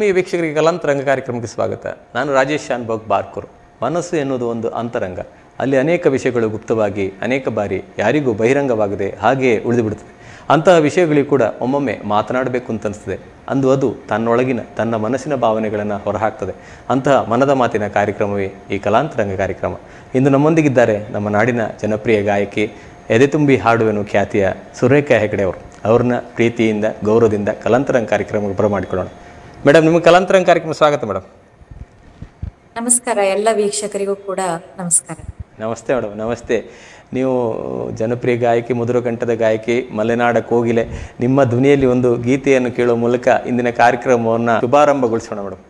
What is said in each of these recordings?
ಆತ್ಮೀಯ ವೀಕ್ಷಕರಿಗೆ ಕಲಾಂತರಂಗ ಕಾರ್ಯಕ್ರಮಕ್ಕೆ ಸ್ವಾಗತ. ನಾನು ರಾಜೇಶ್ ಶಾನ್ಭೋಗ್ ಬಾರ್ಕೂರ್. ಮನಸ್ಸು ಎನ್ನುವುದು ಒಂದು ಅಂತರಂಗ. ಅಲ್ಲಿ ಅನೇಕ ವಿಷಯಗಳು ಗುಪ್ತವಾಗಿ ಅನೇಕ ಬಾರಿ ಯಾರಿಗೂ ಬಹಿರಂಗವಾಗದೆ ಹಾಗೆಯೇ ಉಳಿದುಬಿಡುತ್ತದೆ. ಅಂತಹ ವಿಷಯಗಳಿಗೂ ಕೂಡ ಒಮ್ಮೊಮ್ಮೆ ಮಾತನಾಡಬೇಕು ಅಂತ ಅನಿಸ್ತದೆ. ಅಂದು ಅದು ತನ್ನೊಳಗಿನ ತನ್ನ ಮನಸ್ಸಿನ ಭಾವನೆಗಳನ್ನು ಹೊರಹಾಕ್ತದೆ. ಅಂತಹ ಮನದ ಮಾತಿನ ಕಾರ್ಯಕ್ರಮವೇ ಈ ಕಲಾಂತರಂಗ ಕಾರ್ಯಕ್ರಮ. ಇಂದು ನಮ್ಮೊಂದಿಗಿದ್ದಾರೆ ನಮ್ಮ ನಾಡಿನ ಜನಪ್ರಿಯ ಗಾಯಕಿ, ಎದೆ ತುಂಬಿ ಹಾಡುವೆನು ಖ್ಯಾತಿಯ ಸುರೇಖಾ ಹೆಗಡೆ ಅವರು. ಅವ್ರನ್ನ ಪ್ರೀತಿಯಿಂದ ಗೌರವದಿಂದ ಕಲಾಂತರಂಗ ಕಾರ್ಯಕ್ರಮಕ್ಕೆ ಬರಮಾಡಿಕೊಳ್ಳೋಣ. ಮೇಡಮ್, ನಿಮಗೆ ಕಲಾಂತರಂಗ ಕಾರ್ಯಕ್ರಮ ಸ್ವಾಗತ ಮೇಡಮ್. ನಮಸ್ಕಾರ. ಎಲ್ಲ ವೀಕ್ಷಕರಿಗೂ ಕೂಡ ನಮಸ್ಕಾರ. ನಮಸ್ತೆ ಮೇಡಮ್, ನಮಸ್ತೆ. ನೀವು ಜನಪ್ರಿಯ ಗಾಯಕಿ, ಮಧುರ ಕಂಠದ ಗಾಯಕಿ, ಮಲೆನಾಡ ಕೋಗಿಲೆ. ನಿಮ್ಮ ಧ್ವನಿಯಲ್ಲಿ ಒಂದು ಗೀತೆಯನ್ನು ಕೇಳುವ ಮೂಲಕ ಇಂದಿನ ಕಾರ್ಯಕ್ರಮವನ್ನು ಶುಭಾರಂಭಗೊಳಿಸೋಣ ಮೇಡಮ್.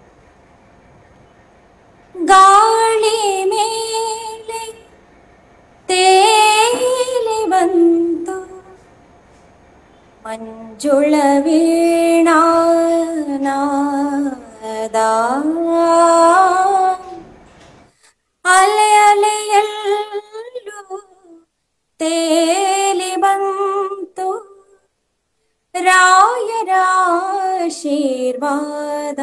ಗಾಳಿ ಮೇಲೆ ತೇಲಿ ಬಂತು ಮಂಜುಳ ವೀಣಾನಾದ, ಅಲೆ ಅಲೆಯಲ್ಲೂ ತೇಲಿ ಬಂತು ರಾಯರ ಆಶೀರ್ವಾದ.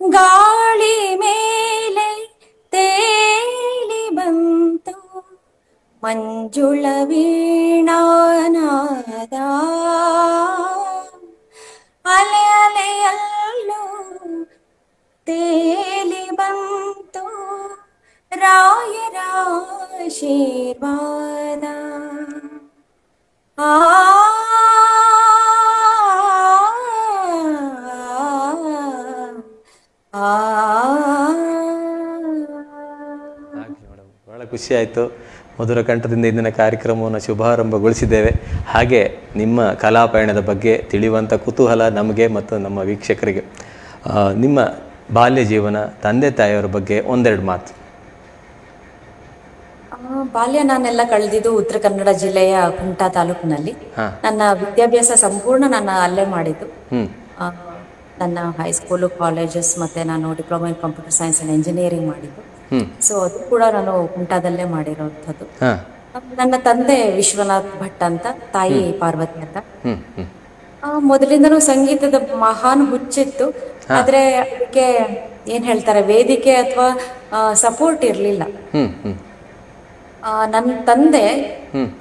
ಗಾಳಿ ಮೇಲೆ ತೇಲಿ ಬಂತು ಮಂಜುಳ ವೀಣಾನಾದ, ಅಲೆ ಅಲೆಯಲ್ಲೂ ತೇಲಿ ಬಂತು ರಾಯರ ಆಶೀರ್ವಾದ. ಬಹಳ ಖುಷಿ ಆಯಿತು. ಮಧುರ ಕಂಠದಿಂದ ಇಂದಿನ ಕಾರ್ಯಕ್ರಮವನ್ನು ಶುಭಾರಂಭಗೊಳಿಸಿದ್ದೇವೆ. ಹಾಗೆ ನಿಮ್ಮ ಕಲಾಪಯಣದ ಬಗ್ಗೆ ತಿಳಿಯುವಂಥ ಕುತೂಹಲ ನಮಗೆ ಮತ್ತು ನಮ್ಮ ವೀಕ್ಷಕರಿಗೆ. ನಿಮ್ಮ ಬಾಲ್ಯ ಜೀವನ, ತಂದೆ ತಾಯಿಯವರ ಬಗ್ಗೆ ಒಂದೆರಡು ಮಾತು. ಬಾಲ್ಯ ನಾನೆಲ್ಲ ಕಳೆದಿದ್ದು ಉತ್ತರ ಕನ್ನಡ ಜಿಲ್ಲೆಯ ಕುಮಟಾ ತಾಲೂಕಿನಲ್ಲಿ. ನನ್ನ ವಿದ್ಯಾಭ್ಯಾಸ ಸಂಪೂರ್ಣ ನಾನು ಅಲ್ಲೇ ಮಾಡಿದ್ದು. ನನ್ನ ಹೈಸ್ಕೂಲು, ಕಾಲೇಜಸ್ ಮತ್ತೆ ನಾನು diploma in computer science and engineering ಮಾಡಿದ್ದು. ಸೊ ಅದು ಕೂಡ ನಾನು ಕುಮಟಾದಲ್ಲೇ ಮಾಡಿರೋಂಥದ್ದು. ನನ್ನ ತಂದೆ ವಿಶ್ವನಾಥ್ ಭಟ್ ಅಂತ, ತಾಯಿ ಪಾರ್ವತಿ ಅಂತ. ಮೊದಲಿಂದನೂ ಸಂಗೀತದ ಮಹಾನ್ ಹುಚ್ಚಿತ್ತು. ಆದ್ರೆ ಅದಕ್ಕೆ ಏನ್ ಹೇಳ್ತಾರೆ, ವೇದಿಕೆ ಅಥವಾ ಸಪೋರ್ಟ್ ಇರ್ಲಿಲ್ಲ. ನನ್ನ ತಂದೆ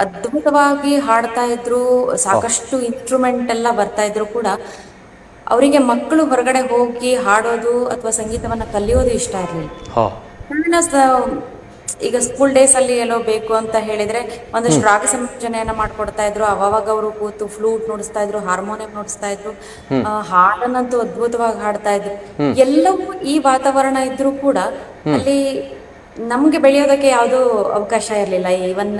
ಅದ್ಭುತವಾಗಿ ಹಾಡ್ತಾ ಇದ್ರು, ಸಾಕಷ್ಟು ಇನ್ಸ್ಟ್ರೂಮೆಂಟ್ ಎಲ್ಲ ಬರ್ತಾ ಇದ್ರು ಕೂಡ ಅವರಿಗೆ ಮಕ್ಕಳು ಹೊರಗಡೆ ಹೋಗಿ ಹಾಡೋದು ಅಥವಾ ಸಂಗೀತವನ್ನ ಕಲಿಯೋದು ಇಷ್ಟ ಇರ್ಲಿಲ್ಲ. ಈಗ ಸ್ಕೂಲ್ ಡೇಸ್ ಅಲ್ಲಿ ಎಲ್ಲೋ ಬೇಕು ಅಂತ ಹೇಳಿದ್ರೆ ಒಂದಷ್ಟು ರಾಗ ಸಂಯೋಜನೆಯನ್ನ ಮಾಡ್ಕೊಡ್ತಾ ಇದ್ರು. ಅವಾಗ ಅವರು ಕೂತು ಫ್ಲೂಟ್ ನುಡಿಸ್ತಾ ಇದ್ರು, ಹಾರ್ಮೋನಿಯಂ ನುಡಿಸ್ತಾ ಇದ್ರು, ಹಾಡನ್ನಂತೂ ಅದ್ಭುತವಾಗಿ ಹಾಡ್ತಾ ಇದ್ರು. ಎಲ್ಲವೂ ಈ ವಾತಾವರಣ ಇದ್ರೂ ಕೂಡ ಅಲ್ಲಿ ನಮ್ಗೆ ಬೆಳೆಯೋದಕ್ಕೆ ಯಾವುದೂ ಅವಕಾಶ ಇರ್ಲಿಲ್ಲ. ಈವನ್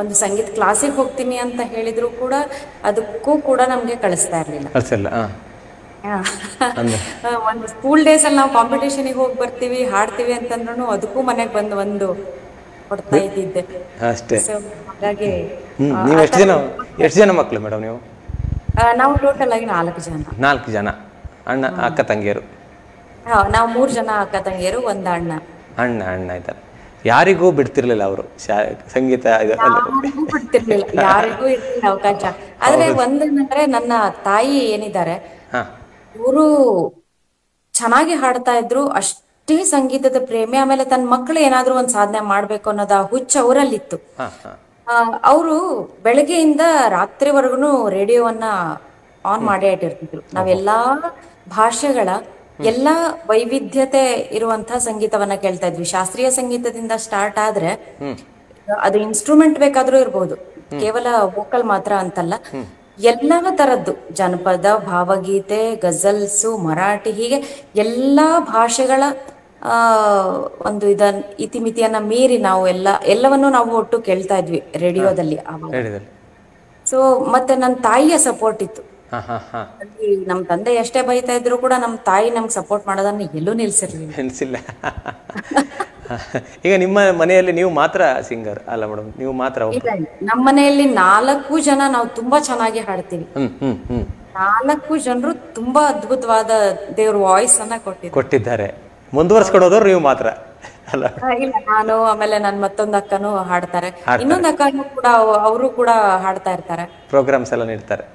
ಒಂದು ಸಂಗೀತ ಕ್ಲಾಸಿಗೆ ಹೋಗ್ತೀನಿ ಅಂತ ಹೇಳಿದ್ರು ಕೂಡ ಅದಕ್ಕೂ ಕೂಡ ನಮ್ಗೆ ಕಳಿಸ್ತಾ ಇರ್ಲಿಲ್ಲ. ಒಂದು ಸ್ಕೂಲ್ ಡೇಸ್ ಅಲ್ಲಿ ನಾವು ಕಾಂಪಿಟೇಷನ್ಗೆ ಹೋಗಿ ಬರ್ತೀವಿ, ಹಾಡ್ತೀವಿ ಅಂತಂದ್ರೂ ಅದಕ್ಕೂ ಮನೆಗೆ ಬಂದು ಒಂದು ಕೊಡ್ತಾ ಇದ್ದಿದ್ದೆ ಅಷ್ಟೇ. ಹಾಗಾಗಿ ನೀವು ಎಷ್ಟು ಜನ ಮಕ್ಕಳು ಮೇಡಮ್? ನೀವು? ನಾವು ಟೋಟಲ್ ಆಗಿ 4 ಜನ. 4 ಜನ ಅಣ್ಣ ಅಕ್ಕ ತಂಗಿಯರು? ನಾವು 3 ಜನ ಅಕ್ಕ ತಂಗಿಯರು, ಒಂದು ಅಣ್ಣ. ಅಣ್ಣ ಇದ್ದಾರೆ. ಯಾರಿಗೂ ಬಿಡ್ತಿರ್ಲಿಲ್ಲ ಅವರು ಸಂಗೀತ? ಬಿಡ್ತಿರ್ಲಿಲ್ಲ, ಯಾರಿಗೂ ಇರ್ಲಿಲ್ಲ ಅವಕಾಶ. ಆದ್ರೆ ಒಂದೇನಂದ್ರೆ ನನ್ನ ತಾಯಿ ಏನಿದ್ದಾರೆ ಇವರು ಚೆನ್ನಾಗಿ ಹಾಡ್ತಾ ಇದ್ರು, ಅಷ್ಟೇ ಸಂಗೀತದ ಪ್ರೇಮಿ. ಆಮೇಲೆ ತನ್ನ ಮಕ್ಕಳು ಏನಾದ್ರು ಒಂದ್ ಸಾಧನೆ ಮಾಡ್ಬೇಕು ಅನ್ನೋದ ಹುಚ್ಚ ಅವರಲ್ಲಿತ್ತು. ಅವರು ಬೆಳಗ್ಗೆಯಿಂದ ರಾತ್ರಿವರೆಗೂ ರೇಡಿಯೋವನ್ನ ಆನ್ ಮಾಡೇ ಇಟ್ಟಿರ್ತಿದ್ರು. ನಾವೆಲ್ಲಾ ಭಾಷೆಗಳ ಎಲ್ಲಾ ವೈವಿಧ್ಯತೆ ಇರುವಂತಹ ಸಂಗೀತವನ್ನ ಕೇಳ್ತಾ ಇದ್ವಿ. ಶಾಸ್ತ್ರೀಯ ಸಂಗೀತದಿಂದ ಸ್ಟಾರ್ಟ್ ಆದ್ರೆ ಅದು ಇನ್ಸ್ಟ್ರೂಮೆಂಟ್ ಬೇಕಾದ್ರೂ ಇರ್ಬೋದು, ಕೇವಲ ವೋಕಲ್ ಮಾತ್ರ ಅಂತಲ್ಲ. ಎಲ್ಲಾ ತರದ್ದು ಜನಪದ, ಭಾವಗೀತೆ, ಗಜಲ್ಸು, ಮರಾಠಿ, ಹೀಗೆ ಎಲ್ಲಾ ಭಾಷೆಗಳ ಒಂದು ಇತಿಮಿತಿಯನ್ನ ಮೀರಿ ನಾವು ಎಲ್ಲವನ್ನೂ ನಾವು ಒಟ್ಟು ಕೇಳ್ತಾ ಇದ್ವಿ ರೇಡಿಯೋದಲ್ಲಿ. ಸೊ ಮತ್ತೆ ನನ್ನ ತಾಯಿಯ ಸಪೋರ್ಟ್ ಇತ್ತು. ನಮ್ ತಂದೆ ಎಷ್ಟೇ ಬೈತಾ ಇದ್ರು ಕೂಡ ನಮ್ ತಾಯಿ ನಮ್ಗೆ ಸಪೋರ್ಟ್ ಮಾಡೋದನ್ನ ಎಲ್ಲೂ ನಿಲ್ಸಿಲ್ಲ. ಈಗ ನಿಮ್ಮ ಮನೆಯಲ್ಲಿ ನೀವು ಮಾತ್ರ ಸಿಂಗರ್ ಅಲ್ಲ ಮೇಡಮ್? ನೀವು ಮಾತ್ರ? ನಮ್ಮ ಮನೆಯಲ್ಲಿ 4 ಜನ ನಾವು ತುಂಬಾ ಚೆನ್ನಾಗಿ ಹಾಡ್ತೀವಿ. 4 ಜನರು ತುಂಬಾ ಅದ್ಭುತವಾದ ದೇವ್ರ ವಾಯ್ಸ್ ಅನ್ನ ಕೊಟ್ಟಿದ್ದಾರೆ. ಮುಂದುವರ್ಸ್ಕೊಡೋದವ್ರು ನೀವು ಮಾತ್ರ ಅಲ್ಲ? ಇಲ್ಲ, ನಾನು ಆಮೇಲೆ ನನ್ನ ಮತ್ತೊಂದು ಅಕ್ಕನೂ ಹಾಡ್ತಾರೆ. ಇನ್ನೊಂದು ಅಕ್ಕನೂ ಕೂಡ ಅವರು ಕೂಡ ಹಾಡ್ತಾ ಇರ್ತಾರೆ, ಪ್ರೋಗ್ರಾಮ್ಸ್ ಎಲ್ಲ ನೀಡ್ತಾರೆ.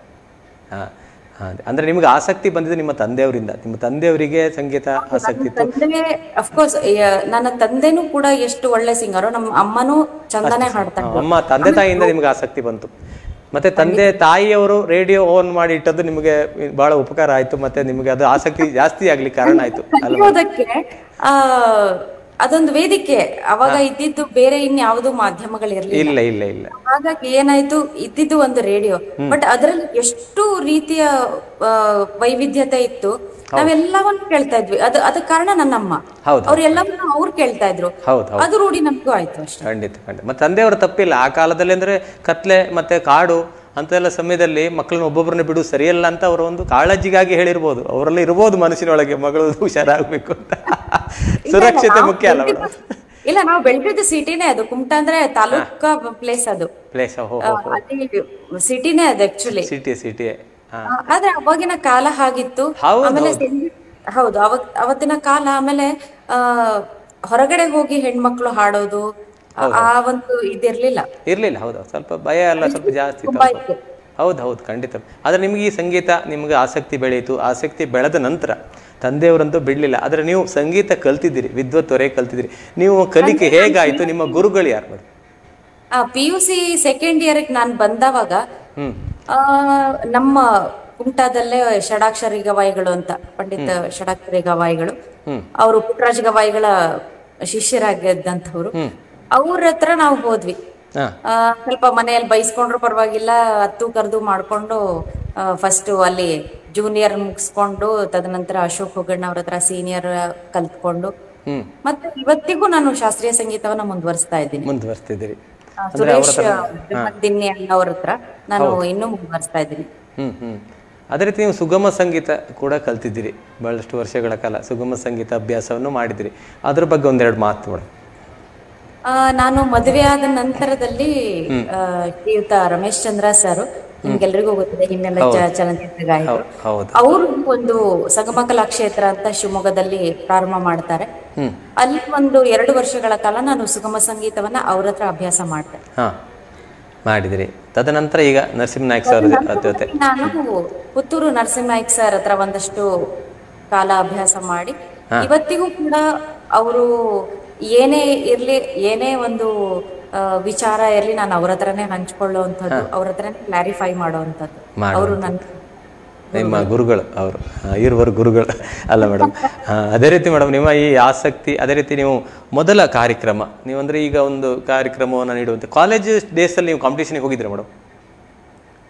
ಅಂದ್ರೆ ನಿಮ್ಗೆ ಆಸಕ್ತಿ ಬಂದಿದೆ ನಿಮ್ಮ ತಂದೆಯವರಿಂದ, ನಿಮ್ಮ ತಂದೆಯವರಿಗೆ ಸಂಗೀತ ಆಸಕ್ತಿ ಇತ್ತು? ತಂದೆ ಅಫ್ಕೋರ್ಸ್ ನನ್ನ ತಂದೆನೂ ಕೂಡ ಎಷ್ಟು ಒಳ್ಳೆ ಸಿಂಗರು, ನಮ್ಮ ಅಮ್ಮನೂ ಚಂದನೆ ಹಾಡ್ತಾ ಇದ್ರು. ಅಮ್ಮ ತಂದೆ ತಾಯಿಯಿಂದ ನಿಮ್ಗೆ ಆಸಕ್ತಿ ಬಂತು, ಮತ್ತೆ ತಂದೆ ತಾಯಿಯವರು ರೇಡಿಯೋ ಆನ್ ಮಾಡಿ ಇಟ್ಟದ್ದು ನಿಮಗೆ ಬಹಳ ಉಪಕಾರ ಆಯ್ತು, ಮತ್ತೆ ನಿಮಗೆ ಅದು ಆಸಕ್ತಿ ಜಾಸ್ತಿ ಆಗ್ಲಿಕ್ಕೆ ಕಾರಣ ಆಯ್ತು. ಕಲಿಯೋದಕ್ಕೆ ಅದೊಂದು ವೇದಿಕೆ ಅವಾಗ ಇದ್ದಿದ್ದು, ಬೇರೆ ಇನ್ಯಾವುದು ಮಾಧ್ಯಮಗಳಿರ್ಲಿಲ್ಲ. ಇಲ್ಲ. ಹಾಗಾಗಿ ಏನಾಯ್ತು, ಇದ್ದಿದ್ದು ಒಂದು ರೇಡಿಯೋ, ಬಟ್ ಅದರಲ್ಲಿ ಎಷ್ಟು ರೀತಿಯ ವೈವಿಧ್ಯತೆ ಇತ್ತು. ನಾವೆಲ್ಲವನ್ನು ಕೇಳ್ತಾ ಇದ್ವಿ. ಅದಕ್ಕೆ ಕಾರಣ ನನ್ನಮ್ಮ, ಅವ್ರೆಲ್ಲವನ್ನೂ ಅವ್ರು ಕೇಳ್ತಾ ಇದ್ರು. ಅದು ರೂಢಿ ನಮಗೂ ಆಯ್ತು ಅಷ್ಟೇ. ಖಂಡಿತ. ಮತ್ತೆ ತಂದೆಯವರ ತಪ್ಪಿಲ್ಲ. ಆ ಕಾಲದಲ್ಲಿ ಅಂದ್ರೆ ಕತ್ಲೆ ಮತ್ತೆ ಕಾಡು ಅಂತೆಲ್ಲ ಸಮಯದಲ್ಲಿ ಮಕ್ಕಳನ್ನ ಒಬ್ಬೊಬ್ಬರನ್ನ ಬಿಡು ಸರಿಯಲ್ಲ ಅಂತ ಅವರ ಒಂದು ಕಾಳಜಿಗಾಗಿ ಹೇಳಿರ್ಬೋದು. ಅವರಲ್ಲಿ ಇರ್ಬೋದು ಮನಸ್ಸಿನೊಳಗೆ ಮಗಳು ಹುಷಾರಾಗ್ಬೇಕು ಅಂತ. ಸುರಕ್ಷತೆ ಮುಖ್ಯ ಅಲ್ಲ ಮೇಡಮ್? ಇಲ್ಲ, ನಾವು ಬೆಳೆದಿದ್ದು ಸಿಟಿನೇ, ಅದು ಕುಮಟಾ ಅಂದ್ರೆ ತಾಲೂಕಾ ಪ್ಲೇಸ್, ಅದು ಪ್ಲೇಸ್ ಸಿಟಿನೇ ಅದು ಆಕ್ಚುಲಿ ಸಿಟಿ. ಆದ್ರೆ ಅವಾಗಿನ ಕಾಲ ಹಾಗಿತ್ತು. ಆಮೇಲೆ ಹೌದು, ಅವತ್ತಿನ ಕಾಲ. ಆಮೇಲೆ ಹೊರಗಡೆ ಹೋಗಿ ಹೆಣ್ಮಕ್ಳು ಹಾಡೋದು ಆ ಒಂದು ಇದಿರ್ಲಿಲ್ಲ. ಹೌದು, ಸ್ವಲ್ಪ ಭಯ ಎಲ್ಲ ಸ್ವಲ್ಪ ಜಾಸ್ತಿ ಇತ್ತು. ಹೌದು, ಖಂಡಿತ. ಆದ್ರೆ ನಿಮ್ಗೆ ಈ ಸಂಗೀತ ನಿಮ್ಗೆ ಆಸಕ್ತಿ ಬೆಳೆಯಿತು. ಆಸಕ್ತಿ ಬೆಳೆದ ನಂತರ ತಂದೆಯವರಂತೂ ಬಿಡ್ಲಿಲ್ಲ. ಆದ್ರೆ ನೀವು ಸಂಗೀತ ಕಲ್ತಿದ್ದೀರಿ, ವಿದ್ವತ್ವರೆ ಕಲ್ತಿದ್ದೀರಿ. ನೀವು ಕಲಿಕೆ ಹೇಗಾಯ್ತು? ನಿಮ್ಮ ಗುರುಗಳು ಯಾರು ಮೇಡಮ್? PUC ಸೆಕೆಂಡ್ ಇಯರ್ ನಾನು ಬಂದವಾಗ ನಮ್ಮ ಕುಮಟಾದಲ್ಲೇ ಷಡಾಕ್ಷರಿ ಗವಾಯಿಗಳು ಅಂತ, ಪಂಡಿತ ಷಡಾಕ್ಷರಿ ಗವಾಯಿಗಳು, ಅವರು ಪುಟ್ಟರಾಜ ಗವಾಯಿಗಳ ಶಿಷ್ಯರಾಗಿದ್ದಂಥವ್ರು. ಅವ್ರ ಹತ್ರ ನಾವು ಹೋದ್ವಿ. ಸ್ವಲ್ಪ ಮನೆಯಲ್ಲಿ ಬೈಸ್ಕೊಂಡ್ರು ಪರವಾಗಿಲ್ಲ, ಹತ್ತು ಕರೆದು ಮಾಡ್ಕೊಂಡು ಫಸ್ಟ್ ಅಲ್ಲಿ ಜೂನಿಯರ್ ಮುಗಿಸ್ಕೊಂಡು, ತದನಂತರ ಅಶೋಕ್ ಹೊಗಣ್ಣ ಅವ್ರ ಹತ್ರ ಸೀನಿಯರ್ ಕಲ್ತ್ಕೊಂಡು, ಮತ್ತೆ ಇವತ್ತಿಗೂ ನಾನು ಶಾಸ್ತ್ರೀಯ ಸಂಗೀತವನ್ನ ಮುಂದುವರಿಸ್ತಿದ್ದೀನಿ. ಸುರೇಶ್ ದಿನ್ನಿ ಅವ್ರ ಹತ್ರ ನಾನು ಇನ್ನೂ ಮುಂದುವರಿಸ್ತಾ ಇದ್ದೀನಿ. ಅದೇ ರೀತಿ ನೀವು ಸುಗಮ ಸಂಗೀತ ಕೂಡ ಕಲ್ತಿದ್ದೀರಿ, ಬಹಳಷ್ಟು ವರ್ಷಗಳ ಕಾಲ ಸುಗಮ ಸಂಗೀತ ಅಭ್ಯಾಸವನ್ನು ಮಾಡಿದಿರಿ. ಅದ್ರ ಬಗ್ಗೆ ಒಂದೆರಡು ಮಾತು ಮೇಡಮ್. ನಾನು ಮದುವೆ ಆದ ನಂತರದಲ್ಲಿ ಶ್ರೀಯುತ ರಮೇಶ್ ಚಂದ್ರ ಸರ್, ನಿಮ್ಗೆಲ್ರಿಗೂ ಗೊತ್ತಿದೆ, ಹಿನ್ನೆಲೆ ಚಲನಚಿತ್ರ ಗಾಯಕರು, ಅವರು ಒಂದು ಸಗಮ ಕಲಾಕ್ಷೇತ್ರ ಅಂತ ಶಿವಮೊಗ್ಗದಲ್ಲಿ ಪ್ರಾರಂಭ ಮಾಡ್ತಾರೆ. ಅಲ್ಲಿ ಒಂದು 2 ವರ್ಷಗಳ ಕಾಲ ನಾನು ಸುಗಮ ಸಂಗೀತವನ್ನ ಅವ್ರ ಹತ್ರ ಅಭ್ಯಾಸ ಮಾಡಿದ್ರಿ. ತದನಂತರ ಈಗ ನರಸಿಂಹನಾಯ್ಕ ಸರ್ ಜೊತೆ ನಾನು ಪುತ್ತೂರು ನರಸಿಂಹನಾಯ್ಕ ಸರ್ ಹತ್ರ ಒಂದಷ್ಟು ಕಾಲ ಅಭ್ಯಾಸ ಮಾಡಿ, ಇವತ್ತಿಗೂ ಕೂಡ ಅವರು ಏನೇ ಇರ್ಲಿ, ಏನೇ ಒಂದು ವಿಚಾರ ಇರ್ಲಿ, ನಾನು ಅವ್ರ ಹತ್ರನೇ ಹಂಚ್ಕೊಳ್ಳುವಂಥದ್ದು, ಅವ್ರ ಹತ್ರನೇ ಕ್ಲಾರಿಫೈ ಮಾಡುವಂಥದ್ದು. ಅವರು ನಿಮ್ಮ ಗುರುಗಳು, ಅವರು ಇರುವರು ಗುರುಗಳು ಅಲ್ಲ ಮೇಡಮ್? ಅದೇ ರೀತಿ ಮೇಡಮ್, ನಿಮ್ಮ ಈ ಆಸಕ್ತಿ, ಅದೇ ರೀತಿ ನೀವು ಮೊದಲ ಕಾರ್ಯಕ್ರಮ, ನೀವಂದ್ರೆ ಈಗ ಒಂದು ಕಾರ್ಯಕ್ರಮವನ್ನು ನೀಡುವಂಥ ಕಾಲೇಜ್ ಡೇಸಲ್ಲಿ ನೀವು ಕಾಂಪಿಟೇಷನ್ಗೆ ಹೋಗಿದ್ರೆ ಮೇಡಮ್?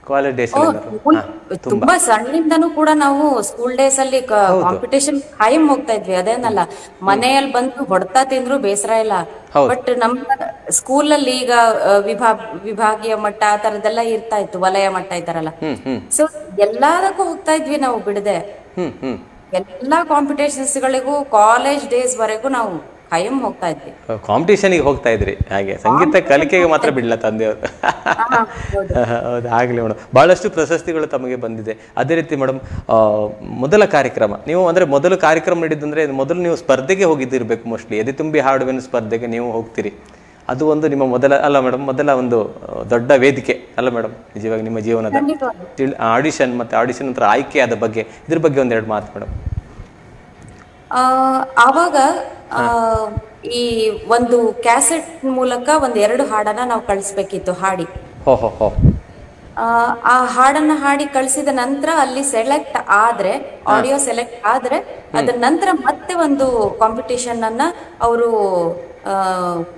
ಕಾಲೇಜ್ ಡೇಸ್ ತುಂಬಾ ಸಣ್ಣಿಂದನೂ ಕೂಡ ನಾವು ಸ್ಕೂಲ್ ಡೇಸ್ ಅಲ್ಲಿ ಕಾಂಪಿಟೇಷನ್ ಖಾಯಂ ಹೋಗ್ತಾ ಇದ್ವಿ. ಅದೇನಲ್ಲ, ಮನೆಯಲ್ಲಿ ಬಂದು ಹೊಡ್ತಾ ತಿಂದ್ರು ಬೇಸರ ಇಲ್ಲ. ಬಟ್ ನಮ್ಮ ಸ್ಕೂಲ್ ಅಲ್ಲಿ ಈಗ ವಿಭಾಗೀಯ ಮಟ್ಟ ಆ ತರದೆಲ್ಲ ಇರ್ತಾ ಇತ್ತು, ವಲಯ ಮಟ್ಟ ಈ ತರ ಎಲ್ಲ. ಸೊ ಎಲ್ಲದಕ್ಕೂ ಹೋಗ್ತಾ ಇದ್ವಿ ನಾವು ಬಿಡದೆ. ಎಲ್ಲಾ ಕಾಂಪಿಟೇಷನ್ಸ್ ಗಳಿಗೂ ಕಾಲೇಜ್ ಡೇಸ್ ವರೆಗೂ ನಾವು ಖಾಯಂ ಹೋಗ್ತಾ ಇದ್ವಿ. ಕಾಂಪಿಟೇಷನ್ಗೆ ಹೋಗ್ತಾ ಇದ್ರಿ, ಹಾಗೆ ಸಂಗೀತ ಕಲಿಕೆಗೆ ಮಾತ್ರ ಬಿಡಲ್ಲ ತಂದೆಯವರು. ಹೌದು, ಆಗ್ಲಿ ಮೇಡಮ್. ಬಹಳಷ್ಟು ಪ್ರಶಸ್ತಿಗಳು ತಮಗೆ ಬಂದಿದೆ. ಅದೇ ರೀತಿ ಮೇಡಮ್, ಮೊದಲ ಕಾರ್ಯಕ್ರಮ ನೀವು ಅಂದ್ರೆ ಮೊದಲು ಕಾರ್ಯಕ್ರಮ ನೀಡಿದಂದ್ರೆ ಮೊದಲು ನೀವು ಸ್ಪರ್ಧೆಗೆ ಹೋಗಿದ್ದಿರ್ಬೇಕು ಮೋಸ್ಟ್ಲಿ. ಎದೆ ತುಂಬಿ ಹಾಡುವೆನು ಸ್ಪರ್ಧೆಗೆ ನೀವು ಹೋಗ್ತೀರಿ, ಅದು ಒಂದು ನಿಮ್ಮ ಮೊದಲ ಅಲ್ಲ ಮೇಡಮ್, ಮೊದಲ ಒಂದು ದೊಡ್ಡ ವೇದಿಕೆ ಅಲ್ಲ ಮೇಡಮ್ ನಿಜವಾಗಿ ನಿಮ್ಮ ಜೀವನದ ಆಡಿಷನ್, ಮತ್ತೆ ಆಡಿಷನ್ ನಂತರ ಆಯ್ಕೆಯಾದ ಬಗ್ಗೆ, ಇದ್ರ ಬಗ್ಗೆ ಒಂದೆರಡು ಮಾತು ಮೇಡಮ್. ಆವಾಗ ಈ ಒಂದು ಕ್ಯಾಸೆಟ್ ಮೂಲಕ 1-2 ಹಾಡನ್ನ ನಾವು ಕಳಿಸ್ಬೇಕಿತ್ತು, ಹಾಡಿ. ಆ ಹಾಡನ್ನ ಹಾಡಿ ಕಳಿಸಿದ ನಂತರ ಅಲ್ಲಿ ಸೆಲೆಕ್ಟ್ ಆದ್ರೆ, ಆಡಿಯೋ ಸೆಲೆಕ್ಟ್ ಆದ್ರೆ, ಅದ್ರ ನಂತರ ಮತ್ತೆ ಒಂದು ಕಾಂಪಿಟೇಷನ್ ಅನ್ನ ಅವರು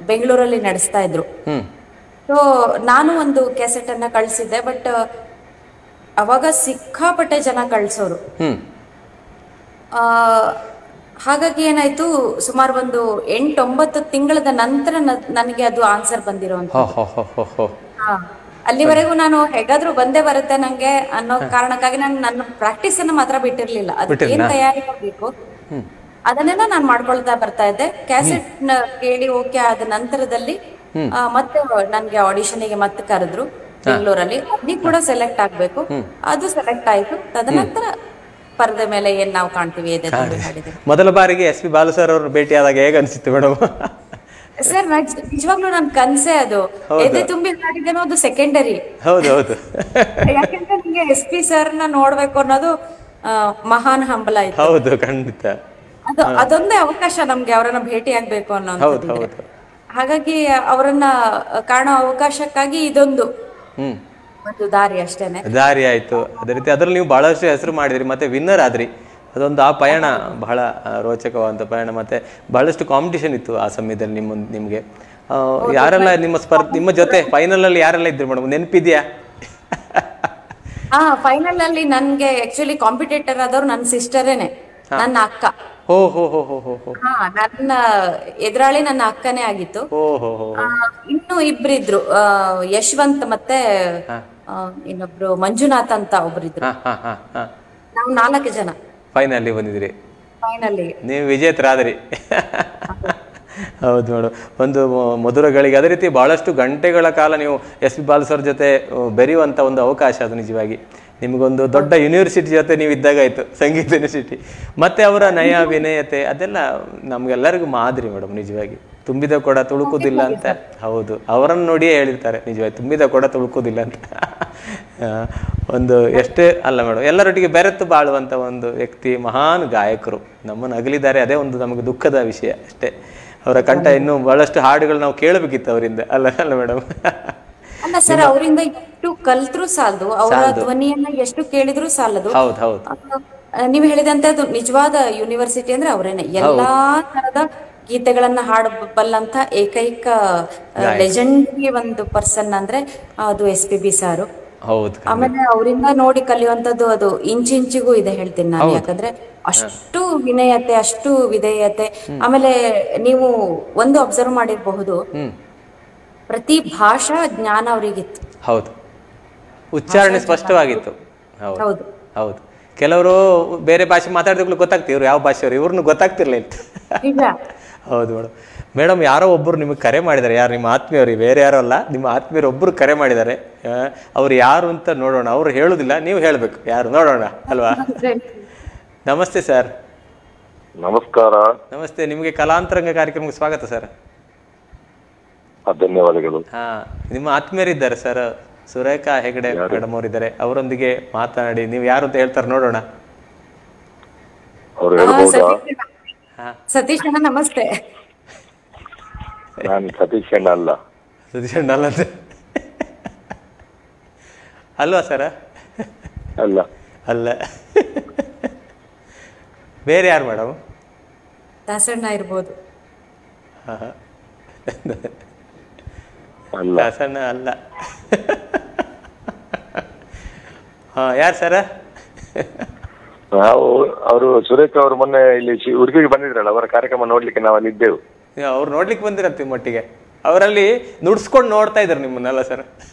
ಬೆಂಗಳೂರಲ್ಲಿ ನಡೆಸ್ತಾ ಇದ್ರು. ಸೊ ನಾನು ಒಂದು ಕ್ಯಾಸೆಟ್ ಅನ್ನ ಕಳಿಸಿದ್ದೆ. ಬಟ್ ಅವಾಗ ಸಿಕ್ಕಾಪಟ್ಟೆ ಜನ ಕಳ್ಸೋರು. ಹಾಗಾಗಿ ಏನಾಯ್ತು, ಸುಮಾರು ಒಂದು 8-9 ತಿಂಗಳದ ನಂತರ ನನಗೆ ಅದು ಆನ್ಸರ್ ಬಂದಿರುವಂತದ್ದು. ಅಲ್ಲಿವರೆಗೂ ನಾನು ಹೇಗಾದ್ರೂ ಬಂದೇ ಬರುತ್ತೆ ನಂಗೆ ಅನ್ನೋ ಕಾರಣಕ್ಕಾಗಿ ನಾನು ನನ್ನ ಪ್ರಾಕ್ಟೀಸ್ ಅನ್ನ ಮಾತ್ರ ಬಿಟ್ಟಿರ್ಲಿಲ್ಲ. ಅದಕ್ಕೆ ಏನ್ ತಯಾರಿ ಬೇಕು ಅದನ್ನೆಲ್ಲ ನಾನು ಮಾಡ್ಕೊಳ್ತಾ ಬರ್ತಾ ಇದ್ದೆ. ಕ್ಯಾಸೆಟ್ ಕೇಳಿ ಓಕೆ ಆದ ನಂತರದಲ್ಲಿ ಮತ್ತೆ ನನ್ಗೆ ಆಡಿಷನ್ಗೆ ಮತ್ತೆ ಕರೆದ್ರು ಬೆಂಗಳೂರಲ್ಲಿ. ಅಲ್ಲಿ ಕೂಡ ಸೆಲೆಕ್ಟ್ ಆಗ್ಬೇಕು, ಅದು ಸೆಲೆಕ್ಟ್ ಆಯ್ತು. ತದನಂತರ ಪರದೆ ಮೇಲೆ ಏನ್ ನಾವು ಕಾಣ್ತೀವಿ. ಮೊದಲ ಬಾರಿಗೆ SP ಬಾಲು ಸರ್ ಅವರು ಭೇಟಿ ಆದಾಗ ಹೇಗೆ ಅನಿಸಿತ್ತು ಮೇಡಮ್? ಸರ್ ನಿಜವಾಗ್ಲೂ ನನ್ ಕನ್ಸೆ ಅದು. ಎದೆ ತುಂಬಿ ಹಾಡಿದ್ದೇನೋ ಅದು ಸೆಕೆಂಡರಿ. ಹೌದು ಹೌದು. ಯಾಕಂದ್ರೆ ನಿಮ್ಗೆ SP ಸರ್ನ ನೋಡ್ಬೇಕು ಅನ್ನೋದು ಮಹಾನ್ ಹಂಬಲ ಇತ್ತು. ಹೌದು ಖಂಡಿತ. ಅದೊಂದೇ ಅವಕಾಶ ನಮ್ಗೆ ಅವರನ್ನ ಭೇಟಿ ಆಗ್ಬೇಕು ಅನ್ನೋದು. ಹಾಗಾಗಿ ಅವರನ್ನ ಕಾಣೋ ಅವಕಾಶಕ್ಕಾಗಿ ಇದೊಂದು ಒಂದು ದಾರಿ ಅಷ್ಟೇನೆ. ದಾರಿ ಆಯ್ತು. ಅದೇ ರೀತಿ ಅದ್ರಲ್ಲಿ ನೀವು ಬಹಳಷ್ಟು ಹೆಸರು ಮಾಡಿದ್ರಿ, ಮತ್ತೆ ವಿನ್ನರ್ ಆದ್ರಿ. ಅದೊಂದು ಆ ಪಯಣ ಬಹಳ ರೋಚಕವಾದಂಥ ಪಯಣ. ಮತ್ತೆ ಬಹಳಷ್ಟು ಕಾಂಪಿಟೇಷನ್ ಇತ್ತು ಆ ಸಮಯದಲ್ಲಿ ನಿಮ್ಗೆ ಯಾರೆಲ್ಲ ನಿಮ್ಮ ಜೊತೆ ಫೈನಲ್ ಅಲ್ಲಿ ಯಾರೆಲ್ಲ ಇದ್ರು ಮೇಡಮ್, ನೆನಪಿದ್ಯಾ? ಫೈನಲ್ ಅಲ್ಲಿ ನನ್ಗೆ ಆಕ್ಚುಲಿ ಕಾಂಪಿಟೇಟರ್ ಆದವ್ರು ನನ್ನ ಸಿಸ್ಟರೇನೆ, ನನ್ನ ಅಕ್ಕ. ನನ್ನ ಎದುರಾಳಿ ನನ್ನ ಅಕ್ಕನೇ ಆಗಿತ್ತು. ಇನ್ನು ಇಬ್ರಿದ್ರು, ಯಶವಂತ್ ಮತ್ತೆ ಇನ್ನೊಬ್ರು ಮಂಜುನಾಥ್ ಅಂತ ಒಬ್ರಿದ್ರು. ನಾವು 4 ಜನ ಫೈನಲ್ ಬಂದಿದ್ರಿ. ಫೈನಲ್ ನೀವು ವಿಜೇತರಾದ್ರಿ. ಹೌದು ಮೇಡಮ್, ಒಂದು ಮಧುರಗಳಿಗೆ ಅದೇ ರೀತಿ ಬಹಳಷ್ಟು ಗಂಟೆಗಳ ಕಾಲ ನೀವು SP ಬಾಲು ಸರ್ ಜೊತೆ ಬೆರೆಯುವಂಥ ಒಂದು ಅವಕಾಶ ಅದು. ನಿಜವಾಗಿ ನಿಮಗೊಂದು ದೊಡ್ಡ ಯೂನಿವರ್ಸಿಟಿ ಜೊತೆ ನೀವು ಇದ್ದಾಗಾಯ್ತು, ಸಂಗೀತ ಯೂನಿವರ್ಸಿಟಿ. ಮತ್ತೆ ಅವರ ನಯ ವಿನಯತೆ ಅದೆಲ್ಲ ನಮ್ಗೆಲ್ಲರಿಗೂ ಮಾದರಿ ಮೇಡಮ್. ನಿಜವಾಗಿ ತುಂಬಿದ ಕೊಡ ತುಳುಕುದಿಲ್ಲ ಅಂತ. ಹೌದು, ಅವರನ್ನು ನೋಡಿಯೇ ಹೇಳಿರ್ತಾರೆ ನಿಜವಾಗಿ, ತುಂಬಿದ ಕೊಡ ತುಳುಕುದಿಲ್ಲ ಅಂತ. ಒಂದು ಎಷ್ಟೇ ಅಲ್ಲ ಮೇಡಮ್, ಎಲ್ಲರೊಟ್ಟಿಗೆ ಬೆರೆತು ಬಾಳುವಂಥ ಒಂದು ವ್ಯಕ್ತಿ, ಮಹಾನ್ ಗಾಯಕರು ನಮ್ಮನ್ನು ಅಗಲಿದ್ದಾರೆ. ಅದೇ ಒಂದು ನಮಗೆ ದುಃಖದ ವಿಷಯ ಅಷ್ಟೇ. ಅವರ ಕಂಠ ಇನ್ನೂ ಬಹಳಷ್ಟು ಹಾಡುಗಳು ನಾವು ಕೇಳಬೇಕಿತ್ತು ಅವರಿಂದ, ಅಲ್ಲ ಮೇಡಮ್? ಅಲ್ಲ ಸರ್, ಅವರಿಂದ ಎಷ್ಟು ಕಲ್ತ್ರು ಸಾಲದು, ಅವರ ಧ್ವನಿಯನ್ನ ಎಷ್ಟು ಕೇಳಿದ್ರು ಸಾಲದು. ಹೌದು ಹೌದು. ನೀವು ಹೇಳಿದಂತೆ ಅದು ನಿಜವಾದ ಯೂನಿವರ್ಸಿಟಿ ಅಂದ್ರೆ ಅವರೇನೆ. ಎಲ್ಲಾ ತರದ ಗೀತೆಗಳನ್ನ ಹಾಡಬಲ್ಲಂತ ಏಕೈಕ ಲೆಜೆಂಡರಿ ಒಂದು ಪರ್ಸನ್ ಅಂದ್ರೆ ಅದು SPB ಸಾರು. ಹೌದು. ಆಮೇಲೆ ಅವರಿಂದ ನೋಡಿ ಕಲಿಯುವಂತದ್ದು ಅದು ಇಂಚಿಂಚಿಗೂ ಇದೆ ಹೇಳ್ತೀನಿ ನಾನು. ಯಾಕಂದ್ರೆ ಅಷ್ಟು ವಿನಯತೆ, ಅಷ್ಟು ವಿಧೇಯತೆ. ಆಮೇಲೆ ನೀವು ಒಂದು ಅಬ್ಸರ್ವ್ ಮಾಡಿರಬಹುದು, ಪ್ರತಿ ಭಾಷಾ ಜ್ಞಾನ ಅವರಿಗಿತ್ತು. ಹೌದು, ಉಚ್ಚಾರಣೆ ಸ್ಪಷ್ಟವಾಗಿತ್ತು. ಹೌದು ಹೌದು. ಕೆಲವರು ಬೇರೆ ಭಾಷೆ ಮಾತಾಡಿದ್ರು ಗೊತ್ತಾಗ್ತಿವ್ರು ಇವ್ರು ಯಾವ ಭಾಷೆಯವರು, ಇವ್ರನ್ನು ಗೊತ್ತಾಗ್ತಿರ್ಲಿಲ್ಲ. ಹೌದು ಮೇಡಮ್. ಮೇಡಮ್, ಯಾರೋ ಒಬ್ಬರು ನಿಮಗೆ ಕರೆ ಮಾಡಿದ್ದಾರೆ. ಯಾರು? ನಿಮ್ಮ ಆತ್ಮೀಯವ್ರಿಗೆ, ಬೇರೆ ಯಾರೋ ಅಲ್ಲ, ನಿಮ್ಮ ಆತ್ಮೀಯರು ಒಬ್ಬರು ಕರೆ ಮಾಡಿದ್ದಾರೆ. ಅವ್ರು ಯಾರು ಅಂತ ನೋಡೋಣ. ಅವ್ರು ಹೇಳುದಿಲ್ಲ, ನೀವು ಹೇಳಬೇಕು ಯಾರು, ನೋಡೋಣ ಅಲ್ವಾ? ನಮಸ್ತೆ ಸರ್. ನಮಸ್ಕಾರ. ನಮಸ್ತೆ. ನಿಮಗೆ ಕಲಾಂತರಂಗ ಕಾರ್ಯಕ್ರಮಕ್ಕೆ ಸ್ವಾಗತ ಸರ್. ಧನ್ಯವಾದಗಳು. ನಿಮ್ಮ ಆತ್ಮೀಯರಿದ್ದಾರೆ ಸರ್, ಸುರೇಖಾ ಹೆಗಡೆ ಮೇಡಮ್ ಅವರಿದ್ದಾರೆ. ಅವರೊಂದಿಗೆ ಮಾತನಾಡಿ, ನೀವು ಯಾರು ಅಂತ ಹೇಳ್ತಾರೆ ನೋಡೋಣ. ಸತೀಶ್ ಅಣ್ಣ ನಮಸ್ತೆ. ನಾನು ಸತೀಶ್ ಅಣ್ಣ ಅಲ್ಲ. ಸತೀಶ್ ಅಣ್ಣ ಅಲ್ಲ ಅಲ್ವಾ ಸರ? ಅಲ್ಲ ಅಲ್ಲ. ಬೇರೆ ಯಾರು ಮೇಡಮ್? ದಾಸಣ್ಣ ಇರ್ಬೋದು. ದಾಸಣ್ಣ ಅಲ್ಲ. ಯಾರು ಸರ? ನಾವು ಅವರು ಸುರೇಖ ಅವರು ಮೊನ್ನೆ ಇಲ್ಲಿ ಉಡುಪಿಗೆ ಬಂದಿದ್ರಲ್ಲ, ಅವರ ಕಾರ್ಯಕ್ರಮ ನೋಡ್ಲಿಕ್ಕೆ ನಾವು ಅಲ್ಲಿ ಇದ್ದೆವು. ಅವ್ರು ನೋಡ್ಲಿಕ್ಕೆ ಬಂದಿರತ್ತೆ ಮಟ್ಟಿಗೆ. ಅವರಲ್ಲಿ ನುಡ್ಸ್ಕೊಂಡು ನೋಡ್ತಾ ಇದ್ರು ನಿಮ್ಮನ್ನೆಲ್ಲ ಸರ್.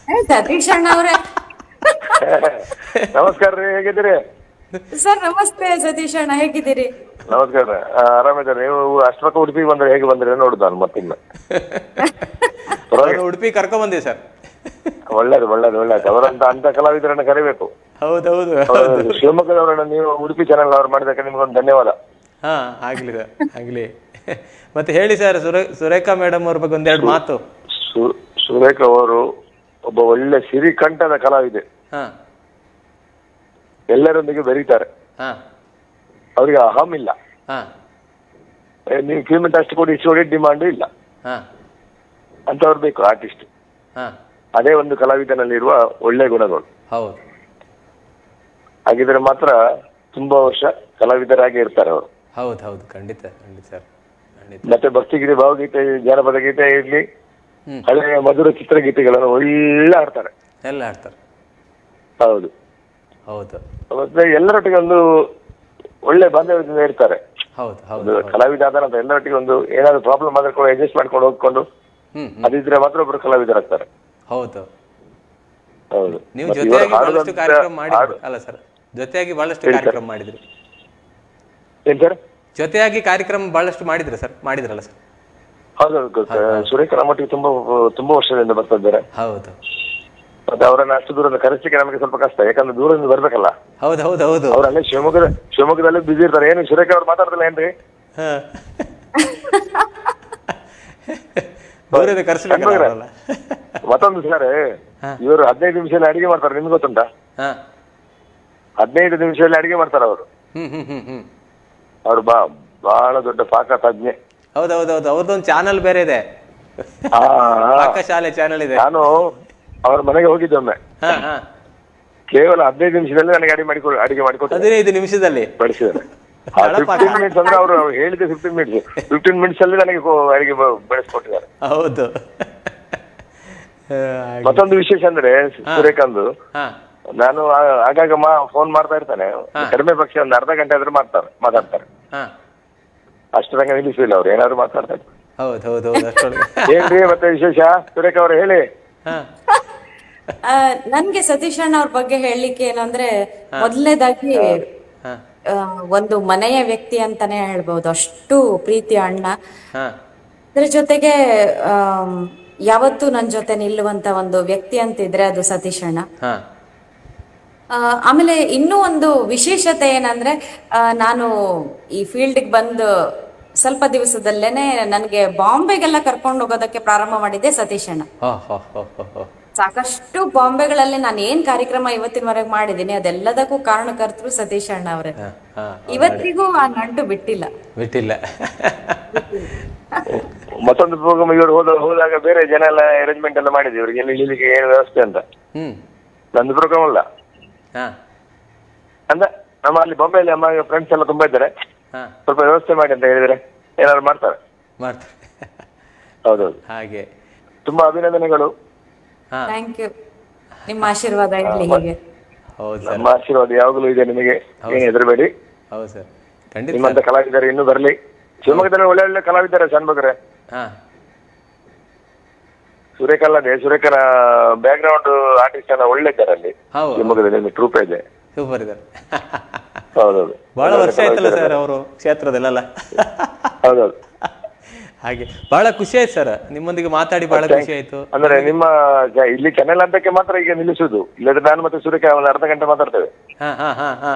ಸತೀಶ್ ಅಣ್ಣ ಅವರೇ ನಮಸ್ಕಾರ ರೀ, ಹೇಗಿದ್ದೀರಿ ಸರ್? ನಮಸ್ತೆ ಸತೀಶ್ ಅಣ್ಣ, ಹೇಗಿದ್ದೀರಿ? ನಮಸ್ಕಾರ, ಆರಾಮಿದ್ದಾರೆ. ನೀವು ಅಷ್ಟರಕ್ಕ ಉಡುಪಿಗೆ ಬಂದ್ರೆ ಹೇಗೆ ಬಂದ್ರೆ ನೋಡುದು ನಾನು ಮತ್ತಿನ್ನ. ಉಡುಪಿ ಕರ್ಕೊಂಡ್ ಬಂದಿವಿ ಸರ್. ಒಳ್ಳೇದು ಒಳ್ಳೇದು ಒಳ್ಳೇದು. ಅವರಂತ ಅಂತ ಕಲಾವಿದರನ್ನ ಕರಿಬೇಕು. ಹೌದೌದು. ಶಿವಮೊಗ್ಗದವರನ್ನ ನೀವು ಉಡುಪಿ ಚಾನೆಲ್ ಅವ್ರು ಮಾಡಿದಕ್ಕೆ ನಿಮ್ಗೊಂದು ಧನ್ಯವಾದ. ಆಗ್ಲಿ ಸರ್, ಆಗ್ಲಿ. ಮತ್ತೆ ಹೇಳಿ ಸರ್, ಸುರೇಖಾ ಮೇಡಮ್ ಅವ್ರ ಬಗ್ಗೆ ಒಂದೆರಡು ಮಾತು. ಸುರೇಖಾ ಅವರು ಒಬ್ಬ ಒಳ್ಳೆ ಸಿರಿಕಂಠದ ಕಲಾವಿದೆ. ಎಲ್ಲರೊಂದಿಗೆ ಬೆರೀತಾರೆ. ಅವ್ರಿಗೆ ಅಹಂ ಇಲ್ಲ. ನೀವು ಪೇಮೆಂಟ್ ಅಷ್ಟು ಕೊಡಿ ಇಷ್ಟು ಕೊಡಿ ಡಿಮಾಂಡ್ ಇಲ್ಲ ಅಂತವ್ರು ಬೇಕು ಆರ್ಟಿಸ್ಟ್. ಅದೇ ಒಂದು ಕಲಾವಿದನಲ್ಲಿರುವ ಒಳ್ಳೆ ಗುಣಗಳು. ಹಾಗಿದ್ರೆ ಮಾತ್ರ ತುಂಬಾ ವರ್ಷ ಕಲಾವಿದರಾಗಿ ಇರ್ತಾರೆ ಅವರು. ಹೌದು ಹೌದು, ಖಂಡಿತ ಖಂಡಿತ ಸರ್. ಮತ್ತೆ ಭಕ್ತಿಗೀತೆ, ಭಾವಗೀತೆ, ಜಾನಪದ ಗೀತೆ ಇರ್ಲಿ, ಹಳೆಯ ಮಧುರ ಚಿತ್ರಗೀತೆಗಳನ್ನು ಒಳ್ಳೆ ಆಡ್ತಾರೆ. ಎಲ್ಲ ಆಡ್ತಾರೆ. ಹೌದು ಹೌದು. ಮತ್ತೆ ಎಲ್ಲರೊಟ್ಟಿಗೆ ಒಂದು ಒಳ್ಳೆ ಬಾಂಧವ್ಯದಿಂದ ಇರ್ತಾರೆ. ಹೌದು ಹೌದು. ಕಲಾವಿದ ಆದ ನಂತರ ಎಲ್ಲರೊಟ್ಟಿಗೆ ಒಂದು ಏನಾದ್ರು ಪ್ರಾಬ್ಲಮ್ ಆದ್ರೆ ಕೂಡ ಅಡ್ಜಸ್ಟ್ ಮಾಡ್ಕೊಂಡು ಹೋಗ್ಕೊಂಡು ಅದಿದ್ರೆ ಮಾತ್ರ ಒಬ್ರು ಕಲಾವಿದರಾಗ್ತಾರೆ. ಹೌದು ಹೌದು. ನೀವು ಜೊತೆಯಾಗಿ ಬಹಳಷ್ಟು ಕಾರ್ಯಕ್ರಮ ಮಾಡಿದ್ರಿ ಅಲ್ಲ ಸರ್? ಜೊತೆಯಾಗಿ ಬಹಳಷ್ಟು ಕಾರ್ಯಕ್ರಮ ಮಾಡಿದ್ರಿ. ಏನ್ ಸರ್? ಜೊತೆಯಾಗಿ ಕಾರ್ಯಕ್ರಮ ಬಹಳಷ್ಟು ಮಾಡಿದ್ರೆ ಸರ್, ಮಾಡಿದ್ರಲ್ಲ ಸರ್? ಹೌದೌದು. ಸುರೇಖ ನಮ್ಮೊಟ್ಟಿಗೆ ತುಂಬಾ ವರ್ಷದಿಂದ ಬರ್ತಾ ಇದ್ದಾರೆ. ಹೌದು. ಮತ್ತೆ ಅವರನ್ನ ಅಷ್ಟು ದೂರದಿಂದ ಕರೆಸಲಿಕ್ಕೆ ನಮಗೆ ಸ್ವಲ್ಪ ಕಷ್ಟ, ಯಾಕಂದ್ರೆ ದೂರದಿಂದ ಬರ್ಬೇಕಲ್ಲ. ಹೌದು ಹೌದು ಹೌದು. ಅವರಲ್ಲೇ ಶಿವಮೊಗ್ಗದಲ್ಲಿ ಬಿಸಿ ಇರ್ತಾರೆ. ಏನು ಸುರೇಖ ಅವ್ರು ಮಾತಾಡ್ತಿಲ್ಲ ಏನ್ರಿ? ದೂರದ ಕರ್ಸ್ಬೇಕಲ್ಲ. ಮತ್ತೊಂದು ಸರ್, ಇವರು 15 ನಿಮಿಷದಲ್ಲಿ ಅಡಿಗೆ ಮಾಡ್ತಾರೆ, ನಿಮ್ಗೆ ಗೊತ್ತುಂಟಾ? 15 ನಿಮಿಷದಲ್ಲಿ ಅಡಿಗೆ ಮಾಡ್ತಾರೆ ಅವರು. ಅವ್ರು ಬಹಳ ದೊಡ್ಡ ಪಾಕ ತಜ್ಞೆ. ಹೌದೌದೌದು, ಅವ್ರದ್ದೊಂದು ಚಾನಲ್ ಬೇರೆ ಇದೆ, ಪಾಕಶಾಲೆ ಚಾನಲ್ ಇದೆ. ನಾನು ಅವ್ರ ಮನೆಗೆ ಹೋಗಿದ್ದೊಮ್ಮೆ, ಕೇವಲ 15 ನಿಮಿಷದಲ್ಲಿ ನನಗೆ ಅಡಿಗೆ ಮಾಡಿಕೊಟ್ಟು 15 ನಿಮಿಷದಲ್ಲಿ ಬಡಿಸಿದ್ದಾರೆ. 15 ಮಿನಿಟ್ಸ್ ಅಂದ್ರೆ ಅವರು ಹೇಳಿದ 15 ಮಿನಿಟ್ಸ್ ಅಲ್ಲಿ ನನಗೆ ಅಡಿಗೆ ಬೆಳೆಸ್ಕೊಟ್ಟಿದ್ದಾರೆ. ಹೌದು. ಮತ್ತೊಂದು ವಿಶೇಷ ಅಂದ್ರೆ ಸೂರ್ಯಕಾಂತ್, ನಾನು ಆಗಾಗ ಫೋನ್ ಮಾಡ್ತಾ ಇರ್ತಾನೆ, ಕಡಿಮೆ ಪಕ್ಷ ಒಂದು ಅರ್ಧ ಗಂಟೆ ಆದ್ರೂ ಮಾತಾಡ್ತಾರೆ. ಅಷ್ಟರಂಗ ನಿಲ್ಲಿಸಿಲ್ಲ ಅವ್ರು, ಏನಾದ್ರು ಮಾತಾಡ್ತಾರೆ. ಏನ್ರಿ ಮತ್ತೆ ವಿಶೇಷ ಸುರೇಖ ಅವ್ರು ಹೇಳಿ. ನನ್ಗೆ ಸತೀಶ್ ಅಣ್ಣ ಅವ್ರ ಬಗ್ಗೆ ಹೇಳಲಿಕ್ಕೆ ಏನಂದ್ರೆ, ಮೊದಲನೇದಾಗಿ ಒಂದು ಮನೆಯ ವ್ಯಕ್ತಿ ಅಂತಾನೆ ಹೇಳ್ಬಹುದು, ಅಷ್ಟು ಪ್ರೀತಿ ಅಣ್ಣ. ಅದ್ರ ಜೊತೆಗೆ ಯಾವತ್ತೂ ನನ್ ಜೊತೆ ನಿಲ್ಲುವಂತ ಒಂದು ವ್ಯಕ್ತಿ ಅಂತಿದ್ರೆ ಅದು ಸತೀಶ್ ಅಣ್ಣ. ಆಮೇಲೆ ಇನ್ನೂ ಒಂದು ವಿಶೇಷತೆ ಏನಂದ್ರೆ, ನಾನು ಈ ಫೀಲ್ಡ್ಗೆ ಬಂದು ಸ್ವಲ್ಪ ದಿವಸದಲ್ಲೇನೆ ನನ್ಗೆ ಬಾಂಬೆಗೆಲ್ಲ ಕರ್ಕೊಂಡು ಹೋಗೋದಕ್ಕೆ ಪ್ರಾರಂಭ ಮಾಡಿದ್ದೆ ಸತೀಶ್ ಅಣ್ಣ. ಸಾಕಷ್ಟು ಬಾಂಬೆಗಳಲ್ಲಿ ನಾನು ಏನ್ ಕಾರ್ಯಕ್ರಮ ಇವತ್ತಿನವರೆಗೆ ಮಾಡಿದೀನಿ ಅದೆಲ್ಲದಕ್ಕೂ ಕಾರಣಕರ್ತರು ಸತೀಶ್ ಅಣ್ಣ ಅವರೇ. ಇವತ್ತಿಗೂ ಆ ನಂಟು ಬಿಟ್ಟಿಲ್ಲ. ಮತ್ತೊಂದು ಪ್ರೋಗ್ರಾಮ್ ಇವರು ಹೋದಾಗ ಬೇರೆ ಜನ ಎಲ್ಲ ಅರೇಂಜ್ಮೆಂಟ್ ಎಲ್ಲ ಮಾಡಿದ್ವಿ, ಇವರಿಗೆ ನಿಲ್ಲಿಕ್ಕೆ ಏನು ವ್ಯವಸ್ಥೆ ಅಂತ. ನಂದು ಪ್ರೋಗ್ರಾಮ್ ಅಲ್ಲ ಅಂದ, ನಮ್ಮ ಅಲ್ಲಿ ಬಾಂಬೆಯಲ್ಲಿ ನಮ್ಮ ಫ್ರೆಂಡ್ಸ್ ಎಲ್ಲ ತುಂಬಾ ಇದ್ದಾರೆ, ಸ್ವಲ್ಪ ವ್ಯವಸ್ಥೆ ಮಾಡಿ ಅಂತ ಹೇಳಿದ್ರೆ ಏನಾದ್ರು ಮಾಡ್ತಾರೆ. ಹೌದೌದು, ಹಾಗೆ ತುಂಬಾ ಅಭಿನಂದನೆಗಳು. ಥ್ಯಾಂಕ್ ಯು, ನಿಮ್ಮ ಆಶೀರ್ವಾದ ಇರಲಿ ಹೀಗೆ. ನಮ್ಮ ಆಶೀರ್ವಾದ ಯಾವಾಗಲೂ ಇದೆ ನಿಮಗೆ, ಏನು ಹೆದರಬೇಡಿ. ಹೌದು ಸರ್, ನಿಮ್ಮಂತ ಕಲಾವಿದರು ಇನ್ನೂ ಬರಲಿ. ಶಿವಮೊಗ್ಗದಲ್ಲಿ ಒಳ್ಳೆ ಒಳ್ಳೆ ಕಲಾವಿದ್ದಾರೆ ಶಾನ್ಭೋಗ್ರೆ. ಸುರೇಖ ಅಲ್ಲದೆ ಸುರೇಖನ ಬ್ಯಾಕ್ ಗ್ರೌಂಡ್ ಆರ್ಟಿಸ್ಟ್ ಎಲ್ಲ ಒಳ್ಳೆ ಇದ್ದಾರೆ ಅಲ್ಲಿ ಶಿವಮೊಗ್ಗದಲ್ಲಿ, ಟ್ರೂಪ್ ಇದೆ. ಸೂಪರ್ ಇದ್ದಾರೆ. ಹೌದೌದು, ಬಹಳ ವರ್ಷ ಆಯ್ತಲ್ಲ ಸರ್ ಅವರು ಕ್ಷೇತ್ರದಲ್ಲ. ಹೌದೌದು, ಹಾಗೆ ಬಹಳ ಖುಷಿ ಆಯ್ತು ಸರ್ ನಿಮ್ಮೊಂದಿಗೆ ಮಾತಾಡಿ, ಬಹಳ ಖುಷಿ ಆಯ್ತು. ಅಂದ್ರೆ ನಿಮ್ಮ ಇಲ್ಲಿ ಚಾನೆಲ್ ಅಂತಕ್ಕೆ ಮಾತ್ರ ಈಗ ನಿಲ್ಲಿಸುದು, ಇಲ್ಲದ್ರೆ ನಾನು ಮತ್ತೆ ಸುರೇಖ ಒಂದು ಅರ್ಧ ಗಂಟೆ ಮಾತಾಡ್ತೇವೆ.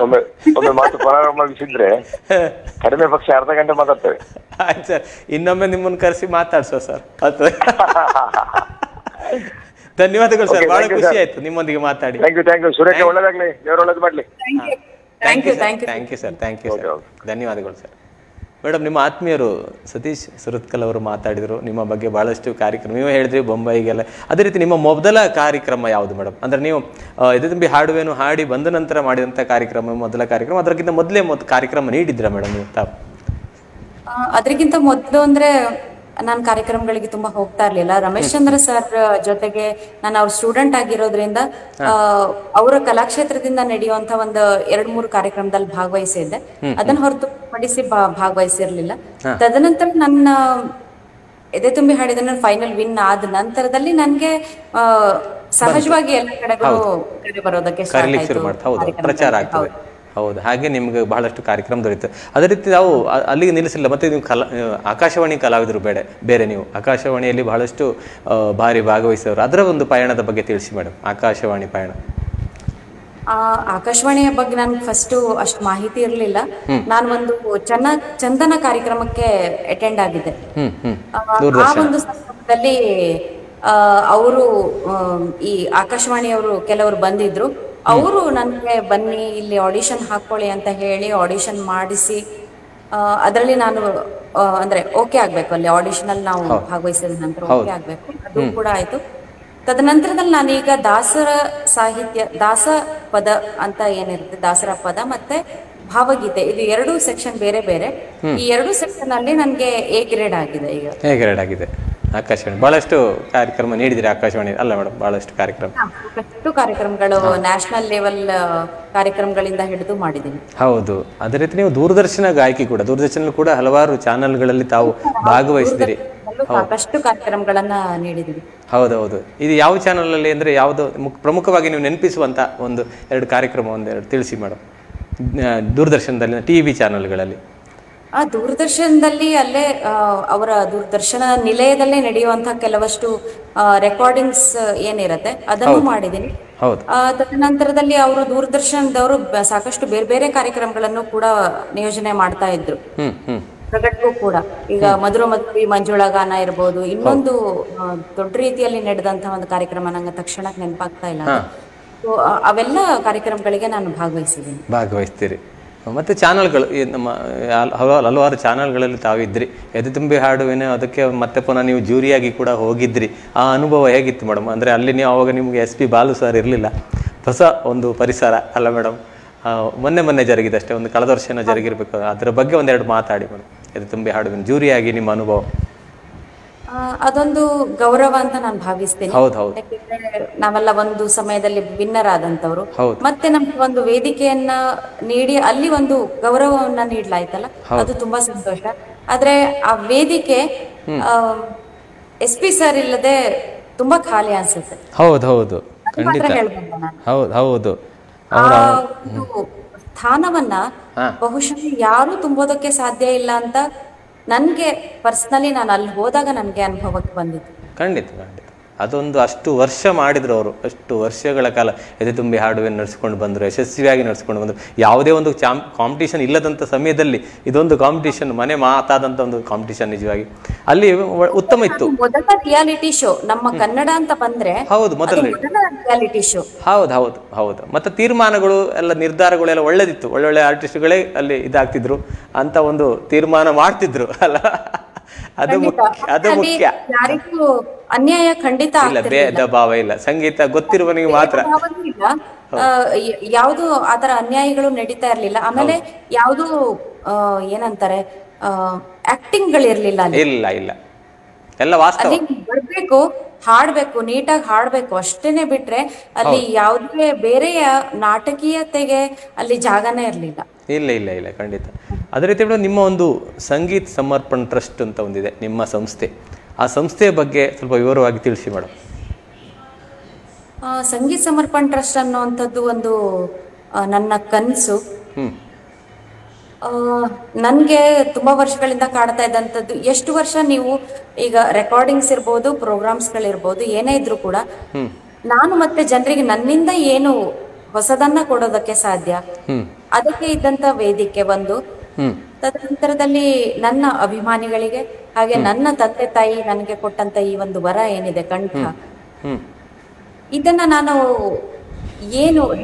ಒಮ್ಮೆ ಮಾತು ಪ್ರಾರಂಭಿಸಿದ್ರೆ ಕಡಿಮೆ ಪಕ್ಷ ಅರ್ಧ ಗಂಟೆ ಮಾತಾಡ್ತೇವೆ. ಆಯ್ತು ಸರ್, ಇನ್ನೊಮ್ಮೆ ನಿಮ್ಮನ್ನು ಕರೆಸಿ ಮಾತಾಡ್ಸೋ ಸರ್. ಧನ್ಯವಾದಗಳು ಸರ್, ಬಹಳ ಖುಷಿ ಆಯ್ತು ನಿಮ್ಮೊಂದಿಗೆ ಮಾತಾಡಿ. ಥ್ಯಾಂಕ್ ಯು ಸುರೇಖ, ಒಳ್ಳೇದಾಗ್ಲಿ, ದೇವರು ಒಳ್ಳೇದು ಮಾಡ್ಲಿ. Thank you sir. ಧನ್ಯವಾದಗಳು ಸರ್. ಮೇಡಮ್, ನಿಮ್ಮ ಆತ್ಮೀಯರು ಸತೀಶ್ ಸುರತ್ಕಲ್ ಅವರು ಮಾತಾಡಿದರು ನಿಮ್ಮ ಬಗ್ಗೆ ಬಹಳಷ್ಟು ಕಾರ್ಯಕ್ರಮ. ನೀವು ಹೇಳಿದ್ರಿ ಬೊಂಬಾಯಿಗೆಲ್ಲ. ಅದೇ ರೀತಿ ನಿಮ್ಮ ಮೊದಲ ಕಾರ್ಯಕ್ರಮ ಯಾವುದು ಮೇಡಮ್? ಅಂದರೆ ನೀವು ಎದೆ ತುಂಬಿ ಹಾಡುವೇನು ಹಾಡಿ ಬಂದ ನಂತರ ಮಾಡಿದಂಥ ಕಾರ್ಯಕ್ರಮ ಮೊದಲ ಕಾರ್ಯಕ್ರಮ, ಅದಕ್ಕಿಂತ ಮೊದಲೇ ಕಾರ್ಯಕ್ರಮ ನೀಡಿದ್ರಾ ಮೇಡಮ್ ನೀವು ತಾವು? ಅದಕ್ಕಿಂತ ಮೊದಲು ಅಂದ್ರೆ ನಾನು ಕಾರ್ಯಕ್ರಮಗಳಿಗೆ ತುಂಬಾ ಹೋಗ್ತಾ ಇರ್ಲಿಲ್ಲ. ರಮೇಶ್ ಚಂದ್ರ ಸರ್ ಜೊತೆಗೆ ನಾನು ಅವ್ರ ಸ್ಟೂಡೆಂಟ್ ಆಗಿರೋದ್ರಿಂದ ಅವರ ಕಲಾಕ್ಷೇತ್ರದಿಂದ ನಡೆಯುವಂತ ಒಂದು 2-3 ಕಾರ್ಯಕ್ರಮದಲ್ಲಿ ಭಾಗವಹಿಸಿದ್ದೆ. ಅದನ್ನ ಹೊರತುಪಡಿಸಿ ಭಾಗವಹಿಸಿರ್ಲಿಲ್ಲ. ತದನಂತರ ನನ್ನ ಎದೆ ತುಂಬಿ ಹಾಡಿದ ಫೈನಲ್ ವಿನ್ ಆದ ನಂತರದಲ್ಲಿ ನನ್ಗೆ ಸಹಜವಾಗಿ ಎಲ್ಲ ಕಡೆಗಳು ಕರೆ ಬರೋದಕ್ಕೆ ಪ್ರಚಾರ ಆಗ್ತದೆ. ಹೌದು, ಹಾಗೆ ನಿಮ್ಗೆ ಬಹಳಷ್ಟು ಕಾರ್ಯಕ್ರಮ ದೊರೆಯುತ್ತೆ. ಅದೇ ರೀತಿ ನಾವು ಅಲ್ಲಿಗೆ ನಿಲ್ಲಿಸಿಲ್ಲ. ಮತ್ತೆ ನೀವು ಆಕಾಶವಾಣಿ ಕಲಾವಿದರು ಬೇರೆ ನೀವು ಆಕಾಶವಾಣಿಯಲ್ಲಿ ಬಹಳಷ್ಟು ಬಾರಿ ಭಾಗವಹಿಸಿದವರು. ಅದರ ಒಂದು ಪಯಣದ ಬಗ್ಗೆ ತಿಳಿಸಿ ಮೇಡಮ್, ಆಕಾಶವಾಣಿ ಪಯಣ. ಆಕಾಶವಾಣಿಯ ಬಗ್ಗೆ ನನ್ಗೆ ಫಸ್ಟ್ ಅಷ್ಟು ಮಾಹಿತಿ ಇರಲಿಲ್ಲ. ನಾನು ಒಂದು ಚಂದನ ಕಾರ್ಯಕ್ರಮಕ್ಕೆ ಅಟೆಂಡ್ ಆಗಿದ್ದೆ. ಆ ಒಂದು ಸಂದರ್ಭದಲ್ಲಿ ಅವರು ಈ ಆಕಾಶವಾಣಿಯವರು ಕೆಲವರು ಬಂದಿದ್ರು. ಅವರು ನನಗೆ ಬನ್ನಿ ಇಲ್ಲಿ ಆಡಿಷನ್ ಹಾಕೊಳ್ಳಿ ಅಂತ ಹೇಳಿ ಆಡಿಷನ್ ಮಾಡಿಸಿ, ಅದರಲ್ಲಿ ನಾನು ಅಂದ್ರೆ ಓಕೆ ಆಗ್ಬೇಕು, ಅಲ್ಲಿ ಆಡಿಷನ್ ಅಲ್ಲಿ ನಾವು ಭಾಗವಹಿಸಿದ ನಂತರ ಓಕೆ ಆಗ್ಬೇಕು, ಅದು ಕೂಡ ಆಯ್ತು. ತದನಂತರದಲ್ಲಿ ನಾನೀಗ ದಾಸರ ಸಾಹಿತ್ಯ, ದಾಸ ಪದ ಅಂತ ಏನಿರುತ್ತೆ, ದಾಸರ ಪದ ಮತ್ತೆ ಭಾವಗೀತೆ, ಇದು 2 ಸೆಕ್ಷನ್ ಬೇರೆ ಬೇರೆ. ಈ 2 ಸೆಕ್ಷನ್ ಅಲ್ಲಿ ನನ್ಗೆ ಎ ಗ್ರೇಡ್ ಆಗಿದೆ. ಈಗ ಎ ಗ್ರೇಡ್ ಆಗಿದೆ. ಆಕಾಶವಾಣಿ ಬಹಳಷ್ಟು ಕಾರ್ಯಕ್ರಮ ನೀಡಿದಿರಿ ಆಕಾಶವಾಣಿ ಅಲ್ಲ ಮೇಡಮ್? ಬಹಳಷ್ಟು ಕಾರ್ಯಕ್ರಮಗಳು ನ್ಯಾಷನಲ್ ಲೆವೆಲ್ ಕಾರ್ಯಕ್ರಮಗಳಿಂದ ಹಿಡಿದು ಮಾಡಿದ್ದೀನಿ. ಹೌದು, ಅದೇ ರೀತಿ ನೀವು ದೂರದರ್ಶನ ಗಾಯಕಿ ಕೂಡ, ದೂರದರ್ಶನ ಕೂಡ ಹಲವಾರು ಚಾನೆಲ್ಗಳಲ್ಲಿ ತಾವು ಭಾಗವಹಿಸಿದಿರಿ. ಸಾಕಷ್ಟು ಕಾರ್ಯಕ್ರಮಗಳನ್ನ ನೀಡಿದ್ದೀವಿ. ಹೌದೌದು. ಇದು ಯಾವ ಚಾನಲ್ ಅಲ್ಲಿ ಅಂದ್ರೆ ಯಾವ್ದು ಪ್ರಮುಖವಾಗಿ ನೀವು ನೆನಪಿಸುವಂತ 1-2 ಕಾರ್ಯಕ್ರಮ ಒಂದೆರಡು ತಿಳಿಸಿ ಮೇಡಮ್, ದೂರದರ್ಶನದಲ್ಲಿ, ಟಿವಿ ಚಾನೆಲ್ಗಳಲ್ಲಿ? ದೂರದರ್ಶನದಲ್ಲಿ ಅಲ್ಲೇ ಅವರ ದೂರದರ್ಶನ ನಿಲಯದಲ್ಲೇ ನಡೆಯುವಂತಹ ಕೆಲವಷ್ಟು ರೆಕಾರ್ಡಿಂಗ್ಸ್ ಏನಿರತ್ತೆ ಅದನ್ನು ಮಾಡಿದ್ದೀನಿ. ತದನಂತರದಲ್ಲಿ ಅವರು ದೂರದರ್ಶನದವರು ಸಾಕಷ್ಟು ಬೇರೆ ಬೇರೆ ಕಾರ್ಯಕ್ರಮಗಳನ್ನು ಕೂಡ ನಿಯೋಜನೆ ಮಾಡ್ತಾ ಇದ್ರು. ಪ್ರಗಟ್ಗೂ ಕೂಡ ಈಗ ಮಧುರ ಮಧುರಿ ಮಂಜುಳಾ ಗಾನ ಇರ್ಬೋದು, ಇನ್ನೊಂದು ದೊಡ್ಡ ರೀತಿಯಲ್ಲಿ ನಡೆದಂತಹ ಒಂದು ಕಾರ್ಯಕ್ರಮ ನಂಗೆ ತಕ್ಷಣಕ್ಕೆ ನೆನಪಾಗ್ತಾ ಇಲ್ಲ. ಸೊ ಅವೆಲ್ಲ ಕಾರ್ಯಕ್ರಮಗಳಿಗೆ ನಾನು ಭಾಗವಹಿಸ್ತೀರಿ. ಮತ್ತು ಚಾನಲ್ಗಳು ಈ ನಮ್ಮ ಹಲವಾರು ಚಾನಲ್ಗಳಲ್ಲಿ ತಾವಿದ್ರಿ, ಎದೆ ತುಂಬಿ ಹಾಡುವೇನೋ ಅದಕ್ಕೆ ಮತ್ತೆ ಪುನಃ ನೀವು ಜೂರಿಯಾಗಿ ಕೂಡ ಹೋಗಿದ್ರಿ. ಆ ಅನುಭವ ಹೇಗಿತ್ತು ಮೇಡಮ್? ಅಂದರೆ ಅಲ್ಲಿ ನೀವು ಆವಾಗ ನಿಮಗೆ SP ಬಾಲು ಸರ್ ಇರಲಿಲ್ಲ, ಹೊಸ ಒಂದು ಪರಿಸರ ಅಲ್ಲ ಮೇಡಮ್? ಮೊನ್ನೆ ಜರುಗಿದೆ ಅಷ್ಟೇ, ಒಂದು ಕಳೆದ ವರ್ಷ ಜರುಗಿರ್ಬೇಕು. ಅದರ ಬಗ್ಗೆ ಒಂದೆರಡು ಮಾತಾಡಿ ಮೇಡಮ್. ಎದೆ ತುಂಬಿ ಹಾಡುವೇನು ಜೂರಿಯಾಗಿ ನಿಮ್ಮ ಅನುಭವ. ಅದೊಂದು ಗೌರವ ಅಂತ ನಾನು ಭಾವಿಸ್ತೇನೆ. ನಾವೆಲ್ಲ ಒಂದು ಸಮಯದಲ್ಲಿ ವಿನ್ನರ್ ಆದಂತವ್ರು, ಮತ್ತೆ ನಮ್ಗೆ ಒಂದು ವೇದಿಕೆಯನ್ನ ನೀಡಿ ಅಲ್ಲಿ ಒಂದು ಗೌರವವನ್ನ ನೀಡಲಾಯ್ತಲ್ಲ, ಅದು ತುಂಬಾ ಸಂತೋಷ. ಆದ್ರೆ ಆ ವೇದಿಕೆ SP ಸರ್ ಇಲ್ಲದೆ ತುಂಬಾ ಖಾಲಿ ಅನ್ಸುತ್ತೆ. ಹೌದು ಸ್ಥಾನವನ್ನ ಬಹುಶಃ ಯಾರು ತುಂಬೋದಕ್ಕೆ ಸಾಧ್ಯ ಇಲ್ಲ ಅಂತ ನನ್ಗೆ ಪರ್ಸನಲಿ ನಾನು ಅಲ್ಲಿ ಹೋದಾಗ ನನ್ಗೆ ಅನುಭವಕ್ಕೆ ಬಂದಿತ್ತು. ಖಂಡಿತ ಅದೊಂದು ಅಷ್ಟು ವರ್ಷ ಮಾಡಿದ್ರು ಅವರು, ಅಷ್ಟು ವರ್ಷಗಳ ಕಾಲ ಎದೆ ತುಂಬಿ ಹಾಡುವೆಯನ್ನು ನಡೆಸ್ಕೊಂಡು ಬಂದರು, ಯಶಸ್ವಿಯಾಗಿ ನಡೆಸ್ಕೊಂಡು ಬಂದರು. ಯಾವುದೇ ಒಂದು ಕಾಂಪಿಟೇಷನ್ ಇಲ್ಲದಂಥ ಸಮಯದಲ್ಲಿ ಇದೊಂದು ಕಾಂಪಿಟೇಷನ್, ಮನೆ ಮಾತಾದಂಥ ಒಂದು ಕಾಂಪಿಟೇಷನ್ ನಿಜವಾಗಿ ಅಲ್ಲಿ ಉತ್ತಮ ಇತ್ತು. ಮೊದಲ ರಿಯಾಲಿಟಿ ಶೋ ನಮ್ಮ ಕನ್ನಡ ಅಂತ ಬಂದ್ರೆ ಮೊದಲ ರಿಯಾಲಿಟಿ ಶೋ. ಹೌದು. ಮತ್ತೆ ತೀರ್ಮಾನಗಳು ಎಲ್ಲ ನಿರ್ಧಾರಗಳು ಎಲ್ಲ ಒಳ್ಳೇದಿತ್ತು. ಒಳ್ಳೊಳ್ಳೆ ಆರ್ಟಿಸ್ಟ್ಗಳೇ ಅಲ್ಲಿ ಇದಾಗ್ತಿದ್ರು ಅಂತ ಒಂದು ತೀರ್ಮಾನ ಮಾಡ್ತಿದ್ರು ಅಲ್ಲ. ಅದು ಮುಖ್ಯ. ಯಾರಿಗೂ ಅನ್ಯಾಯ ಖಂಡಿತ ಇಲ್ಲ, ಭೇದ ಭಾವ ಇಲ್ಲ. ಸಂಗೀತ ಗೊತ್ತಿರುವನಿಗೆ ಮಾತ್ರ. ಯಾವುದು ಆತರ ಅನ್ಯಾಯಗಳು ನಡೀತಾ ಇರ್ಲಿಲ್ಲ. ಆಮೇಲೆ ಯಾವುದು ಏನಂತಾರೆ ಆಕ್ಟಿಂಗ್ ಗಳಿರ್ಲಿಲ್ಲ. ಇಲ್ಲ ಎಲ್ಲ ವಾಸ್ತವ. ಬರ್ಬೇಕು, ಹಾಡ್ಬೇಕು, ನೀಟಾಗಿ ಹಾಡ್ಬೇಕು ಅಷ್ಟೇನೆ ಬಿಟ್ರೆ ಅಲ್ಲಿ ಯಾವುದೇ ಬೇರೆಯ ನಾಟಕೀಯತೆಗೆ ಅಲ್ಲಿ ಜಾಗನೇ ಇರ್ಲಿಲ್ಲ. ಇಲ್ಲ ಖಂಡಿತ. ಅದೇ ರೀತಿ ನಿಮ್ಮ ಒಂದು ಸಂಗೀತ್ ಸಮರ್ಪಣ್ ಟ್ರಸ್ಟ್ ಅಂತ ಒಂದಿದೆ ನಿಮ್ಮ ಸಂಸ್ಥೆ, ಆ ಸಂಸ್ಥೆಯ ಬಗ್ಗೆ ಸ್ವಲ್ಪ ವಿವರವಾಗಿ ತಿಳಿಸಿ ಮೇಡಮ್. ಸಂಗೀತ್ ಸಮರ್ಪಣ್ ಟ್ರಸ್ಟ್ ಅನ್ನುವಂಥದ್ದು ಒಂದು ನನ್ನ ಕನಸು. ನನ್ಗೆ ತುಂಬಾ ವರ್ಷಗಳಿಂದ ಕಾಡ್ತಾ ಇದ್ದಂಥದ್ದು. ಎಷ್ಟು ವರ್ಷ ನೀವು ಈಗ ರೆಕಾರ್ಡಿಂಗ್ಸ್ ಇರ್ಬೋದು, ಪ್ರೋಗ್ರಾಮ್ಸ್ಗಳಿರ್ಬೋದು, ಏನೇ ಇದ್ರು ಕೂಡ ನಾನು ಮತ್ತೆ ಜನರಿಗೆ ನನ್ನಿಂದ ಏನು ಹೊಸದನ್ನ ಕೊಡೋದಕ್ಕೆ ಸಾಧ್ಯ, ಅದಕ್ಕೆ ಇದ್ದಂತ ವೇದಿಕೆ ಒಂದು. ತದನಂತರದಲ್ಲಿ ನನ್ನ ಅಭಿಮಾನಿಗಳಿಗೆ ಹಾಗೆ ನನ್ನ ತಂದೆ ತಾಯಿ ನನಗೆ ಕೊಟ್ಟಂತ ಈ ಒಂದು ವರ ಏನಿದೆ ಕಂಠ, ಇದನ್ನ ನಾನು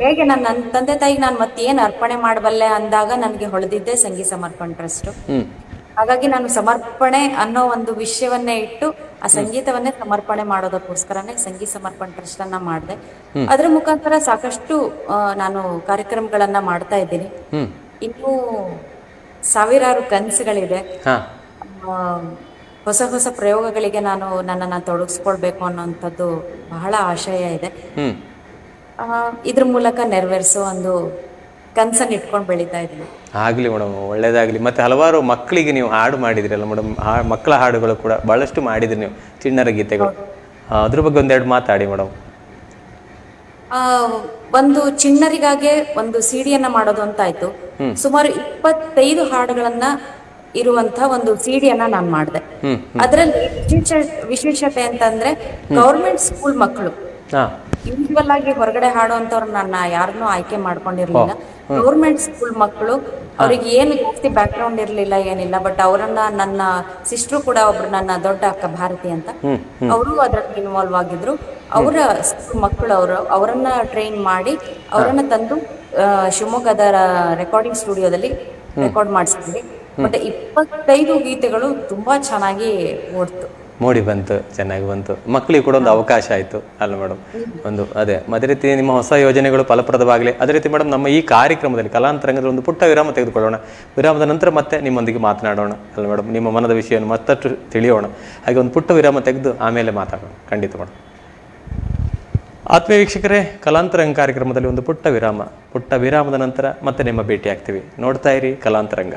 ಹೇಗೆ ನನ್ನ ತಂದೆ ತಾಯಿಗೆ ನಾನು ಮತ್ತೇನು ಅರ್ಪಣೆ ಮಾಡಬಲ್ಲೆ ಅಂದಾಗ ನನಗೆ ಹೊಳೆದಿದ್ದೆ ಸಂಗೀತ ಸಮರ್ಪಣ್ ಟ್ರಸ್ಟ್. ಹಾಗಾಗಿ ನಾನು ಸಮರ್ಪಣೆ ಅನ್ನೋ ಒಂದು ವಿಷಯವನ್ನೇ ಇಟ್ಟು ಆ ಸಂಗೀತವನ್ನೇ ಸಮರ್ಪಣೆ ಮಾಡೋದಕ್ಕೋಸ್ಕರನೇ ಸಂಗೀತ ಸಮರ್ಪಣ್ ಟ್ರಸ್ಟ್ ಅನ್ನ ಮಾಡಿದೆ. ಅದ್ರ ಮುಖಾಂತರ ಸಾಕಷ್ಟು ನಾನು ಕಾರ್ಯಕ್ರಮಗಳನ್ನ ಮಾಡ್ತಾ ಇದ್ದೀನಿ. ಇನ್ನೂ ಸಾವಿರಾರು ಕನಸುಗಳಿದೆ. ಹೊಸ ಪ್ರಯೋಗಗಳಿಗೆ ನಾನು ನನ್ನನ್ನು ತೊಡಗಿಸ್ಕೊಳ್ಬೇಕು ಅನ್ನೋಂಥದ್ದು ಬಹಳ ಆಶಯ ಇದೆ. ಇದ್ರ ಮೂಲಕ ನೆರವೇರಿಸೋ ಒಂದು ಕನಸನ್ನು ಇಟ್ಕೊಂಡು ಬೆಳೀತಾ ಇದ್ದೀನಿ. ಆಗಲಿ ಮೇಡಮ್, ಒಳ್ಳೇದಾಗಲಿ. ಮತ್ತು ಹಲವಾರು ಮಕ್ಕಳಿಗೆ ನೀವು ಹಾಡು ಮಾಡಿದಿರಲ್ಲ ಮೇಡಮ್, ಮಕ್ಕಳ ಹಾಡುಗಳು ಕೂಡ ಭಾಳಷ್ಟು ಮಾಡಿದ್ರಿ ನೀವು, ಚಿಣ್ಣರ ಗೀತೆಗಳು. ಅದ್ರ ಬಗ್ಗೆ ಒಂದೆರಡು ಮಾತಾಡಿ ಮೇಡಮ್. ಒಂದು ಚಿಣ್ಣರಿಗಾಗೆ ಒಂದು ಸಿಡಿಯನ್ನ ಮಾಡೋದು ಅಂತ ಆಯ್ತು. ಸುಮಾರು 25 ಹಾಡುಗಳನ್ನ ಇರುವಂತ ಒಂದು ಸಿಡಿಯನ್ನ ನಾನು ಮಾಡಿದೆ. ಅದರಲ್ಲಿ ವಿಶೇಷತೆ ಅಂತಂದ್ರೆ ಗೌರ್ಮೆಂಟ್ ಸ್ಕೂಲ್ ಮಕ್ಕಳು, ಯೂಶುವಲ್ ಆಗಿ ಹೊರಗಡೆ ಹಾಡುವಂತವ್ರು ನನ್ನ ಯಾರನ್ನೂ ಆಯ್ಕೆ ಮಾಡ್ಕೊಂಡಿರ್ಲಿಲ್ಲ. ಗೌರ್ಮೆಂಟ್ ಸ್ಕೂಲ್ ಮಕ್ಕಳು, ಅವ್ರಿಗೆ ಏನು ಜಾಸ್ತಿ ಬ್ಯಾಕ್ ಗ್ರೌಂಡ್ ಇರ್ಲಿಲ್ಲ, ಏನಿಲ್ಲ. ಬಟ್ ಅವರನ್ನ ನನ್ನ ಸಿಸ್ಟ್ರು ಕೂಡ ಒಬ್ರು, ನನ್ನ ದೊಡ್ಡ ಅಕ್ಕ ಭಾರತಿ ಅಂತ, ಅವರು ಅದ್ರಲ್ಲಿ ಇನ್ವಾಲ್ವ್ ಆಗಿದ್ರು. ಅವರ ಸ್ಕೂಲ್ ಮಕ್ಕಳು ಅವರನ್ನ ಟ್ರೈನ್ ಮಾಡಿ ಅವರನ್ನ ತಂದು ಶಿವಮೊಗ್ಗದ ರೆಕಾರ್ಡಿಂಗ್ ಸ್ಟುಡಿಯೋದಲ್ಲಿ ರೆಕಾರ್ಡ್ ಮಾಡಿಸಿದ್ವಿ. ಮತ್ತೆ 25 ಗೀತೆಗಳು ತುಂಬಾ ಚೆನ್ನಾಗಿ ಮೂಡಿ ಬಂತು, ಚೆನ್ನಾಗಿ ಬಂತು. ಮಕ್ಕಳಿಗೆ ಕೂಡ ಒಂದು ಅವಕಾಶ ಆಯಿತು ಅಲ್ಲ ಮೇಡಮ್? ಒಂದು ಅದೇ ರೀತಿ ನಿಮ್ಮ ಹೊಸ ಯೋಜನೆಗಳು ಫಲಪ್ರದವಾಗಲಿ. ಅದೇ ರೀತಿ ಮೇಡಮ್, ನಮ್ಮ ಈ ಕಾರ್ಯಕ್ರಮದಲ್ಲಿ ಕಲಾಂತರಂಗದಲ್ಲಿ ಒಂದು ಪುಟ್ಟ ವಿರಾಮ ತೆಗೆದುಕೊಳ್ಳೋಣ. ವಿರಾಮದ ನಂತರ ಮತ್ತೆ ನಿಮ್ಮೊಂದಿಗೆ ಮಾತನಾಡೋಣ ಅಲ್ಲ ಮೇಡಮ್? ನಿಮ್ಮ ಮನದ ವಿಷಯವನ್ನು ಮತ್ತಷ್ಟು ತಿಳಿಯೋಣ. ಹಾಗೆ ಒಂದು ಪುಟ್ಟ ವಿರಾಮ ತೆಗೆದು ಆಮೇಲೆ ಮಾತಾಡೋಣ ಖಂಡಿತ ಮೇಡಮ್. ಆತ್ಮೀಯ ವೀಕ್ಷಕರೇ, ಕಲಾಂತರಂಗ ಕಾರ್ಯಕ್ರಮದಲ್ಲಿ ಒಂದು ಪುಟ್ಟ ವಿರಾಮದ ನಂತರ ಮತ್ತೆ ನಿಮ್ಮ ಭೇಟಿ ಆಗ್ತೀವಿ. ನೋಡ್ತಾ ಇರಿ ಕಲಾಂತರಂಗ.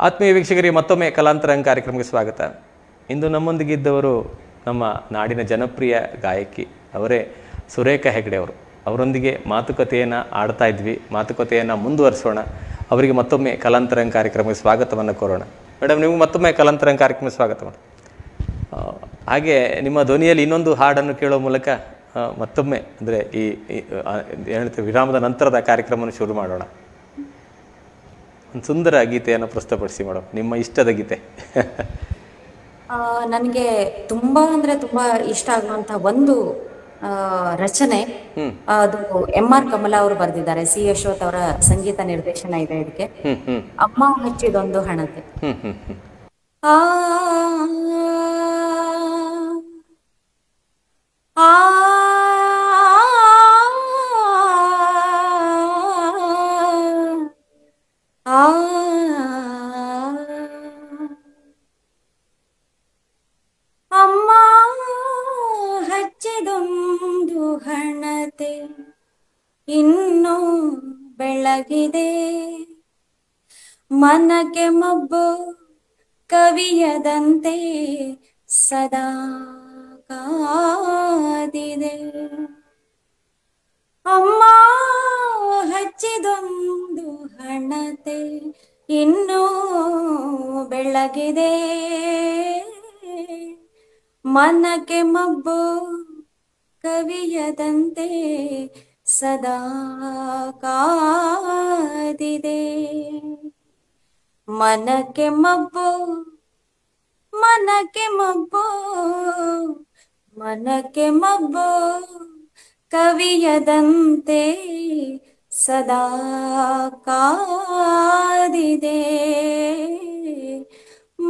ಆತ್ಮೀಯ ವೀಕ್ಷಕರಿಗೆ ಮತ್ತೊಮ್ಮೆ ಕಲಾಂತರಂಗ ಕಾರ್ಯಕ್ರಮಕ್ಕೆ ಸ್ವಾಗತ. ಇಂದು ನಮ್ಮೊಂದಿಗಿದ್ದವರು ನಮ್ಮ ನಾಡಿನ ಜನಪ್ರಿಯ ಗಾಯಕಿ, ಅವರೇ ಸುರೇಖಾ ಹೆಗ್ಡೆ ಅವರು. ಅವರೊಂದಿಗೆ ಮಾತುಕತೆಯನ್ನು ಆಡ್ತಾ ಇದ್ವಿ. ಮಾತುಕತೆಯನ್ನು ಮುಂದುವರಿಸೋಣ. ಅವರಿಗೆ ಮತ್ತೊಮ್ಮೆ ಕಲಾಂತರಂಗ ಕಾರ್ಯಕ್ರಮಕ್ಕೆ ಸ್ವಾಗತವನ್ನು ಕೋರೋಣ. ಮೇಡಮ್, ನಿಮಗೆ ಮತ್ತೊಮ್ಮೆ ಕಲಾಂತರಂಗ ಕಾರ್ಯಕ್ರಮಕ್ಕೆ ಸ್ವಾಗತ ಮೇಡಮ್. ಹಾಗೆ ನಿಮ್ಮ ಧ್ವನಿಯಲ್ಲಿ ಇನ್ನೊಂದು ಹಾಡನ್ನು ಕೇಳೋ ಮೂಲಕ ಮತ್ತೊಮ್ಮೆ ಅಂದರೆ ಈ ಹೇಳ್ತೀವಿ ವಿರಾಮದ ನಂತರದ ಕಾರ್ಯಕ್ರಮವನ್ನು ಶುರು ಮಾಡೋಣ. ಒಂದು ಸುಂದರ ಗೀತೆಯನ್ನು ಪ್ರಸ್ತುತಪಡಿಸಿ ಮೇಡಮ್, ನಿಮ್ಮ ಇಷ್ಟದ ಗೀತೆ. ನನಗೆ ತುಂಬಾ ಅಂದ್ರೆ ತುಂಬಾ ಇಷ್ಟ ಆಗುವಂತ ಒಂದು ರಚನೆ, ಅದು MR ಕಮಲಾ ಅವರು ಬರೆದಿದ್ದಾರೆ. C ಯಶೋತ್ ಅವರ ಸಂಗೀತ ನಿರ್ದೇಶನ ಇದೆ ಇದಕ್ಕೆ. ಅಮ್ಮ ಹಚ್ಚಿದೊಂದು ಹಣತೆ. ಆ ಅಮ್ಮ ಹಚ್ಚಿದೊಂದು ಹಣತೆ ಇನ್ನೂ ಬೆಳಗಿದೆ, ಮನಕ್ಕೆ ಮಬ್ಬು ಕವಿಯದಂತೆ ಸದಾ ಕಾದಿದೆ. ಅಮ್ಮ ಹಚ್ಚಿದೊಂದು ಹಣತೆ ಇನ್ನೂ ಬೆಳಗಿದೆ, ಮನಕ್ಕೆ ಮಬ್ಬು ಕವಿಯದಂತೆ ಸದಾ ಕಾದಿದೆ. ಮನಕ್ಕೆ ಮಬ್ಬು ಮನಕ್ಕೆ ಮಬ್ಬು ಮನಕ್ಕೆ ಮಬ್ಬು ಕವಿಯದಂತೆ ಸದಾ ಕಾದಿದೆ.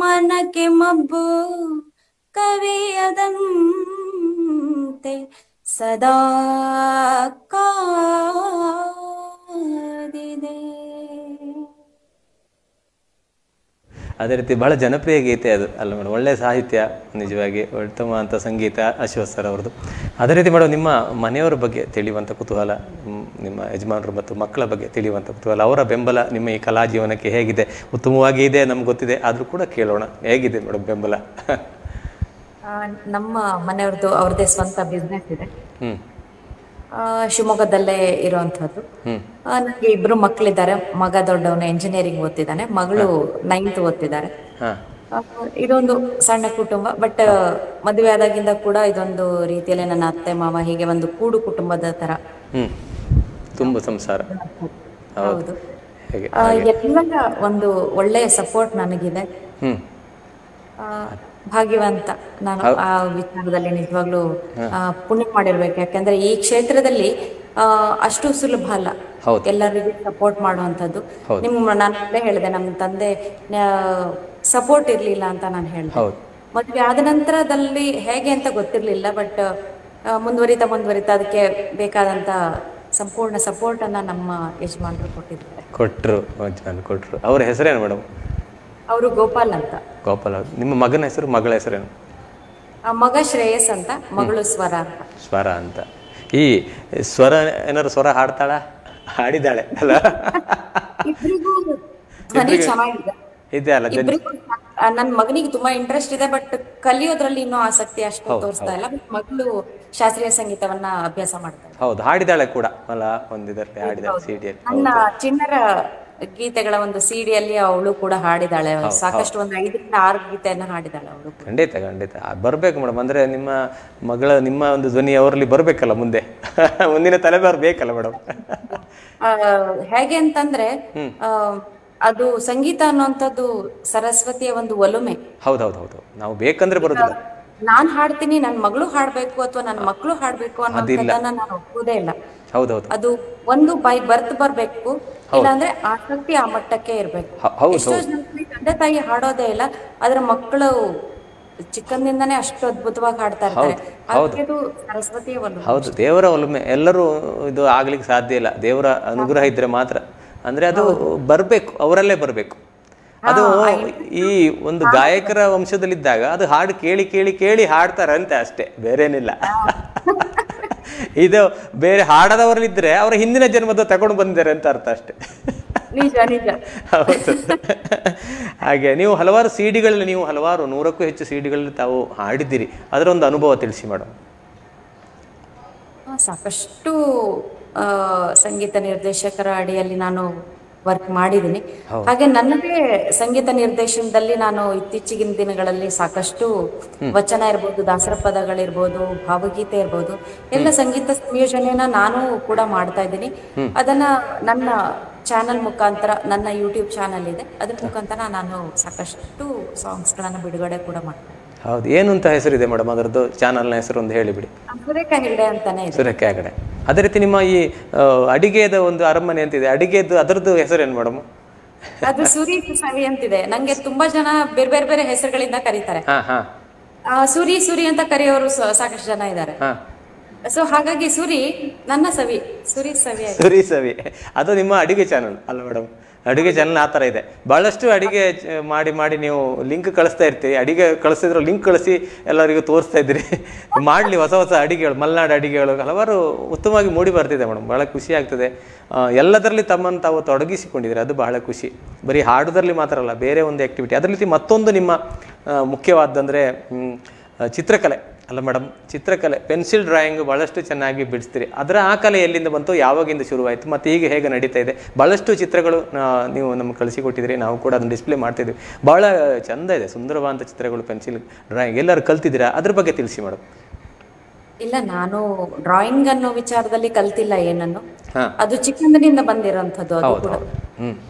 ಮನಕ್ಕೆ ಮಬ್ಬು ಕವಿಯದಂತೆ ಸದಾ ಕಾದಿದೆ. ಅದೇ ರೀತಿ ಬಹಳ ಜನಪ್ರಿಯ ಗೀತೆ ಅದು ಅಲ್ಲ ಮೇಡಮ್. ಒಳ್ಳೆಯ ಸಾಹಿತ್ಯ, ನಿಜವಾಗಿ ಉತ್ತಮ ಅಂತ ಸಂಗೀತ ಅಶ್ವಥ್ ಸರ್ ಅವ್ರದ್ದು. ಅದೇ ರೀತಿ ಮೇಡಮ್, ನಿಮ್ಮ ಮನೆಯವರ ಬಗ್ಗೆ ತಿಳಿಯುವಂಥ ಕುತೂಹಲ, ನಿಮ್ಮ ಯಜಮಾನರು ಮತ್ತು ಮಕ್ಕಳ ಬಗ್ಗೆ ತಿಳಿಯುವಂಥ ಕುತೂಹಲ, ಅವರ ಬೆಂಬಲ ನಿಮ್ಮ ಈ ಕಲಾ ಜೀವನಕ್ಕೆ ಹೇಗಿದೆ? ಉತ್ತಮವಾಗಿ ಇದೆ ನಮ್ಗೆ ಗೊತ್ತಿದೆ, ಆದರೂ ಕೂಡ ಕೇಳೋಣ, ಹೇಗಿದೆ ಮೇಡಮ್ ಬೆಂಬಲ? ನಮ್ಮ ಮನೆಯವ್ರದ್ದು ಅವ್ರದ್ದೇ ಸ್ವಂತ ಬಿಸ್ನೆಸ್ ಇದೆ, ಶಿವಮೊಗ್ಗದಲ್ಲೇ ಇರುವಂತದ್ದು. ನನಗೆ 2 ಮಕ್ಕಳಿದ್ದಾರೆ. ಮಗ ದೊಡ್ಡವನು ಎಂಜಿನಿಯರಿಂಗ್ ಓದ್ತಿದ್ದಾನೆ, ಮಗಳು 9th ಓದ್ತಿದ್ದಾರೆ. ಇದೊಂದು ಸಣ್ಣ ಕುಟುಂಬ. ಬಟ್ ಮದುವೆ ಆದಾಗಿಂದ ಕೂಡ ಇದೊಂದು ರೀತಿಯಲ್ಲಿ ನನ್ನ ಅತ್ತೆ ಮಾವ ಹೀಗೆ ಒಂದು ಕೂಡು ಕುಟುಂಬದ ತರ ತುಂಬ ಸಂಸಾರ. ಹೌದು. ಎಲ್ಲ ಒಂದು ಒಳ್ಳೆಯ ಸಪೋರ್ಟ್ ನನಗಿದೆ. ಭಾಗ್ಯವಂತ ನಾನು ಆ ವಿಚಾರದಲ್ಲಿ. ನಿಜವಾಗ್ಲೂ ಪುಣ್ಯ ಮಾಡಿರ್ಬೇಕು. ಯಾಕಂದ್ರೆ ಈ ಕ್ಷೇತ್ರದಲ್ಲಿ ಅಷ್ಟು ಸುಲಭ ಅಲ್ಲ ಎಲ್ಲರಿಗೂ ಸಪೋರ್ಟ್ ಮಾಡುವಂಥದ್ದು. ನಾನು ಹೇಳಿದೆ, ನಮ್ಮ ತಂದೆ ಸಪೋರ್ಟ್ ಇರ್ಲಿಲ್ಲ ಅಂತ ನಾನು ಹೇಳಿದೆ. ಮದುವೆ ಆದ ನಂತರದಲ್ಲಿ ಹೇಗೆ ಅಂತ ಗೊತ್ತಿರ್ಲಿಲ್ಲ. ಬಟ್ ಮುಂದುವರಿತಾ ಅದಕ್ಕೆ ಬೇಕಾದಂತ ಸಂಪೂರ್ಣ ಸಪೋರ್ಟ್ ಅನ್ನ ನಮ್ಮ ಯಜಮಾನರು ಕೊಟ್ಟರು. ಅವ್ರ ಹೆಸರೇನು ಮೇಡಮ್? ಅವರು ಗೋಪಾಲ್ ಅಂತ. ಗೋಪಾಲ್. ನಿಮ್ಮ ಮಗನ ಹೆಸರು, ಮಗಳ ಹೆಸರೇನು? ಮಗ ಶ್ರೇಯಸ್ ಅಂತ, ಮಗಳು ಸ್ವರ ಅಂತ. ಈ ಸ್ವರ ಏನಾದ್ರು ಸ್ವರ ಹಾಡ್ತಾಳ? ಹಾಡಿದಾಳೆ ಅಲ್ಲ? ಧ್ವನಿ ಚೆನ್ನಾಗಿದೆ ಇದೆ ಅಲ್ಲ? ನನ್ನ ಮಗನಿಗೆ ತುಂಬಾ ಇಂಟ್ರೆಸ್ಟ್ ಇದೆ, ಬಟ್ ಕಲಿಯೋದ್ರಲ್ಲಿ ಇನ್ನೂ ಆಸಕ್ತಿ ಅಷ್ಟು ತೋರಿಸ್ತಾ ಇಲ್ಲ. ಮಗಳು ಶಾಸ್ತ್ರೀಯ ಸಂಗೀತವನ್ನ ಅಭ್ಯಾಸ ಮಾಡ್ತಾಳೆ. ಹೌದು, ಹಾಡಿದಾಳೆ ಕೂಡ ಅಲ್ಲ? ಒಂದಿದಲ್ಲಿ ಹಾಡಿದಾಳೆ ಸಿಡಿಯಲ್ಲಿ. ನನ್ನ ಚಿಣ್ಣರ ಗೀತೆಗಳ ಒಂದು ಸಿಡಿಯಲ್ಲಿ ಅವಳು ಕೂಡ ಹಾಡಿದಾಳೆ. ಸಾಕಷ್ಟು ಒಂದು 5-6 ಗೀತೆಯನ್ನ ಹಾಡಿದಾಳೆ ಅವಳು. ಖಂಡಿತ ಬರ್ಬೇಕು ಮೇಡಮ್. ಅಂದ್ರೆ ನಿಮ್ಮ ನಿಮ್ಮ ಒಂದು ಧ್ವನಿ ಅವರಲ್ಲಿ ಬರ್ಬೇಕಲ್ಲ ಮುಂದೆ, ಮುಂದಿನ ತಲೆಮಾರು ಬೇಕಲ್ಲ ಮೇಡಮ್. ಹೇಗೆ ಅಂತಂದ್ರೆ ಅದು ಸಂಗೀತ ಅನ್ನುವಂಥದ್ದು ಸರಸ್ವತಿಯ ಒಂದು ಒಲುಮೆ. ಹೌದೌದು, ನಾವು ಬೇಕಂದ್ರೆ ಬರೋದಿಲ್ಲ. ನಾನ್ ಹಾಡ್ತೀನಿ, ನನ್ನ ಮಗಳು ಹಾಡ್ಬೇಕು ಅಥವಾ ನನ್ನ ಮಕ್ಕಳು ಹಾಡ್ಬೇಕು ಅನ್ನೋದನ್ನ ನಾನು ಒಪ್ಪುವುದೇ ಇಲ್ಲ. ಹೌದೌದು, ಅದು ಒಂದು ಬೈ ಬರ್ತ್ ಬರ್ಬೇಕು, ಇಲ್ಲಾಂದ್ರೆ ಆಸಕ್ತಿ ಆ ಮಟ್ಟಕ್ಕೆ ಇರ್ಬೇಕು. ಎಷ್ಟೋ ಜನರಿಗೆ ತಂದೆ ತಾಯಿ ಹಾಡೋದೇ ಇಲ್ಲ, ಆದ್ರೆ ಮಕ್ಕಳು ಚಿಕ್ಕಂದಿಂದಾನೇ ಅಷ್ಟು ಅದ್ಭುತವಾಗಿ ಹಾಡ್ತಾ ಇರ್ತಾರೆ. ಅದು ಸರಸ್ವತಿಯ ಒಲುಮೆ. ಹೌದು, ದೇವರ ಒಲುಮೆ. ಎಲ್ಲರೂ ಇದು ಆಗ್ಲಿಕ್ಕೆ ಸಾಧ್ಯ ಇಲ್ಲ, ದೇವರ ಅನುಗ್ರಹ ಇದ್ರೆ ಮಾತ್ರ. ಅಂದ್ರೆ ಅದು ಬರ್ಬೇಕು, ಅವರಲ್ಲೇ ಬರ್ಬೇಕು. ಅದು ಈ ಒಂದು ಗಾಯಕರ ವಂಶದಲ್ಲಿದ್ದಾಗ ಅದು ಹಾಡು ಕೇಳಿ ಕೇಳಿ ಕೇಳಿ ಹಾಡ್ತಾರಂತೆ ಅಷ್ಟೇ, ಬೇರೇನಿಲ್ಲ. ಇದು ಬೇರೆ ಹಾಡದವರಲ್ಲಿದ್ರೆ ಅವರ ಹಿಂದಿನ ಜನ್ಮದ ತಗೊಂಡು ಬಂದಿದ್ದಾರೆ ಅಂತ ಅರ್ಥ ಅಷ್ಟೇ. ನಿಜ ನಿಜ. ಹೌದು. ಹಾಗೆ ನೀವು ಹಲವಾರು ಸಿಡಿಗಳಲ್ಲಿ, ನೀವು ಹಲವಾರು 100ಕ್ಕೂ ಹೆಚ್ಚು ಸಿಡಿಗಳಲ್ಲಿ ತಾವು ಹಾಡಿದ್ದೀರಿ, ಅದರ ಒಂದು ಅನುಭವ ತಿಳಿಸಿ ಮೇಡಮ್. ಸಾಕಷ್ಟು ಸಂಗೀತ ನಿರ್ದೇಶಕರ ಅಡಿಯಲ್ಲಿ ನಾನು ವರ್ಕ್ ಮಾಡಿದ್ದೀನಿ. ಹಾಗೆ ನನ್ನದೇ ಸಂಗೀತ ನಿರ್ದೇಶನದಲ್ಲಿ ನಾನು ಇತ್ತೀಚಿನ ದಿನಗಳಲ್ಲಿ ಸಾಕಷ್ಟು ವಚನ ಇರ್ಬೋದು, ದಾಸರ ಪದಗಳಿರ್ಬೋದು, ಭಾವಗೀತೆ ಇರ್ಬೋದು, ಎಲ್ಲ ಸಂಗೀತ ಸಂಯೋಜನೆಯನ್ನ ನಾನು ಕೂಡ ಮಾಡ್ತಾ ಇದ್ದೀನಿ. ಅದನ್ನ ನನ್ನ ಚಾನಲ್ ಮುಖಾಂತರ, ನನ್ನ ಯೂಟ್ಯೂಬ್ ಚಾನಲ್ ಇದೆ, ಅದ್ರ ಮುಖಾಂತರ ನಾನು ಸಾಕಷ್ಟು ಸಾಂಗ್ಸ್ಗಳನ್ನ ಬಿಡುಗಡೆ ಕೂಡ ಮಾಡ್ತೀನಿ. ಹೌದು, ಏನು ಅಂತ ಹೆಸರಿದೆ ಮೇಡಮ್ ಅದರದ್ದು ಚಾನಲ್ನ ಹೆಸರು ಒಂದು ಹೇಳಿಬಿಡಿ. ಸುರೇಖಾ ಹೆಗ್ಡೆ ಅಂತಾನೆ ಇದೆ. ಸುರೇಖಾ ಹೆಗ್ಡೆ. ಅದೇ ರೀತಿ ನಿಮ್ಮ ಈ ಅಡಿಗೆದ ಒಂದು ಅರಮನೆ ಅಂತಿದೆ, ಅಡಿಗೆದು ಅದರದ್ದು ಹೆಸರೇನು ಮೇಡಮ್? ಅದು ಸೂರಿ ಸವಿ ಅಂತಿದೆ. ನಂಗೆ ತುಂಬಾ ಜನ ಬೇರೆ ಬೇರೆ ಬೇರೆ ಹೆಸರುಗಳಿಂದ ಕರೀತಾರೆ. ಸೂರಿ ಸೂರಿ ಅಂತ ಕರೆಯೋರು ಸಾಕಷ್ಟು ಜನ ಇದ್ದಾರೆ. ಸೊ ಹಾಗಾಗಿ ಸೂರಿ ನನ್ನ ಸವಿ, ಸೂರಿ ಸವಿ. ಸೂರಿ ಸವಿ ಅದು ನಿಮ್ಮ ಅಡಿಗೆ ಚಾನಲ್ ಅಲ್ಲ ಮೇಡಮ್? ಅಡುಗೆ ಚಾನಲ್ ಆ ಥರ ಇದೆ. ಭಾಳಷ್ಟು ಅಡಿಗೆ ಮಾಡಿ ಮಾಡಿ ನೀವು ಲಿಂಕ್ ಕಳಿಸ್ತಾ ಇರ್ತೀರಿ. ಅಡಿಗೆ ಕಳಿಸಿದ್ರು ಲಿಂಕ್ ಕಳಿಸಿ ಎಲ್ಲರಿಗೂ ತೋರಿಸ್ತಾ ಇದ್ದೀರಿ. ಮಾಡಲಿ ಹೊಸ ಹೊಸ ಅಡಿಗೆಗಳು, ಮಲೆನಾಡು ಅಡಿಗೆಗಳು ಹಲವಾರು ಉತ್ತಮವಾಗಿ ಮೂಡಿ ಬರ್ತಿದೆ ಮೇಡಮ್. ಭಾಳ ಖುಷಿ ಆಗ್ತದೆ. ಎಲ್ಲದರಲ್ಲಿ ತಮ್ಮನ್ನು ತಾವು ತೊಡಗಿಸಿಕೊಂಡಿದ್ದೀರಿ, ಅದು ಬಹಳ ಖುಷಿ. ಬರೀ ಹಾಡೋದ್ರಲ್ಲಿ ಮಾತ್ರ ಅಲ್ಲ, ಬೇರೆ ಒಂದು ಆ್ಯಕ್ಟಿವಿಟಿ. ಅದ್ರ ರೀತಿ ಮತ್ತೊಂದು ನಿಮ್ಮ ಮುಖ್ಯವಾದಂದರೆ ಚಿತ್ರಕಲೆ ಅಲ್ಲ ಮೇಡಮ್? ಚಿತ್ರಕಲೆ, ಪೆನ್ಸಿಲ್ ಡ್ರಾಯಿಂಗ್ ಭಾಳಷ್ಟು ಚೆನ್ನಾಗಿ ಬಿಡಿಸ್ತೀರಿ. ಅದರ ಆ ಕಲೆ ಎಲ್ಲಿಂದ ಬಂತು, ಯಾವಾಗಿಂದ ಶುರುವಾಯಿತು, ಮತ್ತು ಈಗ ಹೇಗೆ ನಡೀತಾ ಇದೆ? ಭಾಳಷ್ಟು ಚಿತ್ರಗಳು ನೀವು ನಮಗೆ ಕಳಿಸಿಕೊಟ್ಟಿದ್ದೀರಿ, ನಾವು ಕೂಡ ಅದನ್ನು ಡಿಸ್ಪ್ಲೇ ಮಾಡ್ತಿದ್ವಿ. ಭಾಳ ಚೆಂದ ಇದೆ, ಸುಂದರವಾದ ಚಿತ್ರಗಳು, ಪೆನ್ಸಿಲ್ ಡ್ರಾಯಿಂಗ್ ಎಲ್ಲರೂ ಕಲ್ತಿದ್ದೀರಾ? ಅದ್ರ ಬಗ್ಗೆ ತಿಳಿಸಿ ಮೇಡಮ್. ಇಲ್ಲ, ನಾನು ಡ್ರಾಯಿಂಗ್ ಅನ್ನೋ ವಿಚಾರದಲ್ಲಿ ಕಲ್ತಿಲ್ಲ ಏನನ್ನು. ಅದು ಚಿಕ್ಕಂದಿನಿಂದ ಬಂದಿರೋಂಥದ್ದು. ಅದು ಕೂಡ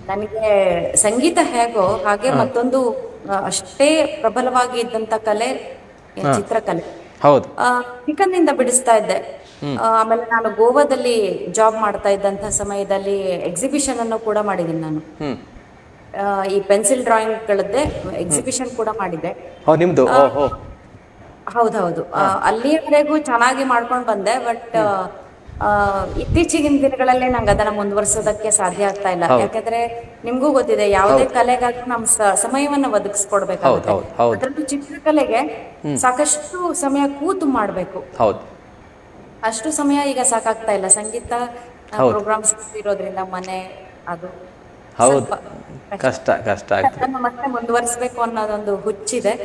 ನನಗೆ ಸಂಗೀತ ಹೇಗೋ ಹಾಗೆ ಮತ್ತೊಂದು ಅಷ್ಟೇ ಪ್ರಬಲವಾಗಿ ಇದ್ದಂತ ಕಲೆ ಚಿತ್ರಕಲೆ. ಹೌದು, ಚಿಕ್ಕಂದಿನಿಂದ ಬಿಡಿಸ್ತಾ ಇದ್ದೆ. ಆಮೇಲೆ ನಾನು ಗೋವಾದಲ್ಲಿ ಜಾಬ್ ಮಾಡ್ತಾ ಇದ್ದಂತ ಸಮಯದಲ್ಲಿ ಎಕ್ಸಿಬಿಷನ್ ಅನ್ನು ಕೂಡ ಮಾಡಿದ್ದೀನಿ ನಾನು. ಈ ಪೆನ್ಸಿಲ್ ಡ್ರಾಯಿಂಗ್ ಗಳದ್ದೇ ಎಕ್ಸಿಬಿಷನ್ ಕೂಡ ಮಾಡಿದ್ದೆ. ಹೌದೌದು, ಅಲ್ಲಿಯವರೆಗೂ ಚೆನ್ನಾಗಿ ಮಾಡ್ಕೊಂಡು ಬಂದೆ. ಬಟ್ ಇತ್ತೀಚಿನ ದಿನಗಳಲ್ಲಿ ನಂಗೆ ಅದನ್ನ ಮುಂದುವರ್ಸೋದಕ್ಕೆ ಸಾಧ್ಯ ಆಗ್ತಾ ಇಲ್ಲ. ಯಾಕಂದ್ರೆ ನಿಮ್ಗೂ ಗೊತ್ತಿದೆ, ಯಾವುದೇ ಕಲೆಗಾದ್ರೂ ನಮ್ ಸಮಯವನ್ನ ಒದಗಿಸ್ಕೊಡ್ಬೇಕಾಗುತ್ತೆ. ಅದ್ರಲ್ಲೂ ಚಿತ್ರಕಲೆಗೆ ಸಾಕಷ್ಟು ಸಮಯ ಕೂತು ಮಾಡ್ಬೇಕು. ಅಷ್ಟು ಸಮಯ ಈಗ ಸಾಕಾಗ್ತಾ ಇಲ್ಲ. ಸಂಗೀತ ಪ್ರೋಗ್ರಾಮ್ಸ್ ಇರೋದ್ರಿಂದ ಮನೆ ಅದು ಕಷ್ಟ ಆಗ್ತದೆ. ಮತ್ತೆ ಮುಂದುವರಿಸಬೇಕು ಅನ್ನೋದೊಂದು ಹುಚ್ಚಿದೆ.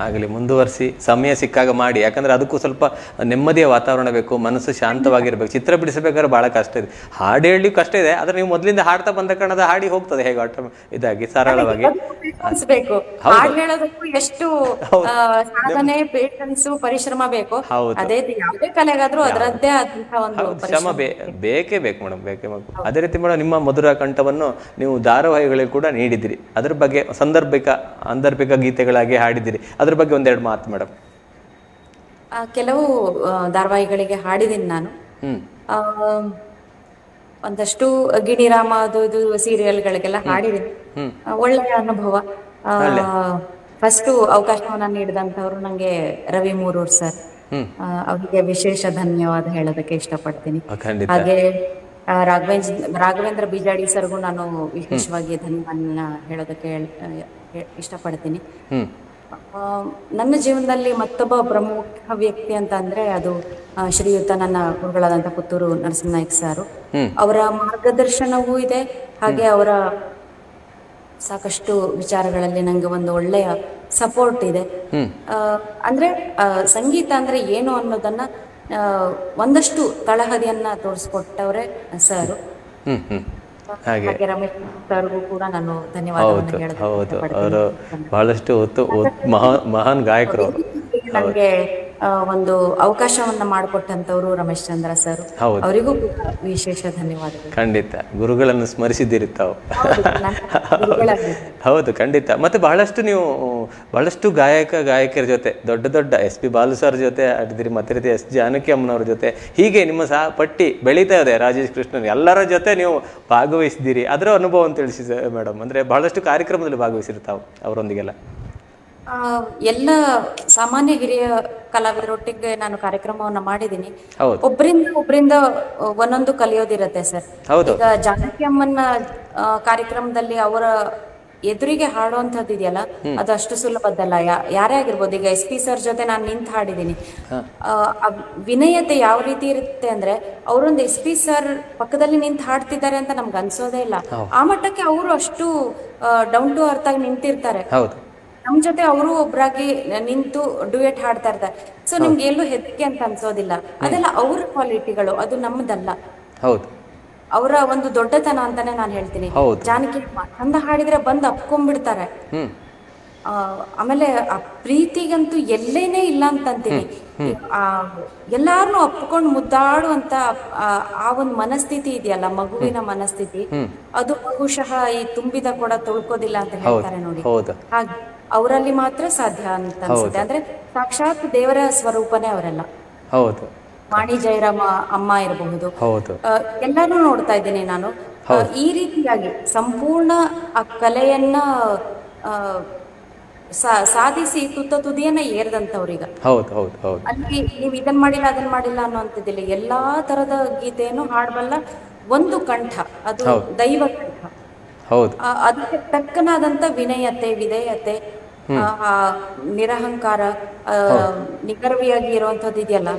ಆಗಲಿ ಮುಂದುವರಿಸಿ, ಸಮಯ ಸಿಕ್ಕಾಗ ಮಾಡಿ. ಯಾಕಂದರೆ ಅದಕ್ಕೂ ಸ್ವಲ್ಪ ನೆಮ್ಮದಿಯ ವಾತಾವರಣ ಬೇಕು, ಮನಸ್ಸು ಶಾಂತವಾಗಿರ್ಬೇಕು. ಚಿತ್ರ ಬಿಡಿಸಬೇಕಾದ್ರೆ ಭಾಳ ಕಷ್ಟ ಇದೆ, ಹಾಡು ಹೇಳಿ ಕಷ್ಟ ಇದೆ. ಆದರೆ ನೀವು ಮೊದಲಿಂದ ಹಾಡ್ತಾ ಬಂದ ಕಾರಣದ ಹಾಡಿ ಹೋಗ್ತದೆ ಹೇಗೆ ಇದಾಗಿ ಸರಳವಾಗಿ. ಎಷ್ಟು ಸಾಧನೆ, ಪೇಷನ್ಸ್, ಪರಿಶ್ರಮ ಬೇಕು. ಅದೇ ಯಾವುದೇ ಕಲೆಗಾದ್ರೂ ಅದರದ್ದೇ ಆದಂತಹ ಒಂದು ಶ್ರಮ ಬೇಕೇ ಬೇಕು ಮೇಡಮ್, ಬೇಕೇ ಬೇಕು. ಅದೇ ರೀತಿ ಮೇಡಮ್, ನಿಮ್ಮ ಮಧುರ ಕಂಠವನ್ನು ನೀವು ಧಾರಾವಾಹಿಗಳಿಗೆ ಕೂಡ ನೀಡಿದ್ದೀರಿ. ಅದ್ರ ಬಗ್ಗೆ ಸಾಂದರ್ಭಿಕ ಗೀತೆಗಳಾಗಿ ಹಾಡಿದ್ದೀರಿ. ಅದ್ರ ಬಗ್ಗೆ ಒಂದೆರಡು ಮಾತು ಮೇಡಮ್. ಕೆಲವು ಧಾರಾವಾಹಿಗಳಿಗೆ ಹಾಡಿದ್ದೀನಿ ನಾನು. ಒಂದಷ್ಟು ಗಿಣಿರಾಮ ಅದು ಇದು ಸೀರಿಯಲ್ಗಳಿಗೆಲ್ಲ ಹಾಡಿದ್ದೀನಿ. ಒಳ್ಳೆಯ ಅನುಭವ. ಫಸ್ಟ್ ಅವಕಾಶವನ್ನ ನೀಡಿದಂತವ್ರು ನಂಗೆ ರವಿ ಮೂರೂರ್ ಸರ್, ಅವರಿಗೆ ವಿಶೇಷ ಧನ್ಯವಾದ ಹೇಳೋದಕ್ಕೆ ಇಷ್ಟಪಡ್ತೀನಿ. ಹಾಗೆ ರಾಘವೇಂದ್ರ ಬಿಜಾಡಿ ಸರ್ಗೂ ನಾನು ವಿಶೇಷವಾಗಿ ಧನ್ಯವಾದ ಹೇಳೋದಕ್ಕೆ ಇಷ್ಟಪಡ್ತೀನಿ. ನನ್ನ ಜೀವನದಲ್ಲಿ ಮತ್ತೊಬ್ಬ ಪ್ರಮುಖ ವ್ಯಕ್ತಿ ಅಂತ ಅಂದ್ರೆ ಅದು ಶ್ರೀಯುತ ನನ್ನ ಗುರುಗಳಾದಂತ ಪುತ್ತೂರು ನರಸಿಂಹನಾಯ್ಕ ಸಾರು. ಅವರ ಮಾರ್ಗದರ್ಶನವೂ ಇದೆ, ಹಾಗೆ ಅವರ ಸಾಕಷ್ಟು ವಿಚಾರಗಳಲ್ಲಿ ನಂಗೆ ಒಂದು ಒಳ್ಳೆಯ ಸಪೋರ್ಟ್ ಇದೆ. ಅಂದ್ರೆ ಸಂಗೀತ ಅಂದ್ರೆ ಏನು ಅನ್ನೋದನ್ನ ಒಂದಷ್ಟು ತಳಹದಿಯನ್ನ ತೋರಿಸ್ಕೊಟ್ಟವ್ರೆ ಸರ್. ಹಾಗೆ ರಮೇಶ್ ಸರ್ಗೂ ಕೂಡ ನಾನು ಧನ್ಯವಾದವನ್ನು ಹೇಳೋದಕ್ಕೆ ಅವರು ಬಹಳಷ್ಟು ಮಹಾನ್ ಗಾಯಕರು. ನನಗೆ ಒಂದು ಅವಕಾಶವನ್ನ ಮಾಡಿಕೊಟ್ಟಂತವ್ರು ರಮೇಶ್ ಚಂದ್ರ ಸರ್, ಅವರಿಗೂ ವಿಶೇಷ ಧನ್ಯವಾದಗಳು. ಖಂಡಿತ ಗುರುಗಳನ್ನು ಸ್ಮರಿಸಿದ್ದೀರಿ ತಾವು. ಹೌದು, ಖಂಡಿತ. ಮತ್ತೆ ಬಹಳಷ್ಟು ಗಾಯಕರ ಜೊತೆ ದೊಡ್ಡ SP ಬಾಲು ಸರ್ ಜೊತೆ ಆಡಿದಿರಿ, ಮತ್ತೆ ರೀತಿ S ಜಾನಕಿ ಅಮ್ಮನವ್ರ ಜೊತೆ, ಹೀಗೆ ನಿಮ್ಮ ಪಟ್ಟಿ ಬೆಳೀತಾ ಇದೆ. ರಾಜೇಶ್ ಕೃಷ್ಣನ್ ಎಲ್ಲರ ಜೊತೆ ನೀವು ಭಾಗವಹಿಸಿದ್ದೀರಿ. ಅದರ ಅನುಭವ ತಿಳಿಸಿ ಮೇಡಮ್. ಅಂದ್ರೆ ಬಹಳಷ್ಟು ಕಾರ್ಯಕ್ರಮದಲ್ಲಿ ಭಾಗವಹಿಸಿರ್ತಾವೆ ಅವರೊಂದಿಗೆಲ್ಲ. ಎಲ್ಲ ಸಾಮಾನ್ಯ ಹಿರಿಯ ಕಲಾವಿದರೊಟ್ಟಿಗೆ ನಾನು ಕಾರ್ಯಕ್ರಮವನ್ನ ಮಾಡಿದ್ದೀನಿ. ಒಬ್ಬರಿಂದ ಒಂದೊಂದು ಕಲಿಯೋದಿರತ್ತೆ ಸರ್. ಈಗ ಜಾನಕಿ ಅಮ್ಮನ ಕಾರ್ಯಕ್ರಮದಲ್ಲಿ ಅವರ ಎದುರಿಗೆ ಹಾಡುವಂಥದ್ದು ಇದೆಯಲ್ಲ ಅದು ಅಷ್ಟು ಸುಲಭದ್ದಲ್ಲ. ಯಾರೇ ಆಗಿರ್ಬೋದು, ಈಗ SP ಸರ್ ಜೊತೆ ನಾನು ನಿಂತು ಹಾಡಿದ್ದೀನಿ. ವಿನಯತೆ ಯಾವ ರೀತಿ ಇರುತ್ತೆ ಅಂದ್ರೆ, ಅವರೊಂದು SP ಸರ್ ಪಕ್ಕದಲ್ಲಿ ನಿಂತು ಹಾಡ್ತಿದ್ದಾರೆ ಅಂತ ನಮ್ಗೆ ಅನ್ಸೋದೇ ಇಲ್ಲ. ಆ ಮಟ್ಟಕ್ಕೆ ಅವರು ಅಷ್ಟು ಡೌನ್ ಟು ಅರ್ತ್ ಆಗಿ ನಿಂತಿರ್ತಾರೆ. ನಮ್ ಜೊತೆ ಅವರು ಒಬ್ರಾಗಿ ನಿಂತು ಡ್ಯೂಯೆಟ್ ಹಾಡ್ತಾ ಇರ್ತಾರೆ. ಸೊ ನಿಮ್ಗೆ ಎಲ್ಲೂ ಹೆದರಿಕೆ ಅಂತ ಅನ್ಸೋದಿಲ್ಲ. ಅದೆಲ್ಲ ಅವ್ರ ಕ್ವಾಲಿಟಿಗಳು, ಅದು ನಮ್ಮದಲ್ಲ. ಅವರ ಒಂದು ದೊಡ್ಡತನ ಅಂತಾನೆ ನಾನು ಹೇಳ್ತೀನಿ. ಜಾನಕಿ ಚಂದ ಹಾಡಿದ್ರೆ ಬಂದು ಅಪ್ಕೊಂಡ್ಬಿಡ್ತಾರೆ. ಆಮೇಲೆ ಆ ಪ್ರೀತಿಗಂತೂ ಎಲ್ಲೇನೇ ಇಲ್ಲ ಅಂತಂತೀನಿ. ಎಲ್ಲಾರನು ಅಪ್ಕೊಂಡು ಮುದ್ದಾಡುವಂತ ಆ ಒಂದು ಮನಸ್ಥಿತಿ ಇದೆಯಲ್ಲ, ಮಗುವಿನ ಮನಸ್ಥಿತಿ, ಅದು ಬಹುಶಃ ಈ ತುಂಬಿದ ಕೂಡ ತೊಳ್ಕೋದಿಲ್ಲ ಅಂತ ಹೇಳ್ತಾರೆ ನೋಡಿ. ಹಾಗೆ ಅವರಲ್ಲಿ ಮಾತ್ರ ಸಾಧ್ಯ ಅಂತ ಅನ್ಸುತ್ತೆ. ಅಂದ್ರೆ ಸಾಕ್ಷಾತ್ ದೇವರ ಸ್ವರೂಪನೇ ಅವರೆಲ್ಲ. ವಾಣಿ ಜಯರಾಮ ಅಮ್ಮ ಇರಬಹುದು, ಎಲ್ಲಾನು ನೋಡ್ತಾ ಇದ್ದೀನಿ ನಾನು. ಈ ರೀತಿಯಾಗಿ ಸಂಪೂರ್ಣ ಆ ಕಲೆಯನ್ನ ಸಾಧಿಸಿ ತುದಿಯನ್ನ ಏರ್ದಂತವ್ರೀಗ. ಅಲ್ಲಿ ನೀವ್ ಇದನ್ ಮಾಡಿಲ್ಲ ಅದನ್ ಮಾಡಿಲ್ಲ ಅನ್ನೋಂಥದ್ದಿಲ್ಲ. ಎಲ್ಲಾ ತರದ ಗೀತೆಯನ್ನು ಹಾಡಬಲ್ಲ ಒಂದು ಕಂಠ, ಅದು ದೈವ ಕಂಠ. ಅದಕ್ಕೆ ತಕ್ಕನಾದಂತ ವಿನಯತೆ, ವಿಧೇಯತೆ, ನಿರಹಂಕಾರ, ನಿಗರ್ವಿಯಾಗಿ ಇರುವಂತದ್ದು ಇದೆಯಲ್ಲ,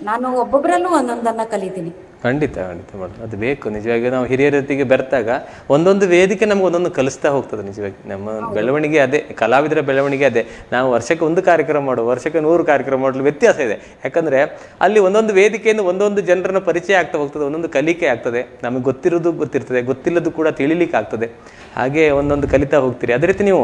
ನಾನು ಒಬ್ಬೊಬ್ಬರಲ್ಲೂ ಒಂದೊಂದನ್ನ ಕಲಿತೀನಿ. ಖಂಡಿತ ಮೇಡಮ್, ಅದು ಬೇಕು. ನಿಜವಾಗಿ ನಾವು ಹಿರಿಯರೊತ್ತಿಗೆ ಬೆರೆತಾಗ ಒಂದೊಂದು ವೇದಿಕೆ ನಮ್ಗೆ ಒಂದೊಂದು ಕಲಿಸ್ತಾ ಹೋಗ್ತದೆ. ನಿಜವಾಗಿ ನಮ್ಮ ಬೆಳವಣಿಗೆ ಅದೇ, ಕಲಾವಿದರ ಬೆಳವಣಿಗೆ ಅದೇ. ನಾವು ವರ್ಷಕ್ಕೆ 1 ಕಾರ್ಯಕ್ರಮ ಮಾಡುವ, ವರ್ಷಕ್ಕೆ 100 ಕಾರ್ಯಕ್ರಮ ಮಾಡಲು ವ್ಯತ್ಯಾಸ ಇದೆ. ಯಾಕಂದ್ರೆ ಅಲ್ಲಿ ಒಂದೊಂದು ವೇದಿಕೆಯಿಂದ ಒಂದೊಂದು ಜನರನ್ನ ಪರಿಚಯ ಆಗ್ತಾ ಹೋಗ್ತದೆ, ಒಂದೊಂದು ಕಲಿಕೆ ಆಗ್ತದೆ. ನಮಗೆ ಗೊತ್ತಿರೋದು ಗೊತ್ತಿರ್ತದೆ, ಗೊತ್ತಿಲ್ಲದು ಕೂಡ ತಿಳಿಲಿಕ್ಕೆ ಆಗ್ತದೆ. ಹಾಗೆ ಒಂದೊಂದು ಕಲಿತಾ ಹೋಗ್ತೀರಿ. ಅದೇ ರೀತಿ ನೀವು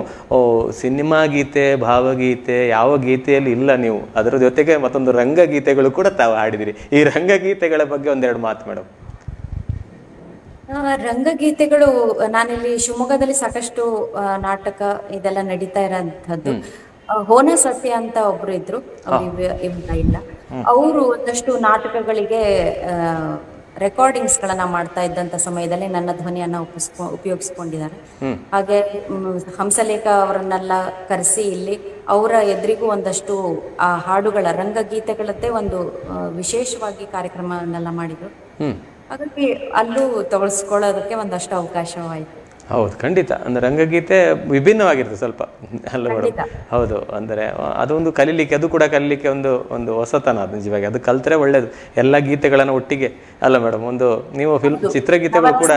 ಸಿನಿಮಾ ಗೀತೆ, ಭಾವಗೀತೆ ಯಾವ ಗೀತೆಯಲ್ಲಿ ಇಲ್ಲ ನೀವು, ಅದರ ಜೊತೆಗೆ ಮತ್ತೊಂದು ರಂಗಗೀತೆಗಳು ಕೂಡ ತಾವು ಹಾಡಿದಿರಿ. ಈ ರಂಗಗೀತೆಗಳ ಬಗ್ಗೆ ಒಂದೆರಡು ಮಾತು ಮೇಡಮ್. ರಂಗಗೀತೆಗಳು, ನಾನಿಲ್ಲಿ ಶಿವಮೊಗ್ಗದಲ್ಲಿ ಸಾಕಷ್ಟು ನಾಟಕ ಇದೆಲ್ಲ ನಡೀತಾ ಇರೋಂಥದ್ದು. ಹೋನ ಸತ್ಯ ಅಂತ ಒಬ್ರು ಇದ್ರು, ಇಲ್ಲ, ಅವರು ಒಂದಷ್ಟು ನಾಟಕಗಳಿಗೆ ರೆಕಾರ್ಡಿಂಗ್ಸ್ ಗಳನ್ನ ಮಾಡ್ತಾ ಇದ್ದಂತ ಸಮಯದಲ್ಲಿ ನನ್ನ ಧ್ವನಿಯನ್ನ ಉಪಯೋಗಿಸ್ಕೊಂಡಿದ್ದಾರೆ. ಹಾಗೆ ಹಂಸಲೇಖ ಅವರನ್ನೆಲ್ಲ ಕರೆಸಿ ಇಲ್ಲಿ ಅವರ ಎದುರಿಗೂ ಒಂದಷ್ಟು ಆ ಹಾಡುಗಳ ರಂಗಗೀತೆಗಳದ್ದೇ ಒಂದು ವಿಶೇಷವಾಗಿ ಕಾರ್ಯಕ್ರಮವನ್ನೆಲ್ಲ ಮಾಡಿದ್ರು. ಹಾಗಾಗಿ ಅಲ್ಲೂ ತೊಳಸ್ಕೊಳ್ಳೋದಕ್ಕೆ ಒಂದಷ್ಟು ಅವಕಾಶವಾಯಿತು. ಹೌದು, ಖಂಡಿತ. ಅಂದ್ರೆ ರಂಗಗೀತೆ ವಿಭಿನ್ನವಾಗಿರ್ತದೆ ಸ್ವಲ್ಪ ಅಲ್ಲ ಮೇಡಮ್? ಹೌದು, ಅಂದರೆ ಅದೊಂದು ಕಲೀಲಿಕ್ಕೆ, ಅದು ಕೂಡ ಕಲೀಲಿಕ್ಕೆ ಒಂದು ಹೊಸತನ. ಅದು ನಿಜವಾಗಿ ಅದು ಕಲ್ತ್ರೆ ಒಳ್ಳೇದು. ಎಲ್ಲ ಗೀತೆಗಳನ್ನು ಒಟ್ಟಿಗೆ ಅಲ್ಲ ಮೇಡಮ್? ಒಂದು ನೀವು ಚಿತ್ರಗೀತೆಗಳು ಕೂಡ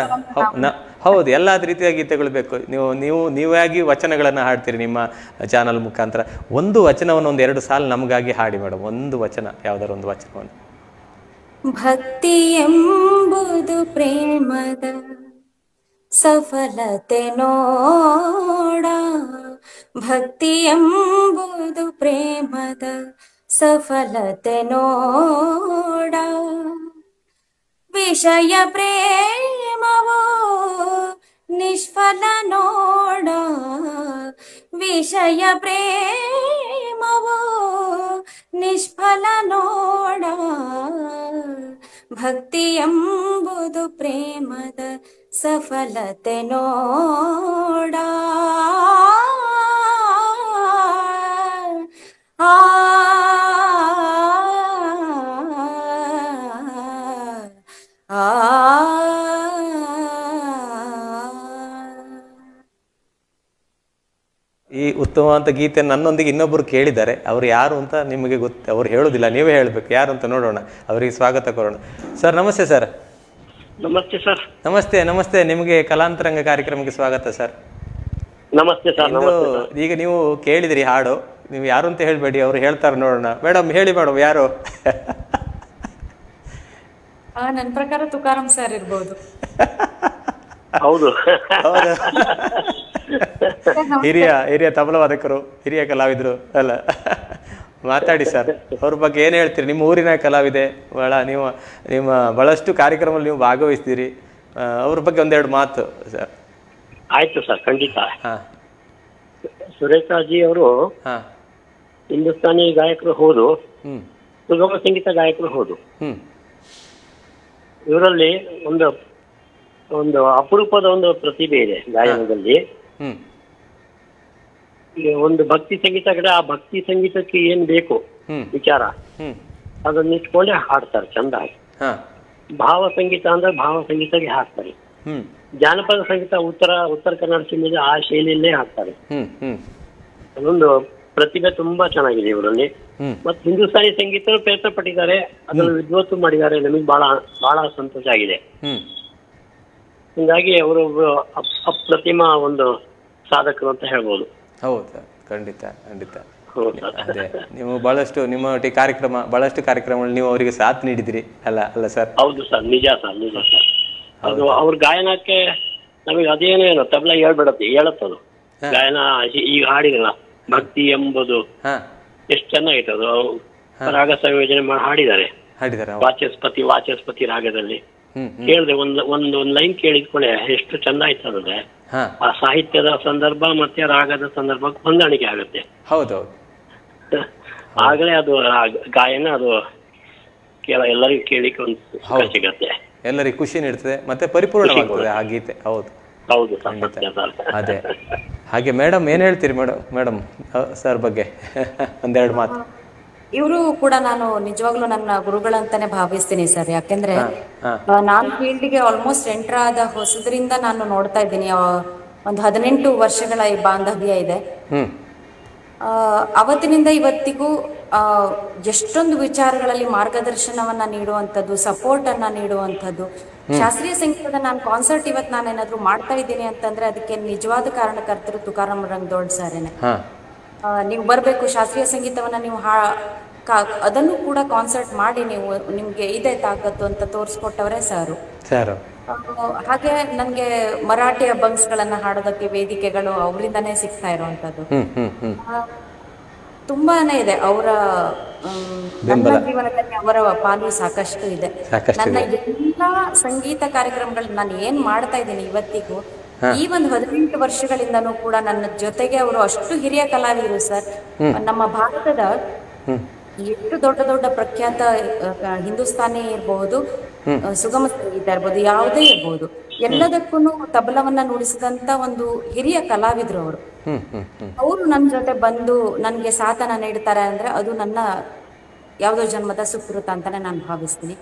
ಹೌದು, ಎಲ್ಲ ರೀತಿಯ ಗೀತೆಗಳು ಬೇಕು. ನೀವಾಗಿ ವಚನಗಳನ್ನು ಹಾಡ್ತೀರಿ ನಿಮ್ಮ ಚಾನಲ್ ಮುಖಾಂತರ. ಒಂದು ವಚನವನ್ನು 1-2 ಸಾಲು ನಮಗಾಗಿ ಹಾಡಿ ಮೇಡಮ್. ಒಂದು ವಚನ, ಯಾವ್ದಾರು ಒಂದು ವಚನವನ್ನು. ಭಕ್ತಿ ಎಂಬುದು ಪ್ರೇಮದ ಸಫಲತೆ ನೋಡ, ಭಕ್ತಿ ಎಂಬುದು ಪ್ರೇಮದ ಸಫಲತೆ ನೋಡ, ವಿಷಯ ಪ್ರೇಮವೋ ನಿಷ್ಫಲ ನೋಡ, ವಿಷಯ ಪ್ರೇಮವೋ ನಿಷ್ಫಲ ನೋಡ, ಭಕ್ತಿ ಎಂಬುದು ಪ್ರೇಮದ ಸಫಲತೆ ನೋಡ. ಈ ಉತ್ತಮವಾದ ಗೀತೆ ನನ್ನೊಂದಿಗೆ ಇನ್ನೊಬ್ಬರು ಕೇಳಿದ್ದಾರೆ. ಅವರು ಯಾರು ಅಂತ ನಿಮಗೆ ಗೊತ್ತು? ಅವ್ರು ಹೇಳೋದಿಲ್ಲ, ನೀವೇ ಹೇಳಬೇಕು ಯಾರು ಅಂತ. ನೋಡೋಣ, ಅವರಿಗೆ ಸ್ವಾಗತ ಕೊಡೋಣ. ಸರ್ ನಮಸ್ತೆ. ಸರ್ ನಮಸ್ತೆ. ಸರ್ ನಮಸ್ತೆ. ನಮಸ್ತೆ, ನಿಮಗೆ ಕಲಾಂತರಂಗ ಕಾರ್ಯಕ್ರಮಕ್ಕೆ ಸ್ವಾಗತ ಸರ್. ನಮಸ್ತೆ ಸರ್. ಈಗ ನೀವು ಕೇಳಿದಿರಿ ಹಾಡು, ನೀವು ಯಾರು ಅಂತ ಹೇಳ್ಬೇಡಿ, ಅವ್ರು ಹೇಳ್ತಾರೆ. ನೋಡೋಣ ಮೇಡಮ್, ಹೇಳಿ ಮೇಡಮ್, ಯಾರು? ನನ್ನ ಪ್ರಕಾರ ತುಕಾರಾಮ್ ಸರ್ ಇರ್ಬೋದು. ಹೌದು, ಹಿರಿಯ ತಬಲವಾದಕರು, ಹಿರಿಯ ಕಲಾವಿದರು ಅಲ್ಲ. ಮಾತಾಡಿ ಸರ್, ಅವ್ರ ಬಗ್ಗೆ ಏನು ಹೇಳ್ತೀರಿ? ನಿಮ್ಮ ಊರಿನ ಕಲಾವಿದೆ, ನಿಮ್ಮ ಬಹಳಷ್ಟು ಕಾರ್ಯಕ್ರಮದಲ್ಲಿ ನೀವು ಭಾಗವಹಿಸ್ತೀರಿ. ಅವ್ರ ಬಗ್ಗೆ 1-2 ಮಾತು ಸರ್. ಆಯ್ತು ಸರ್, ಖಂಡಿತ. ಸುರೇಖಾಜಿ ಅವರು ಹಿಂದೂಸ್ತಾನಿ ಗಾಯಕರು ಹೌದು, ಸುಗಮ ಸಂಗೀತ ಗಾಯಕರು ಹೌದು. ಇವರಲ್ಲಿ ಒಂದು ಅಪರೂಪದ ಒಂದು ಪ್ರತಿಭೆ ಇದೆ ಗಾಯನದಲ್ಲಿ. ಒಂದು ಭಕ್ತಿ ಸಂಗೀತ ಕಡೆ ಆ ಭಕ್ತಿ ಸಂಗೀತಕ್ಕೆ ಏನ್ ಬೇಕು ವಿಚಾರ ಅದನ್ನ ಇಟ್ಕೊಂಡೆ ಹಾಡ್ತಾರೆ ಚಂದ. ಭಾವ ಸಂಗೀತ ಅಂದ್ರೆ ಭಾವ ಸಂಗೀತಕ್ಕೆ ಹಾಡ್ತಾರೆ. ಜಾನಪದ ಸಂಗೀತ ಉತ್ತರ ಕನ್ನಡ ಸಿನಿಮಾದ ಆ ಶೈಲಿಯಲ್ಲೇ ಹಾಡ್ತಾರೆ. ಅದೊಂದು ಪ್ರತಿಭೆ ತುಂಬಾ ಚೆನ್ನಾಗಿದೆ ಇವರಲ್ಲಿ. ಮತ್ತೆ ಹಿಂದೂಸ್ತಾನಿ ಸಂಗೀತ ಪ್ರಯತ್ನ ಪಟ್ಟಿದ್ದಾರೆ, ಅದನ್ನು ವಿದ್ವತ್ತು ಮಾಡಿದ್ದಾರೆ. ನಮಗೆ ಬಹಳ ಬಹಳ ಸಂತೋಷ ಆಗಿದೆ. ಹಿಂಗಾಗಿ ಅವರು ಅಪ್ರತಿಮ ಒಂದು ಸಾಧಕರು ಅಂತ ಹೇಳ್ಬೋದು. ಹೌದು, ಖಂಡಿತ ಖಂಡಿತ. ಅದೇ ನೀವು ಬಹಳಷ್ಟು ನಿಮ್ಮ ಬಹಳಷ್ಟು ಕಾರ್ಯಕ್ರಮಗಳು ನೀವು ಅವರಿಗೆ ಸಾಥ್ ನೀಡಿದಿರಿ ಅಲ್ಲ ಸರ್? ಹೌದು ಸರ್, ನಿಜ ಸರ್. ಅದು ಅವ್ರ ಗಾಯನಕ್ಕೆ ನಮಗೆ ಅದೇನೇನು ತಬಲ ಹೇಳತ್ತದು ಗಾಯನ. ಈಗ ಹಾಡಿರಲ್ಲ ಭಕ್ತಿ ಎಂಬುದು ಎಷ್ಟು ಚೆನ್ನಾಗಿತ್ತು. ಅದು ರಾಗ ಸಂಯೋಜನೆ ಮಾಡಿ ಹಾಡಿದ್ದಾರೆ. ವಾಚಸ್ಪತಿ ರಾಗದಲ್ಲಿ ಕೇಳಿದ್ರೆ ಒಂದ್ ಲೈನ್ ಕೇಳಿದ್ಕೊಳ್ಳೆ ಎಷ್ಟು ಚಂದ ಆಯ್ತು ಅಂದ್ರೆ ಆ ಸಾಹಿತ್ಯದ ಸಂದರ್ಭ ಮತ್ತೆ ರಾಗದ ಸಂದರ್ಭ ಹೊಂದಾಣಿಕೆ ಆಗುತ್ತೆ. ಹೌದೌದು. ಆಗಲೇ ಅದು ಗಾಯನ ಅದು ಎಲ್ಲರಿಗೂ ಕೇಳಿಕ್ಕೆ ಒಂದು ಸಿಗತ್ತೆ, ಎಲ್ಲರಿಗೂ ಖುಷಿ ನೀಡ್ತದೆ ಮತ್ತೆ ಪರಿಪೂರ್ಣವಾಗ್ತದೆ ಆ ಗೀತೆ. ಹೌದು ಹೌದು. ಅದೇ ಹಾಗೆ ಮೇಡಮ್ ಏನ್ ಹೇಳ್ತೀರಿ ಮೇಡಮ್ ಸರ್ ಬಗ್ಗೆ ಒಂದೆರಡು ಮಾತು? ಇವರು ಕೂಡ ನಾನು ನಿಜವಾಗ್ಲೂ ನನ್ನ ಗುರುಗಳಂತಾನೆ ಭಾವಿಸ್ತೀನಿ ಸರ್. ಯಾಕೆಂದ್ರೆ ನಾನು ಫೀಲ್ಡ್ಗೆ ಆಲ್ಮೋಸ್ಟ್ ಎಂಟರ್ ಆದ ಹೊಸದ್ರಿಂದ ನಾನು ನೋಡ್ತಾ ಇದ್ದೀನಿ. ಒಂದು 18 ವರ್ಷಗಳ ಈ ಬಾಂಧವ್ಯ ಇದೆ. ಅವತ್ತಿನಿಂದ ಇವತ್ತಿಗೂ ಎಷ್ಟೊಂದು ವಿಚಾರಗಳಲ್ಲಿ ಮಾರ್ಗದರ್ಶನವನ್ನ ನೀಡುವಂಥದ್ದು, ಸಪೋರ್ಟ್ ಅನ್ನ ನೀಡುವಂಥದ್ದು. ಶಾಸ್ತ್ರೀಯ ಸಂಗೀತದ ನಾನು ಕಾನ್ಸರ್ಟ್ ಇವತ್ತು ನಾನೇನಾದ್ರೂ ಮಾಡ್ತಾ ಇದ್ದೀನಿ ಅಂತಂದ್ರೆ ಅದಕ್ಕೆ ನಿಜವಾದ ಕಾರಣಕರ್ತರು ತುಕಾರಾಮ್ ರಂಗದೋಳ್ ಸರೇನೆ. ನೀವು ಬರ್ಬೇಕು, ಶಾಸ್ತ್ರೀಯ ಸಂಗೀತವನ್ನ ನೀವು ಅದನ್ನು ಕೂಡ ಕಾನ್ಸರ್ಟ್ ಮಾಡಿ ನೀವು ನಿಮ್ಗೆ ಇದೆ ತಾಕತ್ತು ಅಂತ ತೋರಿಸ್ಕೊಟ್ಟವರೇ ಸಾರು. ಹಾಗೆ ನನ್ಗೆ ಮರಾಠಿ ಅಭಂಗ್ಸ್ಗಳನ್ನ ಹಾಡೋದಕ್ಕೆ ವೇದಿಕೆಗಳು ಅವರಿಂದಾನೇ ಸಿಗ್ತಾ ಇರುವಂತದ್ದು ತುಂಬಾನೇ ಇದೆ. ಅವರ ನನ್ನ ಜೀವನದಲ್ಲಿ ಅವರ ಪಾಲು ಸಾಕಷ್ಟು ಇದೆ. ನನ್ನ ಎಲ್ಲಾ ಸಂಗೀತ ಕಾರ್ಯಕ್ರಮಗಳು ನಾನು ಏನ್ ಮಾಡ್ತಾ ಇದ್ದೀನಿ ಇವತ್ತಿಗೂ, ಈ ಒಂದು 18 ವರ್ಷಗಳಿಂದನೂ ಕೂಡ ನನ್ನ ಜೊತೆಗೆ ಅವರು ಅಷ್ಟು ಹಿರಿಯ ಕಲಾವಿದರು ಸರ್. ನಮ್ಮ ಭಾರತದ ಎಷ್ಟು ದೊಡ್ಡ ದೊಡ್ಡ ಪ್ರಖ್ಯಾತ ಹಿಂದೂಸ್ತಾನಿ ಇರಬಹುದು, ಸುಗಮ ಸಂಗೀತ ಇರ್ಬೋದು, ಯಾವುದೇ ಇರ್ಬೋದು, ಎಲ್ಲದಕ್ಕೂ ತಬಲವನ್ನ ನುಡಿಸಿದಂತ ಒಂದು ಹಿರಿಯ ಕಲಾವಿದ್ರು ಅವರು. ಅವರು ನನ್ನ ಜೊತೆ ಬಂದು ನನ್ಗೆ ಸಾಥನ ನೀಡ್ತಾರೆ ಅಂದ್ರೆ ಅದು ನನ್ನ ಯಾವ್ದೋ ಜನ್ಮದ ಸುಕೃತ ಅಂತಾನೆ ನಾನು ಭಾವಿಸ್ತೀನಿ.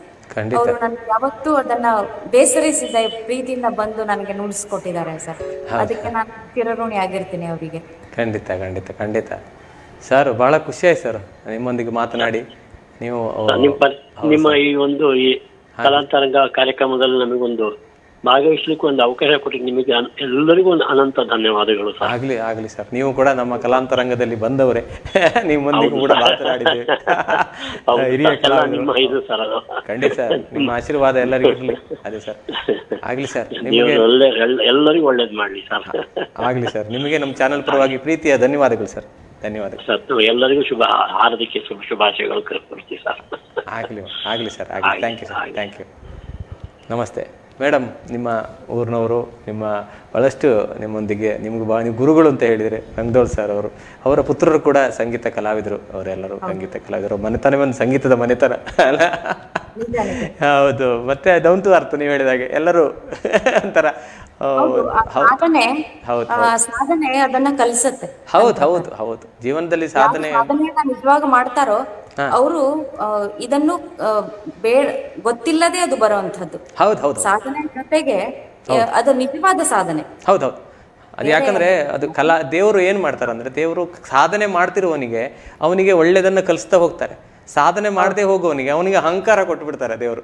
ಅವರು ನನ್ಗೆ ಯಾವತ್ತೂ ಅದನ್ನ ಬೇಸರಿಸಿದ ಪ್ರೀತಿಯಿಂದ ಬಂದು ನನಗೆ ನುಡಿಸ್ಕೊಟ್ಟಿದ್ದಾರೆ ಸರ್. ಅದಕ್ಕೆ ನಾನು ಚಿರಋಣಿ ಆಗಿರ್ತೀನಿ ಅವರಿಗೆ. ಖಂಡಿತ ಖಂಡಿತ ಖಂಡಿತ ಸರ್. ಬಹಳ ಖುಷಿ ಆಯ್ತು ಸರ್ ನಿಮ್ಮೊಂದಿಗೆ ಮಾತನಾಡಿ. ನೀವು ನಿಮ್ಮ ಈ ಒಂದು ಈ ಕಲಾಂತರಂಗ ಕಾರ್ಯಕ್ರಮದಲ್ಲಿ ನಮಗೊಂದು ಭಾಗವಹಿಸ್ಲಿಕ್ಕೆ ಒಂದು ಅವಕಾಶ ಕೊಟ್ಟಿದ್ದು ನಿಮಗೆ ಎಲ್ಲರಿಗೂ ಒಂದು ಅನಂತ ಧನ್ಯವಾದಗಳು ಸರ್. ಆಗ್ಲಿ ಸರ್. ನೀವು ಕೂಡ ನಮ್ಮ ಕಲಾಂತರಂಗದಲ್ಲಿ ಬಂದವರೇ, ನಿಮ್ಮೊಂದಿಗೂ ಕೂಡ ಮಾತನಾಡಿದ್ದೇವೆ. ಹಿರಿಯ ಕಲಾವಿದರು. ಖಂಡಿತ ನಿಮ್ಮ ಆಶೀರ್ವಾದ ಎಲ್ಲರಿಗೂ ಇರಲಿ. ಅದೇ ಸರ್, ಆಗ್ಲಿ ಸರ್. ನಿಮಗೆ ಎಲ್ಲರಿಗೂ ಒಳ್ಳೇದು ಮಾಡ್ಲಿ ಸರ್. ಆಗ್ಲಿ ಸರ್. ನಿಮಗೆ ನಮ್ಮ ಚಾನೆಲ್ ಪರವಾಗಿ ಪ್ರೀತಿಯ ಧನ್ಯವಾದಗಳು ಸರ್. ಧನ್ಯವಾದಗಳು ಸರ್. ಎಲ್ಲರಿಗೂ ಹಾರ್ದಿಕ ಶುಭಾಶಯಗಳು ಕೊಡ್ತೀವಿ ಸರ್. ಆಗ್ಲಿ sir. Thank you sir. Thank you. ನಮಸ್ತೆ ಮೇಡಮ್. ನಿಮ್ಮ ಊರಿನವರು, ನಿಮ್ಮ ಭಾಳಷ್ಟು ನಿಮ್ಮೊಂದಿಗೆ ನಿಮ್ಗೆ ನೀವು ಗುರುಗಳು ಅಂತ ಹೇಳಿದರೆ ರಂಗದೋಳ್ ಸರ್ ಅವರು. ಅವರ ಪುತ್ರರು ಕೂಡ ಸಂಗೀತ ಕಲಾವಿದರು. ಅವರೆಲ್ಲರೂ ಸಂಗೀತ ಕಲಾವಿದರು. ಮನೆತನ ಒಂದು ಸಂಗೀತದ ಮನೆತನ ಅಲ್ಲ? ಹೌದು. ಮತ್ತೆ ಡೌನ್ ಟು ಅರ್ತ್ ನೀವು ಹೇಳಿದಾಗೆ ಎಲ್ಲರೂ ಒಂಥರ ಸಾಧನೆ ಅದನ್ನ ಕಲಿಸುತ್ತೆ. ಹೌದು. ಜೀವನದಲ್ಲಿ ಸಾಧನೆ ನಿಜವಾಗ ಮಾಡ್ತಾರೋ ಅವರು ಇದನ್ನು ಗೊತ್ತಿಲ್ಲದೆ ಅದು ಬರುವಂತದ್ದು. ಸಾಧನೆ ಜೊತೆಗೆ ಅದು ನಿಜವಾದ ಸಾಧನೆ. ಹೌದೌದು. ಅದು ಯಾಕಂದ್ರೆ ಅದು ದೇವರು ಏನ್ ಮಾಡ್ತಾರಂದ್ರೆ, ದೇವರು ಸಾಧನೆ ಮಾಡ್ತಿರುವವನಿಗೆ ಅವನಿಗೆ ಒಳ್ಳೇದನ್ನ ಕಲಿಸ್ತಾ ಹೋಗ್ತಾರೆ. ಸಾಧನೆ ಮಾಡದೆ ಹೋಗುವವನಿಗೆ ಅವನಿಗೆ ಅಹಂಕಾರ ಕೊಟ್ಟು ಬಿಡ್ತಾರೆ ದೇವರು.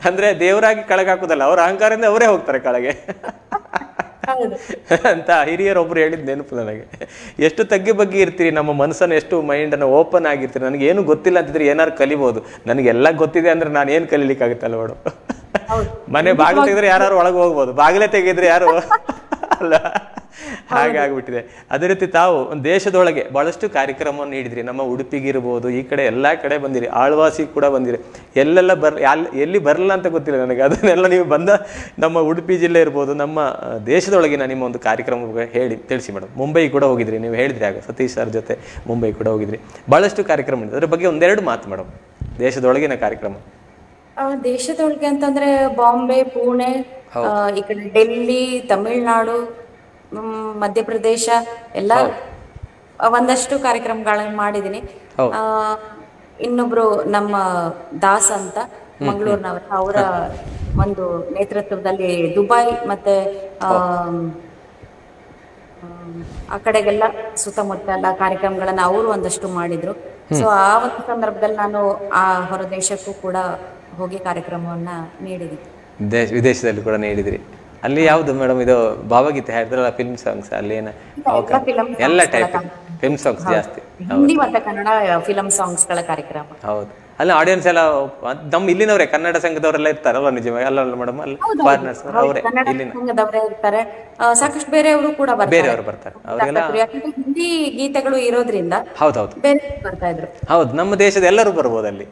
ಅಂದ್ರೆ ದೇವರಾಗಿ ಕೆಳಗೆ ಹಾಕುದಲ್ಲ, ಅವ್ರ ಅಹಂಕಾರದಿಂದ ಅವರೇ ಹೋಗ್ತಾರೆ ಕೆಳಗೆ ಅಂತ ಹಿರಿಯರೊಬ್ರು ಹೇಳಿದ್ ನೆನಪು ನನಗೆ. ಎಷ್ಟು ತಗ್ಗಿ ಬಗ್ಗೆ ಇರ್ತೀರಿ, ನಮ್ಮ ಮನಸ್ಸನ್ನು ಎಷ್ಟು ಮೈಂಡನ್ನು ಓಪನ್ ಆಗಿರ್ತೀರಿ. ನನಗೆ ಏನು ಗೊತ್ತಿಲ್ಲ ಅಂತಿದ್ರೆ ಏನಾರು ಕಲಿಬಹುದು. ನನಗೆಲ್ಲ ಗೊತ್ತಿದೆ ಅಂದ್ರೆ ನಾನು ಏನು ಕಲೀಲಿಕ್ಕಾಗುತ್ತಲ್ಲ ಮೇಡಮ್? ಮನೆ ಬಾಗಿಲು ತೆಗೆದ್ರೆ ಯಾರು ಒಳಗೆ ಹೋಗ್ಬೋದು, ಬಾಗಿಲೇ ತೆಗೆದ್ರೆ ಯಾರು ಅಲ್ಲ, ಹಾಗೆ ಆಗ್ಬಿಟ್ಟಿದೆ. ಅದೇ ರೀತಿ ತಾವು ದೇಶದೊಳಗೆ ಬಹಳಷ್ಟು ಕಾರ್ಯಕ್ರಮವನ್ನು ನೀಡಿದ್ರಿ. ನಮ್ಮ ಉಡುಪಿಗಿರ್ಬೋದು, ಈ ಕಡೆ ಎಲ್ಲ ಕಡೆ ಬಂದಿರಿ, ಆಳ್ವಾಸಿ ಕೂಡ ಬಂದಿರಿ. ಎಲ್ಲೆಲ್ಲ ಎಲ್ಲಿ ಬರಲ್ಲ ಅಂತ ಗೊತ್ತಿಲ್ಲ ನನಗೆ. ಅದನ್ನೆಲ್ಲ ನೀವು ಬಂದ ನಮ್ಮ ಉಡುಪಿ ಜಿಲ್ಲೆ ಇರ್ಬೋದು, ನಮ್ಮ ದೇಶದೊಳಗಿನ ನಿಮ್ಮ ಒಂದು ಕಾರ್ಯಕ್ರಮ ಹೇಳಿ ತಿಳಿಸಿ ಮೇಡಮ್. ಮುಂಬೈ ಕೂಡ ಹೋಗಿದ್ರಿ, ನೀವು ಹೇಳಿದ್ರಿ ಆಗ ಸತೀಶ್ ಸರ್ ಜೊತೆ ಮುಂಬೈ ಕೂಡ ಹೋಗಿದ್ರಿ. ಬಹಳಷ್ಟು ಕಾರ್ಯಕ್ರಮ ಇದೆ, ಅದ್ರ ಬಗ್ಗೆ ಒಂದೆರಡು ಮಾತು ಮೇಡಮ್. ದೇಶದೊಳಗಿನ ಕಾರ್ಯಕ್ರಮ. ದೇಶದೊಳಗೆ ಅಂತಂದ್ರೆ ಬಾಂಬೆ, ಪುಣೆ, ಈ ಕಡೆ ಡೆಲ್ಲಿ, ತಮಿಳ್ನಾಡು, ಮಧ್ಯಪ್ರದೇಶ ಎಲ್ಲ ಒಂದಷ್ಟು ಕಾರ್ಯಕ್ರಮಗಳನ್ನ ಮಾಡಿದೀನಿ. ಇನ್ನೊಬ್ರು ನಮ್ಮ ದಾಸ್ ಅಂತ ಮಂಗಳೂರಿನವ್ರ, ಅವರ ಒಂದು ನೇತೃತ್ವದಲ್ಲಿ ದುಬೈ ಮತ್ತೆ ಆ ಕಡೆಗೆಲ್ಲ ಸುತ್ತಮುತ್ತ ಎಲ್ಲ ಕಾರ್ಯಕ್ರಮಗಳನ್ನ ಅವರು ಒಂದಷ್ಟು ಮಾಡಿದ್ರು. ಸೊ ಆ ಒಂದು ಸಂದರ್ಭದಲ್ಲಿ ನಾನು ಆ ಹೊರದೇಶಕ್ಕೂ ಕೂಡ ಹೋಗಿ ಕಾರ್ಯಕ್ರಮವನ್ನ ನೀಡಿದ್ವಿ. ವಿದೇಶದಲ್ಲಿ ಕೂಡ ನೀಡಿದ್ರಿ. ಅಲ್ಲಿ ಯಾವ್ದು ಮೇಡಮ್ ಇದು ಭಾವಗೀತೆ ಹಾಡಿದ್ರಲ್ಲ, ಫಿಲ್ಮ್ ಸಾಂಗ್ಸ್ ಅಲ್ಲಿ ಏನ ಎಲ್ಲ ಟೈಪ್ ಫಿಲ್ಮ್ ಸಾಂಗ್ಸ್ ಜಾಸ್ತಿ, ಹಿಂದಿ ಮತ್ತೆ ಕನ್ನಡ ಫಿಲಂ ಸಾಂಗ್ಸ್ ಗಳ ಕಾರ್ಯಕ್ರಮ. ಹೌದು, ಅಲ್ಲಿ ಆಡಿಯನ್ಸ್ ಎಲ್ಲ ನಮ್ಮ ಇಲ್ಲಿನವರೇ, ಕನ್ನಡ ಸಂಘದವರೆಲ್ಲ ಇರ್ತಾರಲ್ಲ ನಿಜವಾಗಿ ಅಲ್ಲ ಮೇಡಮ್? ಅಲ್ಲಿ ಫಾರಿನರ್ಸ್ ಅವರೇ ಇಲ್ಲಿನ ಸಂಘದವರೇ ಇರ್ತಾರೆ, ಸಾಕಷ್ಟು ಬೇರೆಯವರು ಕೂಡ ಬೇರೆಯವರು ಬರ್ತಾರೆ. ಅವರೆಲ್ಲ ಹಿಂದಿ ಗೀತೆಗಳು ಇರೋದ್ರಿಂದ ಹೌದೌದು ಬೇರೆ ಬರ್ತಾ ಇದ್ರು. ಹೌದು, ನಮ್ಮ ದೇಶದ ಎಲ್ಲರೂ ಬರ್ಬೋದು ಅಲ್ಲಿ,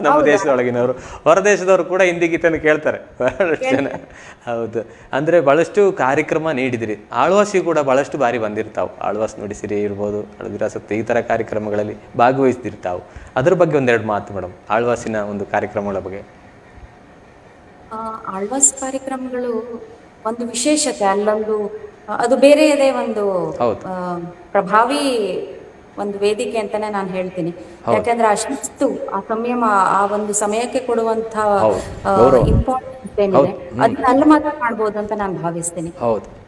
ನಮ್ಮ ದೇಶದೊಳಗಿನವರು, ಹೊರ ದೇಶದವರು ಕೂಡ ಹಿಂದಿ ಗೀತೆಯನ್ನು ಕೇಳ್ತಾರೆ ಬಹಳಷ್ಟು ಜನ. ಹೌದು, ಅಂದ್ರೆ ಬಹಳಷ್ಟು ಕಾರ್ಯಕ್ರಮ ನೀಡಿದಿರಿ. ಆಳ್ವಾಸಿ ಕೂಡ ಬಹಳಷ್ಟು ಬಾರಿ ಬಂದಿರ್ತಾವೆ. ಆಳ್ವಾಸ್ ನುಡಿಸಿರಿ ಇರ್ಬೋದು, ವಿರಾಸತ್ತು, ಈ ತರ ಕಾರ್ಯಕ್ರಮಗಳಲ್ಲಿ ಭಾಗವಹಿಸ್ತಿರ್ತಾವೆ. ಅದ್ರ ಬಗ್ಗೆ ಒಂದೆರಡು ಮಾತು ಮೇಡಮ್, ಆಳ್ವಾಸಿನ ಒಂದು ಕಾರ್ಯಕ್ರಮಗಳ ಬಗ್ಗೆ. ಆಳ್ವಾಸ್ ಕಾರ್ಯಕ್ರಮಗಳು ಒಂದು ವಿಶೇಷತೆ, ಅಲ್ಲೊಂದು ಅದು ಬೇರೆಯದೇ ಒಂದು ಪ್ರಭಾವಿ ಒಂದು ವೇದಿಕೆ ಅಂತಾನೆ ನಾನು ಹೇಳ್ತೀನಿ. ಯಾಕಂದ್ರೆ ಆ ಶಿಸ್ತು, ಆ ಸಂಯಮ, ಆ ಒಂದು ಸಮಯಕ್ಕೆ ಕೊಡುವಂತ ಇಂಪಾರ್ಟೆನ್ಸ್ ಏನಿದೆ ಅದನ್ನ ಅಲ್ಲಿ ಮಾತ್ರ ಮಾಡ್ಬೋದು ಅಂತ ನಾನು ಭಾವಿಸ್ತೀನಿ.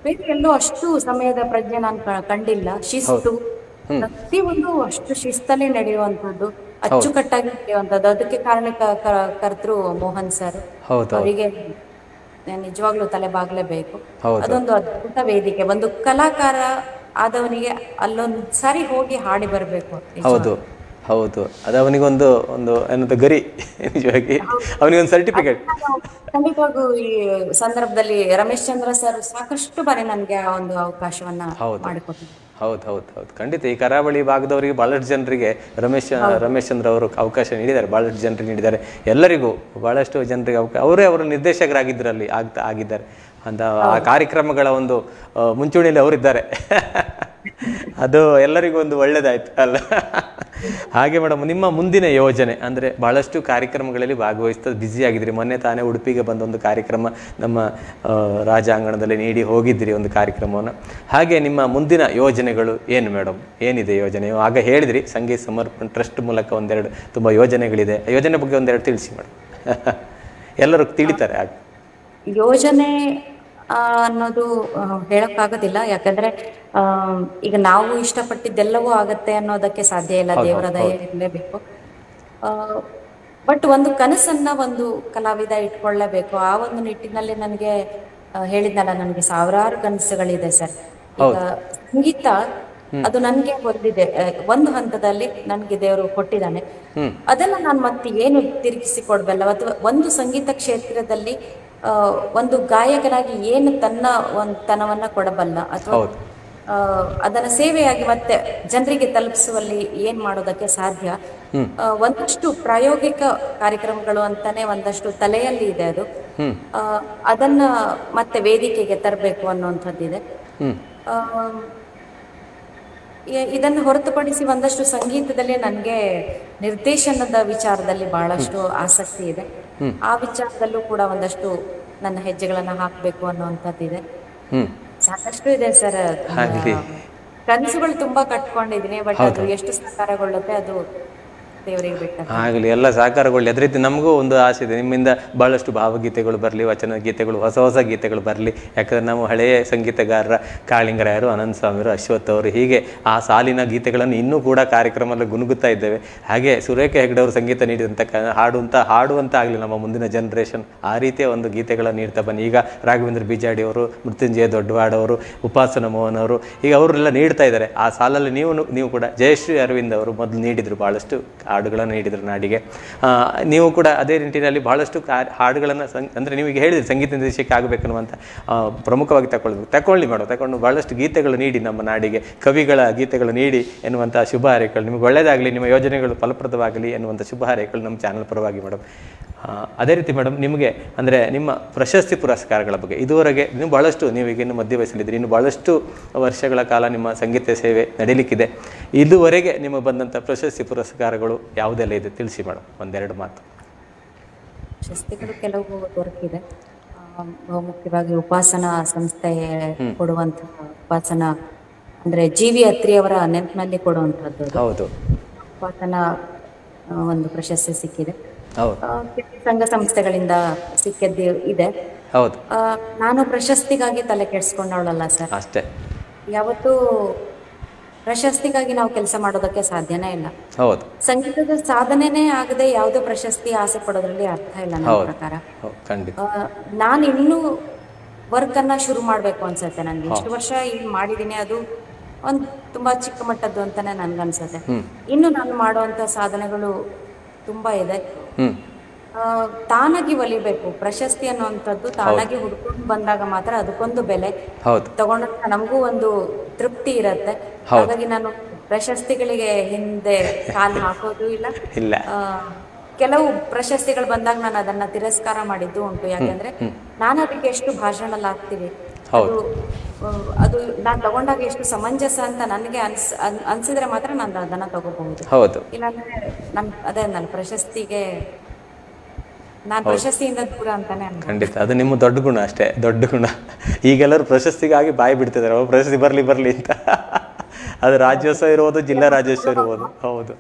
ಬೇರೆ ಎಲ್ಲೂ ಅಷ್ಟು ಸಮಯದ ಪ್ರಜ್ಞೆ ನಾನು ಕಂಡಿಲ್ಲ. ಶಿಸ್ತು ಪ್ರತಿಯೊಂದು ಅಷ್ಟು ಶಿಸ್ತಲ್ಲಿ ನಡೆಯುವಂತದ್ದು, ಅಚ್ಚುಕಟ್ಟಾಗಿ ನಡೆಯುವಂತದ್ದು. ಅದಕ್ಕೆ ಕಾರಣಕರ್ತರು ಮೋಹನ್ ಸರ್, ಅವರಿಗೆ ನಿಜವಾಗ್ಲೂ ತಲೆ ಬಾಗ್ಲೇಬೇಕು. ಅದೊಂದು ಅದ್ಭುತ ವೇದಿಕೆ. ಒಂದು ಕಲಾಕಾರ ಆದವನಿಗೆ ಅಲ್ಲೊಂದು ಸಾರಿ ಹೋಗಿ ಹಾಡಿ ಬರಬೇಕು. ಹೌದು ಹೌದು, ಅದು ಅವನಿಗೊಂದು ಏನಂತ ಗರಿ, ನಿಜವಾಗಿ ಅವನಿಗೊಂದು ಸರ್ಟಿಫಿಕೇಟ್. ಖಂಡಿತವಾಗೂ ಈ ಸಂದರ್ಭದಲ್ಲಿ ರಮೇಶ್ ಚಂದ್ರ ಸರ್ ಸಾಕಷ್ಟು ಬಾರಿ ನನಗೆ ಆ ಒಂದು ಅವಕಾಶವನ್ನ ಮಾಡಿಕೊಟ್ಟಿದ್ದಾರೆ. ಹೌದು ಹೌದು ಹೌದು, ಖಂಡಿತ. ಈ ಕರಾವಳಿ ಭಾಗದವರಿಗೆ ಬಹಳಷ್ಟು ಜನರಿಗೆ ರಮೇಶ್ ಚಂದ್ರ ಅವರು ಅವಕಾಶ ನೀಡಿದ್ದಾರೆ, ಬಹಳಷ್ಟು ಜನರಿಗೆ ನೀಡಿದ್ದಾರೆ. ಎಲ್ಲರಿಗೂ ಬಹಳಷ್ಟು ಜನರಿಗೆ ಅವರೇ ಅವರ ನಿರ್ದೇಶಕರಾಗಿದ್ದರಲ್ಲಿ ಆಗಿದ್ದಾರೆ ಅಂತ ಆ ಕಾರ್ಯಕ್ರಮಗಳ ಒಂದು ಮುಂಚೂಣಿಯಲ್ಲಿ ಅವರಿದ್ದಾರೆ. ಅದು ಎಲ್ಲರಿಗೂ ಒಂದು ಒಳ್ಳೇದಾಯ್ತು ಅಲ್ಲ? ಹಾಗೆ ಮೇಡಮ್, ನಿಮ್ಮ ಮುಂದಿನ ಯೋಜನೆ ಅಂದರೆ ಬಹಳಷ್ಟು ಕಾರ್ಯಕ್ರಮಗಳಲ್ಲಿ ಭಾಗವಹಿಸ್ತಾ ಬ್ಯುಸಿ ಆಗಿದ್ರಿ. ಮೊನ್ನೆ ತಾನೇ ಉಡುಪಿಗೆ ಬಂದ ಒಂದು ಕಾರ್ಯಕ್ರಮ ನಮ್ಮ ರಾಜಾಂಗಣದಲ್ಲಿ ನೀಡಿ ಹೋಗಿದ್ದಿರಿ ಒಂದು ಕಾರ್ಯಕ್ರಮವನ್ನು. ಹಾಗೆ ನಿಮ್ಮ ಮುಂದಿನ ಯೋಜನೆಗಳು ಏನು ಮೇಡಮ್? ಏನಿದೆ ಯೋಜನೆ? ಆಗ ಹೇಳಿದ್ರಿ ಸಂಗೀತ ಸಮರ್ಪಣೆ ಟ್ರಸ್ಟ್ ಮೂಲಕ ಒಂದೆರಡು ತುಂಬ ಯೋಜನೆಗಳಿದೆ. ಯೋಜನೆ ಬಗ್ಗೆ ಒಂದೆರಡು ತಿಳಿಸಿ ಮೇಡಮ್, ಎಲ್ಲರೂ ತಿಳಿತಾರೆ. ಹಾಗೆ ಯೋಜನೆ ಅನ್ನೋದು ಹೇಳಕ್ಕಾಗೋದಿಲ್ಲ. ಯಾಕಂದ್ರೆ ಈಗ ನಾವು ಇಷ್ಟಪಟ್ಟಿದ್ದೆಲ್ಲವೂ ಆಗತ್ತೆ ಅನ್ನೋದಕ್ಕೆ ಸಾಧ್ಯ ಇಲ್ಲ, ದೇವರ ದಯೆ ಇರಲೇಬೇಕು. ಬಟ್ ಒಂದು ಕನಸನ್ನ ಒಂದು ಕಲಾವಿದ ಇಟ್ಕೊಳ್ಳೇಬೇಕು. ಆ ಒಂದು ನಿಟ್ಟಿನಲ್ಲಿ ನನಗೆ ಹೇಳಿದ್ನಲ್ಲ, ನನಗೆ ಸಾವಿರಾರು ಕನಸುಗಳಿದೆ ಸರ್. ಈಗ ಸಂಗೀತ ಅದು ನನ್ಗೆ ಬಂದಿದೆ, ಒಂದು ಹಂತದಲ್ಲಿ ನನ್ಗೆ ದೇವರು ಕೊಟ್ಟಿದ್ದಾನೆ. ಅದನ್ನ ನಾನು ಮತ್ತೆ ಏನು ತಿರುಗಿಸಿ ಕೊಡ್ಬಲ್ಲ. ಅಥವಾ ಒಂದು ಸಂಗೀತ ಕ್ಷೇತ್ರದಲ್ಲಿ ಒಂದು ಗಾಯಕನಾಗಿ ಏನು ತನವನ್ನ ಕೊಡಬಲ್ಲ, ಅಥವಾ ಅದನ್ನ ಸೇವೆಯಾಗಿ ಮತ್ತೆ ಜನರಿಗೆ ತಲುಪಿಸುವಲ್ಲಿ ಏನ್ ಮಾಡೋದಕ್ಕೆ ಸಾಧ್ಯ. ಒಂದಷ್ಟು ಪ್ರಾಯೋಗಿಕ ಕಾರ್ಯಕ್ರಮಗಳು ಅಂತಾನೆ ಒಂದಷ್ಟು ತಲೆಯಲ್ಲಿ ಇದೆ. ಅದು ಅದನ್ನ ಮತ್ತೆ ವೇದಿಕೆಗೆ ತರಬೇಕು ಅನ್ನುವಂಥದ್ದಿದೆ. ಇದನ್ನು ಹೊರತುಪಡಿಸಿ ಒಂದಷ್ಟು ಸಂಗೀತದಲ್ಲಿ ನನಗೆ ನಿರ್ದೇಶನದ ವಿಚಾರದಲ್ಲಿ ಬಹಳಷ್ಟು ಆಸಕ್ತಿ ಇದೆ. ಆ ವಿಚಾರದಲ್ಲೂ ಕೂಡ ಒಂದಷ್ಟು ನನ್ನ ಹೆಜ್ಜೆಗಳನ್ನ ಹಾಕ್ಬೇಕು ಅನ್ನುವಂಥದ್ದಿದೆ. ಸಾಕಷ್ಟು ಇದೆ ಸರ್. ಕನಸುಗಳು ತುಂಬಾ ಕಟ್ಕೊಂಡಿದ್ದೀನಿ, ಬಟ್ ಅದು ಎಷ್ಟು ಸಾಕಾರಗೊಳ್ಳುತ್ತೆ ಅದು ದೇವರಿಗೆ ಬಿಟ್ಟ. ಆಗಲಿ, ಎಲ್ಲ ಸಾಕಾರಗೊಳ್ಳಿ. ಅದೇ ರೀತಿ ನಮಗೂ ಒಂದು ಆಸೆ ಇದೆ, ನಿಮ್ಮಿಂದ ಭಾಳಷ್ಟು ಭಾವಗೀತೆಗಳು ಬರಲಿ, ವಚನ ಗೀತೆಗಳು, ಹೊಸ ಹೊಸ ಗೀತೆಗಳು ಬರಲಿ. ಯಾಕಂದರೆ ನಾವು ಹಳೆಯ ಸಂಗೀತಗಾರರ ಕಾಳಿಂಗರಾಯರು, ಅನಂತ ಸ್ವಾಮಿಯವರು, ಅಶ್ವಥ್ ಅವರು, ಹೀಗೆ ಆ ಸಾಲಿನ ಗೀತೆಗಳನ್ನು ಇನ್ನೂ ಕೂಡ ಕಾರ್ಯಕ್ರಮದಲ್ಲಿ ಗುನುಗುತ್ತಾ ಇದ್ದೇವೆ. ಹಾಗೆ ಸುರೇಖಾ ಹೆಗ್ಡೆ ಅವರು ಸಂಗೀತ ನೀಡಿದಂಥ ಹಾಡುವಂತ ಆಗಲಿ ನಮ್ಮ ಮುಂದಿನ ಜನ್ರೇಷನ್. ಆ ರೀತಿಯ ಒಂದು ಗೀತೆಗಳನ್ನು ನೀಡ್ತಾ ಬನ್ನಿ. ಈಗ ರಾಘವೇಂದ್ರ ಬಿಜಾಡಿ ಅವರು, ಮೃತ್ಯುಂಜಯ ದೊಡ್ಡವಾಡ ಅವರು, ಉಪಾಸನ ಮೋಹನ್ ಅವರು, ಈಗ ಅವರೆಲ್ಲ ನೀಡ್ತಾ ಇದ್ದಾರೆ. ಆ ಸಾಲಲ್ಲಿ ನೀವು ಕೂಡ ಜಯಶ್ರೀ ಅರವಿಂದ್ ಅವರು ಮೊದಲು ನೀಡಿದರು, ಭಾಳಷ್ಟು ಹಾಡುಗಳನ್ನು ನೀಡಿದರು ನಾಡಿಗೆ. ನೀವು ಕೂಡ ಅದೇ ನಿಟ್ಟಿನಲ್ಲಿ ಬಹಳಷ್ಟು ಹಾಡುಗಳನ್ನು ಅಂದರೆ ನೀವೀಗ ಹೇಳಿದ್ರಿ ಸಂಗೀತ ನಿರ್ದೇಶಕ ಆಗಬೇಕನ್ನುವಂಥ ಪ್ರಮುಖವಾಗಿ ತಗೊಳ್ಳಿ ಮೇಡಮ್. ತಗೊಂಡು ಬಹಳಷ್ಟು ಗೀತೆಗಳು ನೀಡಿ ನಮ್ಮ ನಾಡಿಗೆ, ಕವಿಗಳ ಗೀತೆಗಳು ನೀಡಿ ಎನ್ನುವಂಥ ಶುಭ ಹಾರೈಕೆಗಳು. ನಿಮಗೆ ಒಳ್ಳೆಯದಾಗಲಿ, ನಿಮ್ಮ ಯೋಜನೆಗಳು ಫಲಪ್ರದವಾಗಲಿ ಎನ್ನುವಂಥ ಶುಭ ಹಾರೈಕೆಗಳು ನಮ್ಮ ಚಾನಲ್ ಪರವಾಗಿ ಮೇಡಮ್. ಅದೇ ರೀತಿ ಮೇಡಮ್, ನಿಮಗೆ ಅಂದರೆ ನಿಮ್ಮ ಪ್ರಶಸ್ತಿ ಪುರಸ್ಕಾರಗಳ ಬಗ್ಗೆ ಇದುವರೆಗೆ ನೀವು ಭಾಳಷ್ಟು, ನೀವೀಗ ಇನ್ನು ಮಧ್ಯ ವಯಸ್ಸಲ್ಲಿದ್ದೀರಿ, ಇನ್ನು ಭಾಳಷ್ಟು ವರ್ಷಗಳ ಕಾಲ ನಿಮ್ಮ ಸಂಗೀತ ಸೇವೆ ನಡೀಲಿಕ್ಕಿದೆ. ಇದುವರೆಗೆ ನಿಮಗೆ ಬಂದಂಥ ಪ್ರಶಸ್ತಿ ಪುರಸ್ಕಾರಗಳು ಯಾವುದೆಲ್ಲ ಇದೆ ತಿಳಿಸಿ ಮೇಡಮ್, ಒಂದೆರಡು ಮಾತು. ಪ್ರಶಸ್ತಿಗಳು ಕೆಲವು ದೊರಕಿದೆ. ಮುಖ್ಯವಾಗಿ ಉಪಾಸನಾ ಸಂಸ್ಥೆ ಕೊಡುವಂತಹ ಉಪಾಸನಾ ಅಂದ್ರೆ ಜಿ.ವಿ. ಅತ್ರಿ ಅವರ ನೆನಪಿನಲ್ಲಿ ಕೊಡುವಂಥದ್ದು. ಹೌದು, ಉಪಾಸನಾ ಒಂದು ಪ್ರಶಸ್ತಿ ಸಿಕ್ಕಿದೆ. ಸಂಘ ಸಂಸ್ಥೆಗಳಿಂದ ಸಿಕ್ಕಿದ್ದು ಇದೆ. ಹೌದು. ನಾನು ಪ್ರಶಸ್ತಿಗಾಗಿ ತಲೆ ಕೆಡಿಸ್ಕೊಂಡವಳಲ್ಲ ಸರ್. ಅಷ್ಟೇ. ಯಾವತ್ತೂ ಪ್ರಶಸ್ತಿಗಾಗಿ ನಾವು ಕೆಲಸ ಮಾಡೋದಕ್ಕೆ ಸಾಧ್ಯನೇ ಇಲ್ಲ. ಹೌದು. ಸಂಗೀತದ ಸಾಧನೆನೇ ಆಗದೆ ಯಾವುದೇ ಪ್ರಶಸ್ತಿ ಆಸೆ ಪಡೋದ್ರಲ್ಲಿ ಅರ್ಥ ಇಲ್ಲ ನನ್ನ ಪ್ರಕಾರ. ನಾನು ಇನ್ನೂ ವರ್ಕ್ ಅನ್ನ ಶುರು ಮಾಡ್ಬೇಕು ಅನ್ಸುತ್ತೆ ನನ್ಗೆ. ಇಷ್ಟು ವರ್ಷ ಈಗ ಮಾಡಿದೀನಿ, ಅದು ಒಂದು ತುಂಬಾ ಚಿಕ್ಕ ಮಟ್ಟದ್ದು ಅಂತಾನೆ ನನ್ಗನ್ಸುತ್ತೆ. ಇನ್ನು ನಾನು ಮಾಡುವಂತ ಸಾಧನೆಗಳು ತುಂಬಾ ಇದೆ. ತಾನಾಗಿ ಒಲಿಬೇಕು. ಪ್ರಶಸ್ತಿ ಅನ್ನುವಂಥದ್ದು ತಾನಾಗಿ ಹುಡ್ಕೊಂಡು ಬಂದಾಗ ಮಾತ್ರ ಅದಕ್ಕೊಂದು ಬೆಲೆ, ತಗೊಂಡಾಗ ನಮಗೂ ಒಂದು ತೃಪ್ತಿ ಇರತ್ತೆ. ಹಾಗಾಗಿ ನಾನು ಪ್ರಶಸ್ತಿಗಳಿಗೆ ಹಿಂದೆ ಕಾಲು ಹಾಕೋದು ಇಲ್ಲ. ಕೆಲವು ಪ್ರಶಸ್ತಿಗಳು ಬಂದಾಗ ನಾನು ಅದನ್ನ ತಿರಸ್ಕಾರ ಮಾಡಿದ್ದು ಉಂಟು. ಯಾಕಂದ್ರೆ ನಾನು ಅದಕ್ಕೆ ಎಷ್ಟು ಭಾಷಣದಲ್ಲಿ ಆಗ್ತೀವಿ, ಅದು ನಾನು ತಗೊಂಡಾಗ ಎಷ್ಟು ಸಮಂಜಸ ಅಂತ ನನಗೆ ಅನ್ಸಿದ್ರೆ ಮಾತ್ರ ನಾನು ಅದನ್ನ ತಗೋಬಹುದು. ಇಲ್ಲಾಂದ್ರೆ ಅದೇ ನನ್ನ ಪ್ರಶಸ್ತಿಗೆ ನಾನು ಪ್ರಶಸ್ತಿಯಿಂದ ದೂರ ಅಂತಾನೆ. ಖಂಡಿತ ಅದು ನಿಮ್ಮ ದೊಡ್ಡ ಗುಣ, ಅಷ್ಟೇ ದೊಡ್ಡ ಗುಣ. ಈಗೆಲ್ಲರೂ ಪ್ರಶಸ್ತಿಗಾಗಿ ಬಾಯಿ ಬಿಡ್ತಿದ್ದಾರೆ, ಪ್ರಶಸ್ತಿ ಬರ್ಲಿ ಅಂತ. ಅದು ರಾಜ್ಯೋತ್ಸವ ಇರ್ಬೋದು, ಜಿಲ್ಲಾ ರಾಜ್ಯೋತ್ಸವ ಇರ್ಬೋದು. ಹೌದು,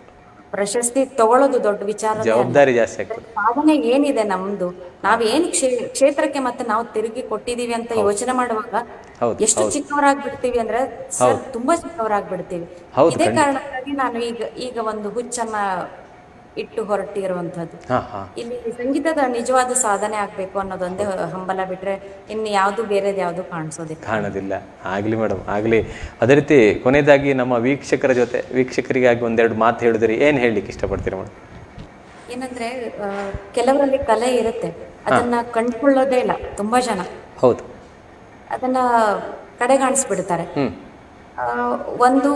ಪ್ರಶಸ್ತಿ ತಗೊಳ್ಳೋದು ದೊಡ್ಡ ವಿಚಾರ, ಜವಾಬ್ದಾರಿ ಜಾಸ್ತಿ ಆಗ್ತದೆ. ಸಾಧನೆ ಏನಿದೆ ನಮ್ದು, ನಾವೇನ್ ಕ್ಷೇತ್ರಕ್ಕೆ ಮತ್ತೆ ನಾವು ತಿರುಗಿ ಕೊಟ್ಟಿದೀವಿ ಅಂತ ಯೋಚನೆ ಮಾಡುವಾಗ ಎಷ್ಟು ಚಿಕ್ಕವರಾಗ್ಬಿಡ್ತೀವಿ ಅಂದ್ರೆ ಸರ್, ತುಂಬಾ ಚಿಕ್ಕವರಾಗ್ಬಿಡ್ತೀವಿ. ಇದೇ ಕಾರಣಕ್ಕಾಗಿ ನಾನು ಈಗ ಒಂದು ಹುಚ್ಚನ್ನ ಇಟ್ಟು ಹೊರಟಿರುವಂತದ್ದು. ಇಲ್ಲಿ ಸಂಗೀತದ ನಿಜವಾದ ಸಾಧನೆ ಆಗ್ಬೇಕು ಅನ್ನೋದೊಂದೇ ಹಂಬಲ ಬಿಟ್ರೆ ಇನ್ನು ಯಾವ್ದು ಬೇರೆದ್ ಯಾವ್ದು ಕಾಣಿಸೋದಿಲ್ಲ. ಆಗ್ಲಿ ಮೇಡಮ್, ಆಗ್ಲಿ. ಅದೇ ರೀತಿ ಕೊನೆಯದಾಗಿ ನಮ್ಮ ವೀಕ್ಷಕರಿಗಾಗಿ ಒಂದೆರಡು ಮಾತು ಹೇಳಿದ್ರಿ, ಏನ್ ಹೇಳಲಿಕ್ಕೆ ಇಷ್ಟಪಡ್ತೀರಿ ಮೇಡಮ್? ಏನಂದ್ರೆ ಕೆಲವರಲ್ಲಿ ಕಲೆ ಇರುತ್ತೆ, ಅದನ್ನ ಕಂಡುಕೊಳ್ಳೋದೇ ಇಲ್ಲ ತುಂಬಾ ಜನ. ಹೌದು. ಅದನ್ನ ಕಡೆಗಾಣಿಸ್ಬಿಡ್ತಾರೆ. ಒಂದು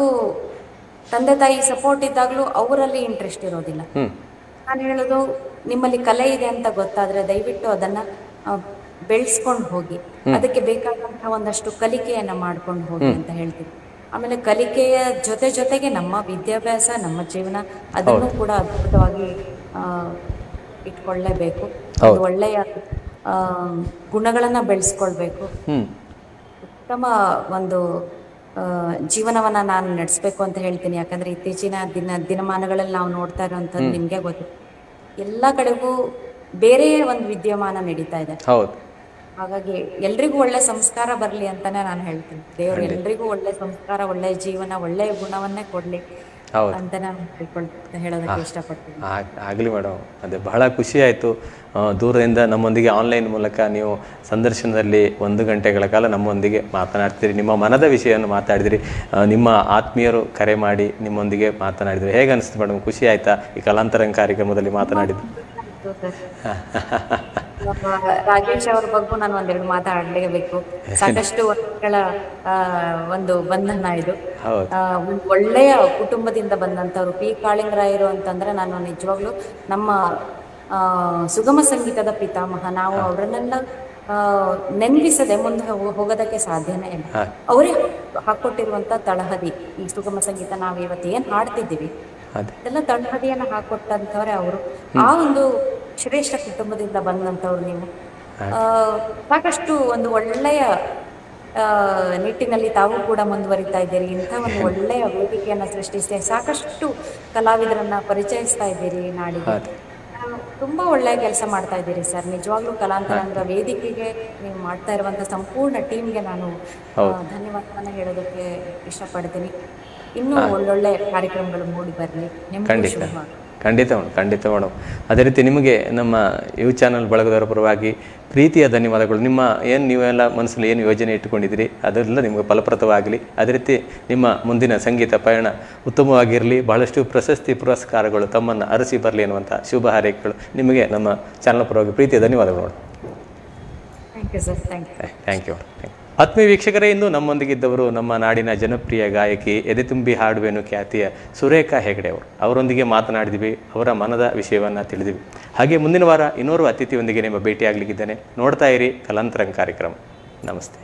ತಂದೆ ತಾಯಿ ಸಪೋರ್ಟ್ ಇದ್ದಾಗ್ಲೂ ಅವರಲ್ಲಿ ಇಂಟ್ರೆಸ್ಟ್ ಇರೋದಿಲ್ಲ. ನಾನು ಹೇಳೋದು, ನಿಮ್ಮಲ್ಲಿ ಕಲೆ ಇದೆ ಅಂತ ಗೊತ್ತಾದ್ರೆ ದಯವಿಟ್ಟು ಅದನ್ನ ಬೆಳೆಸ್ಕೊಂಡು ಹೋಗಿ, ಅದಕ್ಕೆ ಬೇಕಾದಂತಹ ಒಂದಷ್ಟು ಕಲಿಕೆಯನ್ನ ಮಾಡ್ಕೊಂಡು ಹೋಗಿ ಅಂತ ಹೇಳ್ತೀವಿ. ಆಮೇಲೆ ಕಲಿಕೆಯ ಜೊತೆಗೆ ನಮ್ಮ ವಿದ್ಯಾಭ್ಯಾಸ, ನಮ್ಮ ಜೀವನ ಅದನ್ನು ಕೂಡ ಅದ್ಭುತವಾಗಿ ಇಟ್ಕೊಳ್ಳೇಬೇಕು. ಒಂದು ಒಳ್ಳೆಯ ಗುಣಗಳನ್ನ ಬೆಳೆಸ್ಕೊಳ್ಬೇಕು. ಉತ್ತಮ ಒಂದು ಜೀವನವನ್ನ ನಾನು ನಡೆಸಬೇಕು ಅಂತ ಹೇಳ್ತೀನಿ. ಯಾಕಂದ್ರೆ ಇತ್ತೀಚಿನ ದಿನಮಾನಗಳಲ್ಲಿ ನಾವು ನೋಡ್ತಾ ಇರೋಂಥದ್ದು ನಿಮ್ಗೆ ಗೊತ್ತು, ಎಲ್ಲ ಕಡೆಗೂ ಬೇರೆ ಒಂದು ವಿದ್ಯಮಾನ ನಡೀತಾ ಇದೆ. ಹಾಗಾಗಿ ಎಲ್ರಿಗೂ ಒಳ್ಳೆ ಸಂಸ್ಕಾರ ಬರ್ಲಿ ಅಂತಾನೆ ನಾನು ಹೇಳ್ತೀನಿ. ದೇವರು ಎಲ್ರಿಗೂ ಒಳ್ಳೆ ಸಂಸ್ಕಾರ, ಒಳ್ಳೆ ಜೀವನ, ಒಳ್ಳೆ ಗುಣವನ್ನೇ ಕೊಡ್ಲಿ ಅಂತ ನಾನು ಹೇಳೋದಕ್ಕೆ ಇಷ್ಟಪಡ್ತೀನಿ. ಆಗಲಿ ಮೇಡಮ್, ಅದೇ ಬಹಳ ಖುಷಿ ಆಯಿತು. ದೂರದಿಂದ ನಮ್ಮೊಂದಿಗೆ ಆನ್ಲೈನ್ ಮೂಲಕ ನೀವು ಸಂದರ್ಶನದಲ್ಲಿ 1 ಗಂಟೆಗಳ ಕಾಲ ನಮ್ಮೊಂದಿಗೆ ಮಾತನಾಡ್ತೀರಿ, ನಿಮ್ಮ ಮನದ ವಿಷಯವನ್ನು ಮಾತಾಡಿದಿರಿ, ನಿಮ್ಮ ಆತ್ಮೀಯರು ಕರೆ ಮಾಡಿ ನಿಮ್ಮೊಂದಿಗೆ ಮಾತನಾಡಿದ್ರು. ಹೇಗೆ ಅನಿಸ್ತು ಮೇಡಮ್? ಖುಷಿ ಆಯ್ತಾ ಈ ಕಲಾಂತರಂಗ ಕಾರ್ಯಕ್ರಮದಲ್ಲಿ ಮಾತನಾಡಿದ್ದು? ರಾಜೇಶ್ ಅವ್ರ ಬಗ್ಗೆ ನಾನು ಒಂದೆರಡು ಮಾತಾಡಲೇಬೇಕು. ಸಾಕಷ್ಟು ವರ್ಷಗಳ ಒಂದು ಬಂಧನ ಇದು. ಒಳ್ಳೆಯ ಕುಟುಂಬದಿಂದ ಬಂದಂತವ್ರು ಪಿ ಕಾಳಿಂಗರಾಯರು ಅಂತಂದ್ರೆ ನಾನು ನಿಜವಾಗ್ಲೂ ನಮ್ಮ ಸುಗಮ ಸಂಗೀತದ ಪಿತಾಮಹ. ನಾವು ಅವರನ್ನೆಲ್ಲ ನೆನಪಿಸದೆ ಮುಂದೆ ಹೋಗೋದಕ್ಕೆ ಸಾಧ್ಯನೇ ಇಲ್ಲ. ಅವರೇ ಹಾಕೊಟ್ಟಿರುವಂತ ತಳಹದಿ ಈ ಸುಗಮ ಸಂಗೀತ. ನಾವು ಇವತ್ತು ಏನ್ ಹಾಡ್ತಿದ್ದೀವಿ ಅದೆಲ್ಲ ತಳಹದಿಯನ್ನ ಹಾಕೊಟ್ಟಂತವ್ರೆ ಅವರು. ಆ ಒಂದು ಶ್ರೇಷ್ಠ ಕುಟುಂಬದಿಂದ ಬಂದಂತವ್ರು ನೀವು. ಸಾಕಷ್ಟು ಒಂದು ಒಳ್ಳೆಯ ನಿಟ್ಟಿನಲ್ಲಿ ತಾವು ಕೂಡ ಮುಂದುವರಿತಾ ಇದ್ದೀರಿ. ಇಂಥ ಒಂದು ಒಳ್ಳೆಯ ವೇದಿಕೆಯನ್ನ ಸೃಷ್ಟಿಸಿ ಸಾಕಷ್ಟು ಕಲಾವಿದರನ್ನ ಪರಿಚಯಿಸ್ತಾ ಇದ್ದೀರಿ ನಾಡಿಗೆ. ತುಂಬಾ ಒಳ್ಳೆಯ ಕೆಲಸ ಮಾಡ್ತಾ ಇದ್ದೀರಿ ಸರ್. ನಿಜವಾಗ್ಲೂ ಕಲಾಂತರಂಗ ವೇದಿಕೆಗೆ ನೀವು ಮಾಡ್ತಾ ಇರುವಂತ ಸಂಪೂರ್ಣ ಟೀಮ್ಗೆ ನಾನು ಧನ್ಯವಾದವನ್ನ ಹೇಳೋದಕ್ಕೆ ಇಷ್ಟಪಡ್ತೀನಿ. ಇನ್ನೂ ಒಳ್ಳೊಳ್ಳೆ ಕಾರ್ಯಕ್ರಮಗಳು ಮೂಡಿ ಬರಲಿ. ಖಂಡಿತ ಮೇಡಮ್. ಅದೇ ರೀತಿ ನಿಮಗೆ ನಮ್ಮ ಯು ಚಾನಲ್ ಬಳಗದವರ ಪರವಾಗಿ ಪ್ರೀತಿಯ ಧನ್ಯವಾದಗಳು. ನಿಮ್ಮ ನೀವೆಲ್ಲ ಮನಸ್ಸಲ್ಲಿ ಏನು ಯೋಜನೆ ಇಟ್ಟುಕೊಂಡಿದ್ದೀರಿ ಅದೆಲ್ಲ ನಿಮಗೆ ಫಲಪ್ರದವಾಗಲಿ. ಅದೇ ರೀತಿ ನಿಮ್ಮ ಮುಂದಿನ ಸಂಗೀತ ಪಯಣ ಉತ್ತಮವಾಗಿರಲಿ. ಬಹಳಷ್ಟು ಪ್ರಶಸ್ತಿ ಪುರಸ್ಕಾರಗಳು ತಮ್ಮನ್ನು ಅರಸಿ ಬರಲಿ ಅನ್ನುವಂಥ ಶುಭ ಹಾರೈಕೆಗಳು. ನಿಮಗೆ ನಮ್ಮ ಚಾನಲ್ ಪರವಾಗಿ ಪ್ರೀತಿಯ ಧನ್ಯವಾದಗಳು. Thank you. ಆತ್ಮೀಯ ವೀಕ್ಷಕರೇ, ಇಂದು ನಮ್ಮೊಂದಿಗಿದ್ದವರು ನಮ್ಮ ನಾಡಿನ ಜನಪ್ರಿಯ ಗಾಯಕಿ, ಎದೆತುಂಬಿ ಹಾಡುವೆನು ಖ್ಯಾತಿಯ ಸುರೇಖಾ ಹೆಗಡೆ ಅವರೊಂದಿಗೆ ಮಾತನಾಡಿದ್ವಿ, ಅವರ ಮನದ ವಿಷಯವನ್ನು ತಿಳಿದ್ವಿ. ಹಾಗೆ ಮುಂದಿನ ವಾರ ಇನ್ನೋರ್ವ ಅತಿಥಿಯೊಂದಿಗೆ ನಿಮ್ಮ ಭೇಟಿಯಾಗಲಿಕ್ಕಿದ್ದೇನೆ. ನೋಡ್ತಾ ಇರಿ ಕಲಾಂತರಂಗ ಕಾರ್ಯಕ್ರಮ. ನಮಸ್ತೆ.